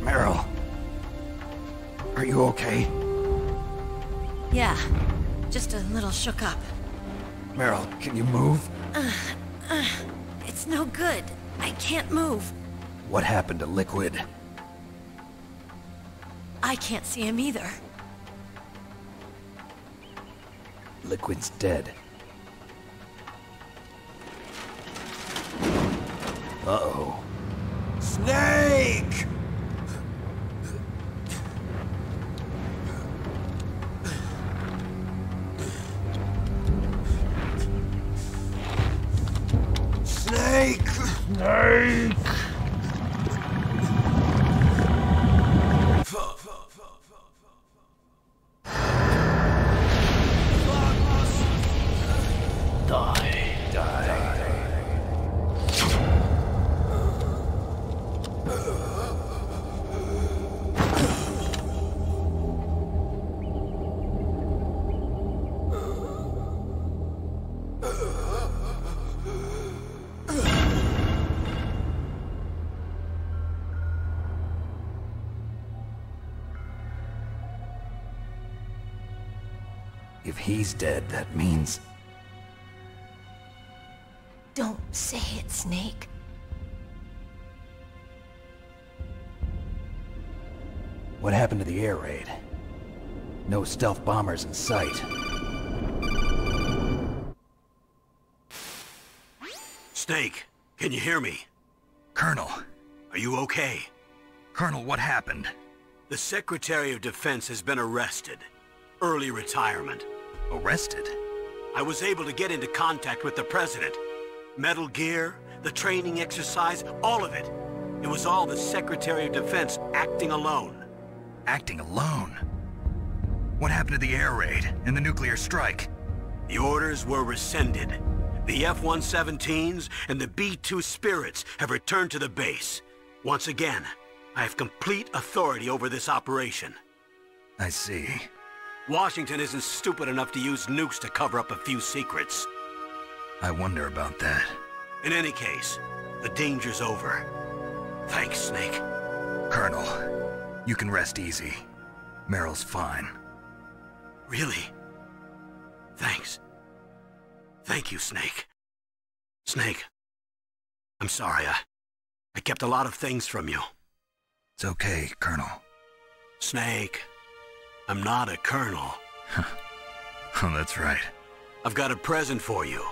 Meryl. Are you okay? Yeah, just a little shook up. Meryl, can you move? It's no good. I can't move. What happened to Liquid? I can't see him either. Liquid's dead. Uh-oh. Snake! Snake! Snake! If he's dead, that means... Don't say it, Snake. What happened to the air raid? No stealth bombers in sight. Snake, can you hear me? Colonel. Are you okay? Colonel, what happened? The Secretary of Defense has been arrested. Early retirement. Arrested? I was able to get into contact with the President. Metal Gear, the training exercise, all of it. It was all the Secretary of Defense acting alone. Acting alone? What happened to the air raid and the nuclear strike? The orders were rescinded. The F-117s and the B-2 Spirits have returned to the base. Once again, I have complete authority over this operation. I see. Washington isn't stupid enough to use nukes to cover up a few secrets. I wonder about that. In any case, the danger's over. Thanks, Snake. Colonel, you can rest easy. Meryl's fine. Really? Thanks. Thank you, Snake. Snake, I'm sorry. I kept a lot of things from you. It's okay, Colonel. Snake, I'm not a colonel. Oh, that's right. I've got a present for you.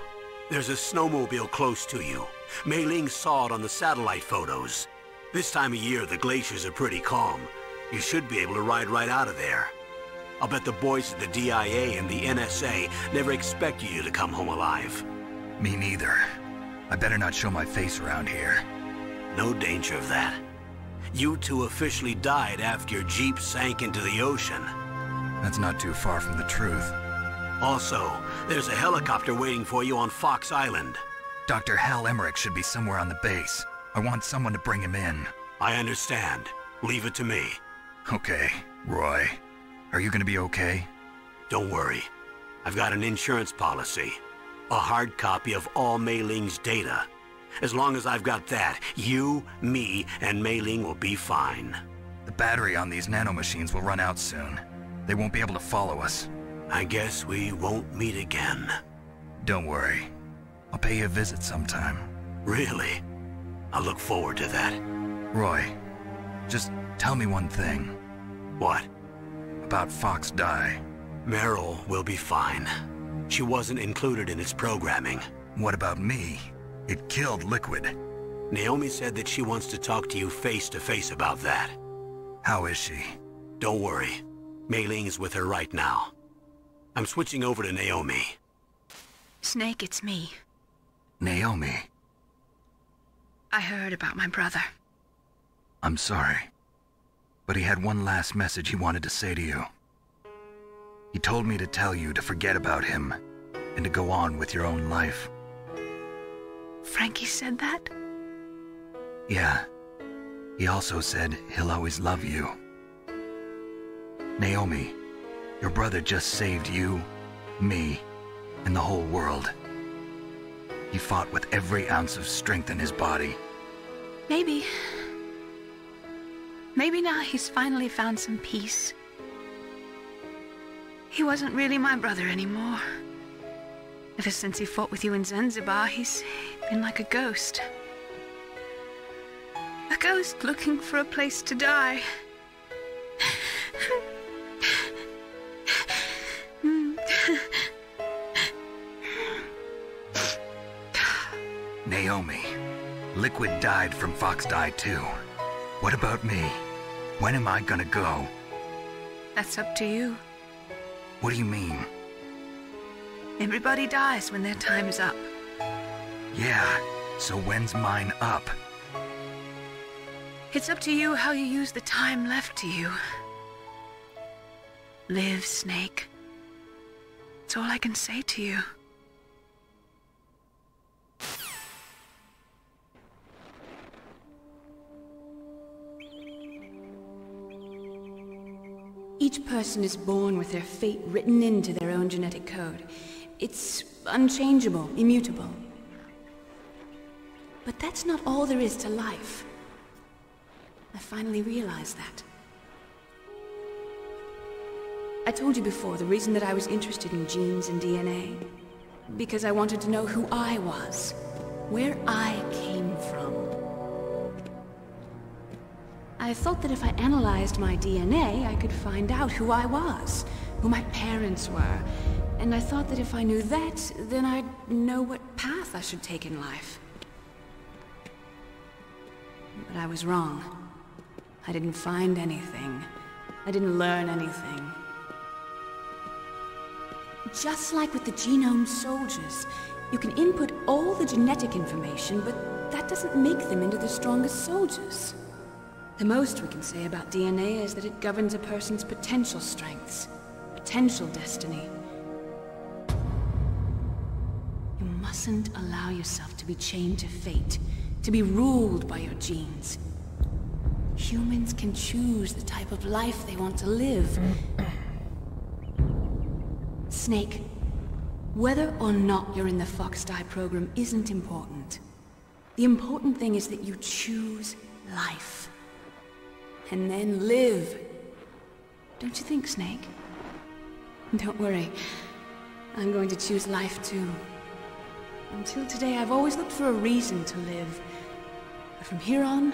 There's a snowmobile close to you. Mei Ling saw it on the satellite photos. This time of year, the glaciers are pretty calm. You should be able to ride right out of there. I'll bet the boys at the DIA and the NSA never expected you to come home alive. Me neither. I better not show my face around here. No danger of that. You two officially died after your Jeep sank into the ocean. That's not too far from the truth. Also, there's a helicopter waiting for you on Fox Island. Dr. Hal Emmerich should be somewhere on the base. I want someone to bring him in. I understand. Leave it to me. Okay, Roy. Are you gonna be okay? Don't worry. I've got an insurance policy. A hard copy of all Mei Ling's data. As long as I've got that, you, me, and Mei Ling will be fine. The battery on these nanomachines will run out soon. They won't be able to follow us. I guess we won't meet again. Don't worry. I'll pay you a visit sometime. Really? I look forward to that. Roy, just tell me one thing. What? About Fox Die. Meryl will be fine. She wasn't included in its programming. What about me? It killed Liquid. Naomi said that she wants to talk to you face to face about that. How is she? Don't worry. Mei Ling is with her right now. I'm switching over to Naomi. Snake, it's me. Naomi, I heard about my brother. I'm sorry. But he had one last message he wanted to say to you. He told me to tell you to forget about him and to go on with your own life. Frankie said that? Yeah. He also said he'll always love you. Naomi, your brother just saved you, me, and the whole world. He fought with every ounce of strength in his body. Maybe. Maybe now he's finally found some peace. He wasn't really my brother anymore. Ever since he fought with you in Zanzibar, he's been like a ghost. A ghost looking for a place to die. Naomi, Liquid died from Fox Die too. What about me? When am I gonna go? That's up to you. What do you mean? Everybody dies when their time's up. Yeah, so when's mine up? It's up to you how you use the time left to you. Live, Snake. That's all I can say to you. Each person is born with their fate written into their own genetic code. It's unchangeable, immutable. But that's not all there is to life. I finally realized that. I told you before the reason that I was interested in genes and DNA. Because I wanted to know who I was, where I came from. I thought that if I analyzed my DNA, I could find out who I was, who my parents were. And I thought that if I knew that, then I'd know what path I should take in life. But I was wrong. I didn't find anything. I didn't learn anything. Just like with the genome soldiers, you can input all the genetic information, but that doesn't make them into the strongest soldiers. The most we can say about DNA is that it governs a person's potential strengths, potential destiny. You mustn't allow yourself to be chained to fate, to be ruled by your genes. Humans can choose the type of life they want to live. Snake, whether or not you're in the Fox Die program isn't important. The important thing is that you choose life. And then live. Don't you think, Snake? Don't worry. I'm going to choose life too. Until today, I've always looked for a reason to live. But from here on,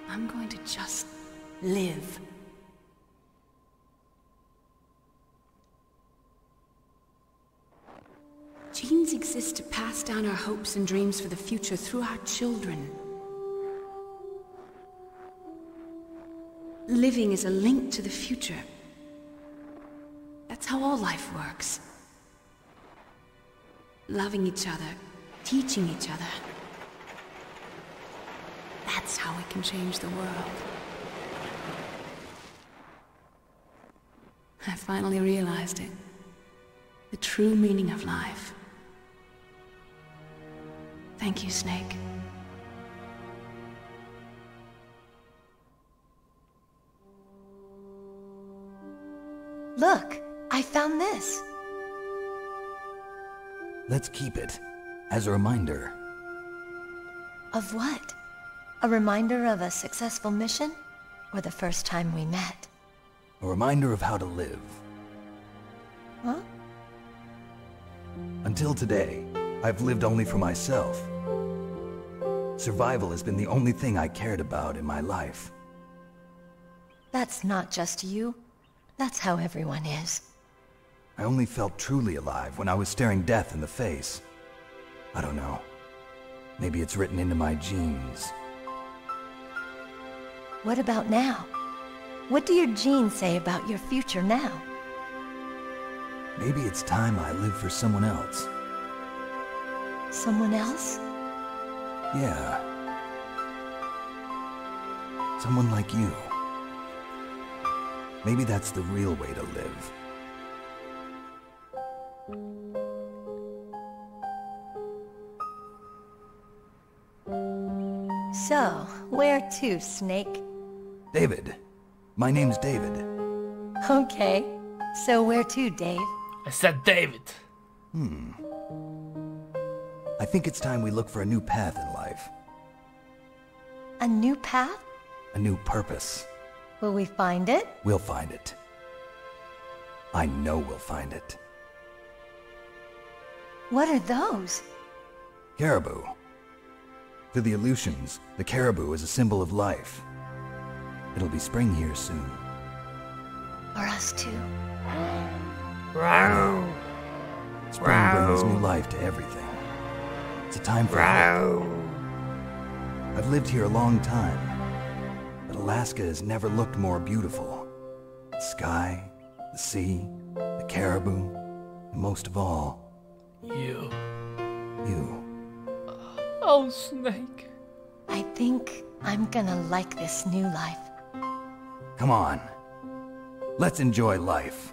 I'm going to just live. Genes exist to pass down our hopes and dreams for the future through our children. Living is a link to the future. That's how all life works. Loving each other, teaching each other. That's how we can change the world. I finally realized it. The true meaning of life. Thank you, Snake. Look, I found this. Let's keep it as a reminder. Of what? A reminder of a successful mission? Or the first time we met? A reminder of how to live. Huh? Until today, I've lived only for myself. Survival has been the only thing I cared about in my life. That's not just you. That's how everyone is. I only felt truly alive when I was staring death in the face. I don't know. Maybe it's written into my genes. What about now? What do your genes say about your future now? Maybe it's time I live for someone else. Someone else? Yeah. Someone like you. Maybe that's the real way to live. So, where to, Snake? David. My name's David. Okay. So where to, Dave? I said David. I think it's time we look for a new path in life. A new path? A new purpose. Will we find it? We'll find it. I know we'll find it. What are those? Caribou. To the Aleutians, the caribou is a symbol of life. It'll be spring here soon. For us too. Spring brings new life to everything. It's a time for hope. I've lived here a long time, but Alaska has never looked more beautiful. The sky, the sea, the caribou, and most of all, you. You. Oh, Snake. I think I'm gonna like this new life. Come on. Let's enjoy life.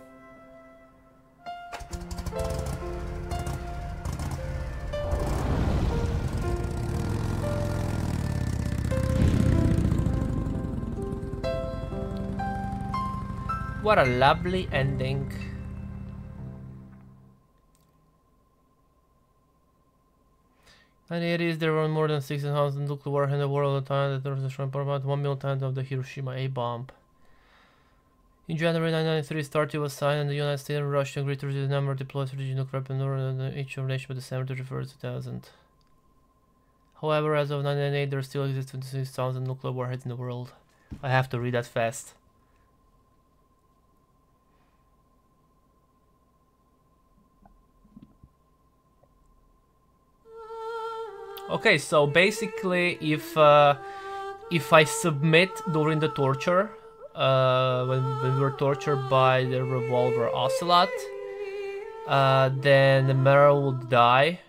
What a lovely ending. In the 80s, there were more than 16,000 nuclear warheads in the world at the time that there was about 1 million tons of the Hiroshima A-bomb. In January 1993, START was signed, and the United States and Russia agreed to reduce the number of deployed strategic nuclear weapons in each of nation by December 31st, 2000. However, as of 1998, there still exist 26,000 nuclear warheads in the world. I have to read that fast. Okay, so basically, if I submit during the torture, when we were tortured by the revolver Ocelot, then Meryl would die,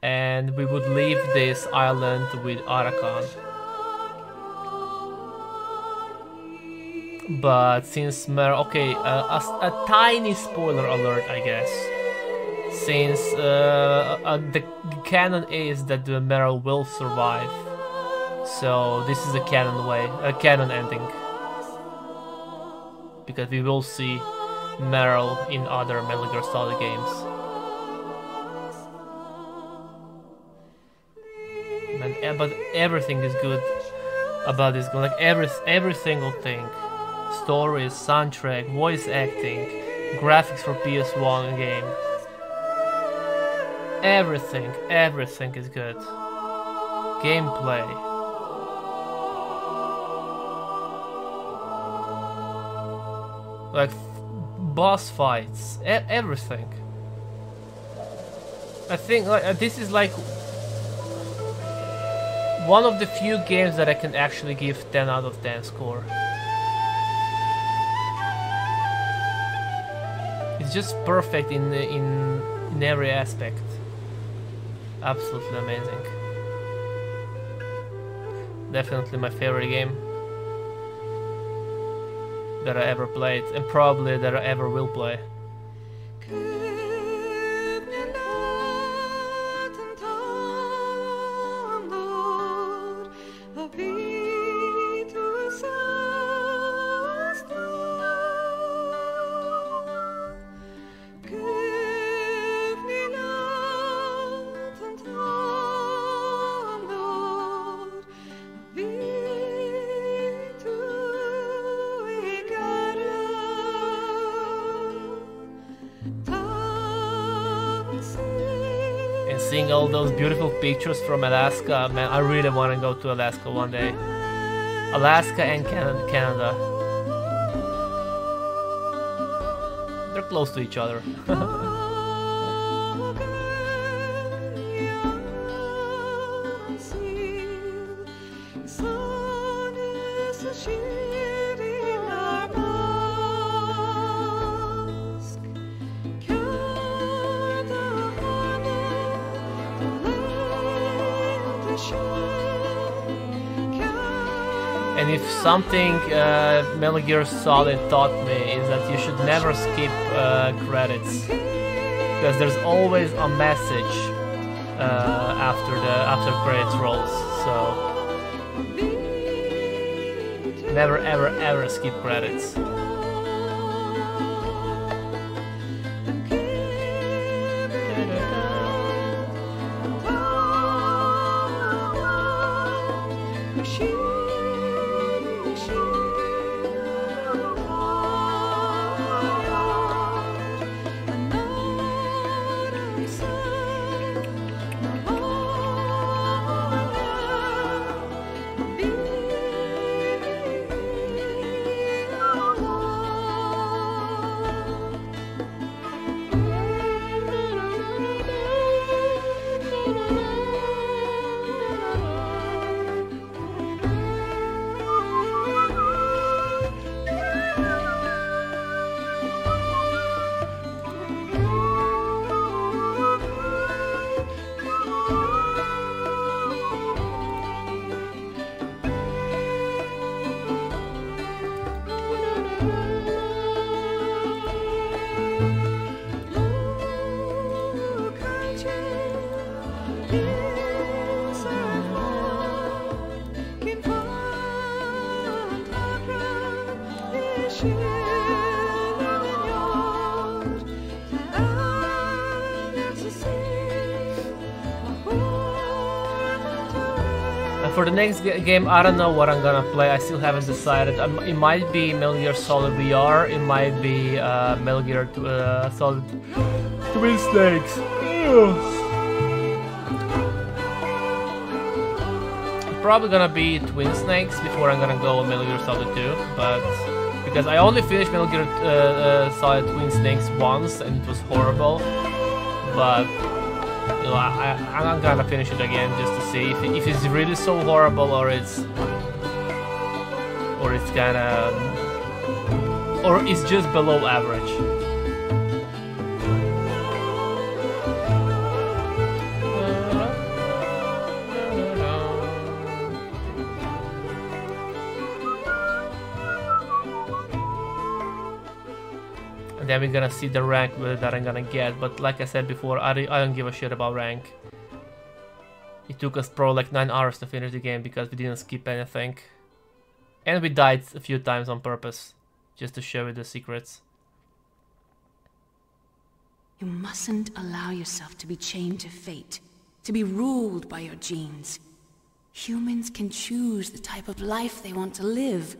and we would leave this island with Arakan. But since Meryl, okay, a tiny spoiler alert, I guess. Since the canon is that the Meryl will survive, so this is a canon ending, because we will see Meryl in other Metal Gear Solid games. But everything is good about this game, like every single thing. Stories, soundtrack, voice acting, graphics for PS1 game. Everything is good. Gameplay. Like boss fights, everything. I think like this is like one of the few games that I can actually give 10 out of 10 score. It's just perfect in every aspect. Absolutely amazing. Definitely my favorite game that I ever played, and probably that I ever will play. Seeing all those beautiful pictures from Alaska, man, I really want to go to Alaska one day. Alaska and Canada. They're close to each other. And if something Metal Gear Solid taught me is that you should never skip credits, because there's always a message after credits rolls. So never ever skip credits. For the next game, I don't know what I'm gonna play. I still haven't decided. It might be Metal Gear Solid VR. It might be Metal Gear Solid Twin Snakes. Probably gonna be Twin Snakes before I'm gonna go on Metal Gear Solid 2, but because I only finished Metal Gear Solid Twin Snakes once and it was horrible, but you know, I'm gonna finish it again just to see if it's really so horrible or it's just below average. And then we're gonna see the rank that I'm gonna get, but like I said before, I don't give a shit about rank. It took us probably like 9 hours to finish the game because we didn't skip anything. And we died a few times on purpose, just to show you the secrets. You mustn't allow yourself to be chained to fate, to be ruled by your genes. Humans can choose the type of life they want to live.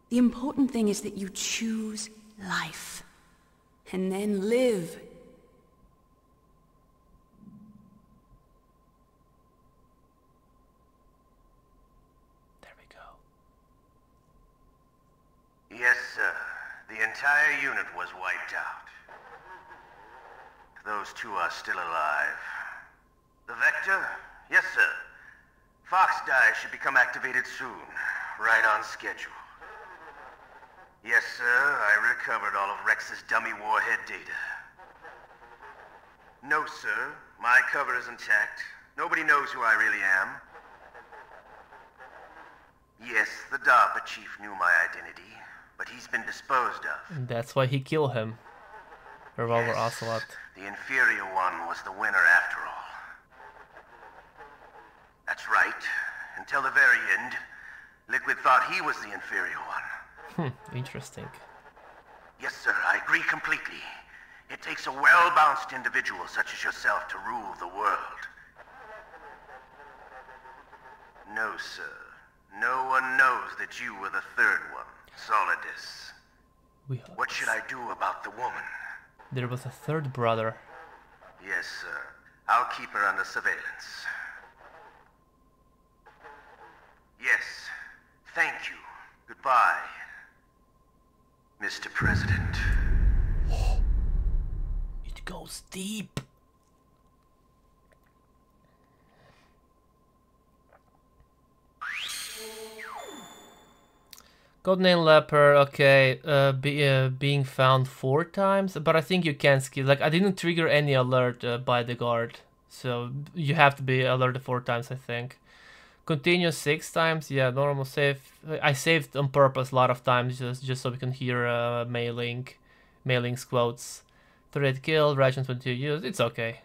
The important thing is that you choose life. And then live. There we go. Yes, sir. The entire unit was wiped out. Those two are still alive. The Vector? Yes, sir. Fox Die should become activated soon. Right on schedule. Yes, sir, I recovered all of Rex's dummy warhead data. No, sir, my cover is intact. Nobody knows who I really am. Yes, the DARPA chief knew my identity, but he's been disposed of. And that's why he killed him. Revolver Ocelot. The inferior one was the winner after all. That's right. Until the very end, Liquid thought he was the inferior one. Interesting. Yes, sir, I agree completely. It takes a well-balanced individual such as yourself to rule the world. No, sir. No one knows that you were the third one, Solidus. What should I do about the woman? There was a third brother. Yes, sir. I'll keep her under surveillance. Yes. Thank you. Goodbye, Mr. President. It goes deep. Codename Leper, okay, being found 4 times, but I think you can skip, like I didn't trigger any alert by the guard, so you have to be alerted 4 times I think. Continue 6 times. Yeah, normal save. I saved on purpose a lot of times just so we can hear Mei Ling's quotes. 3 kill, ration 22 used. It's okay.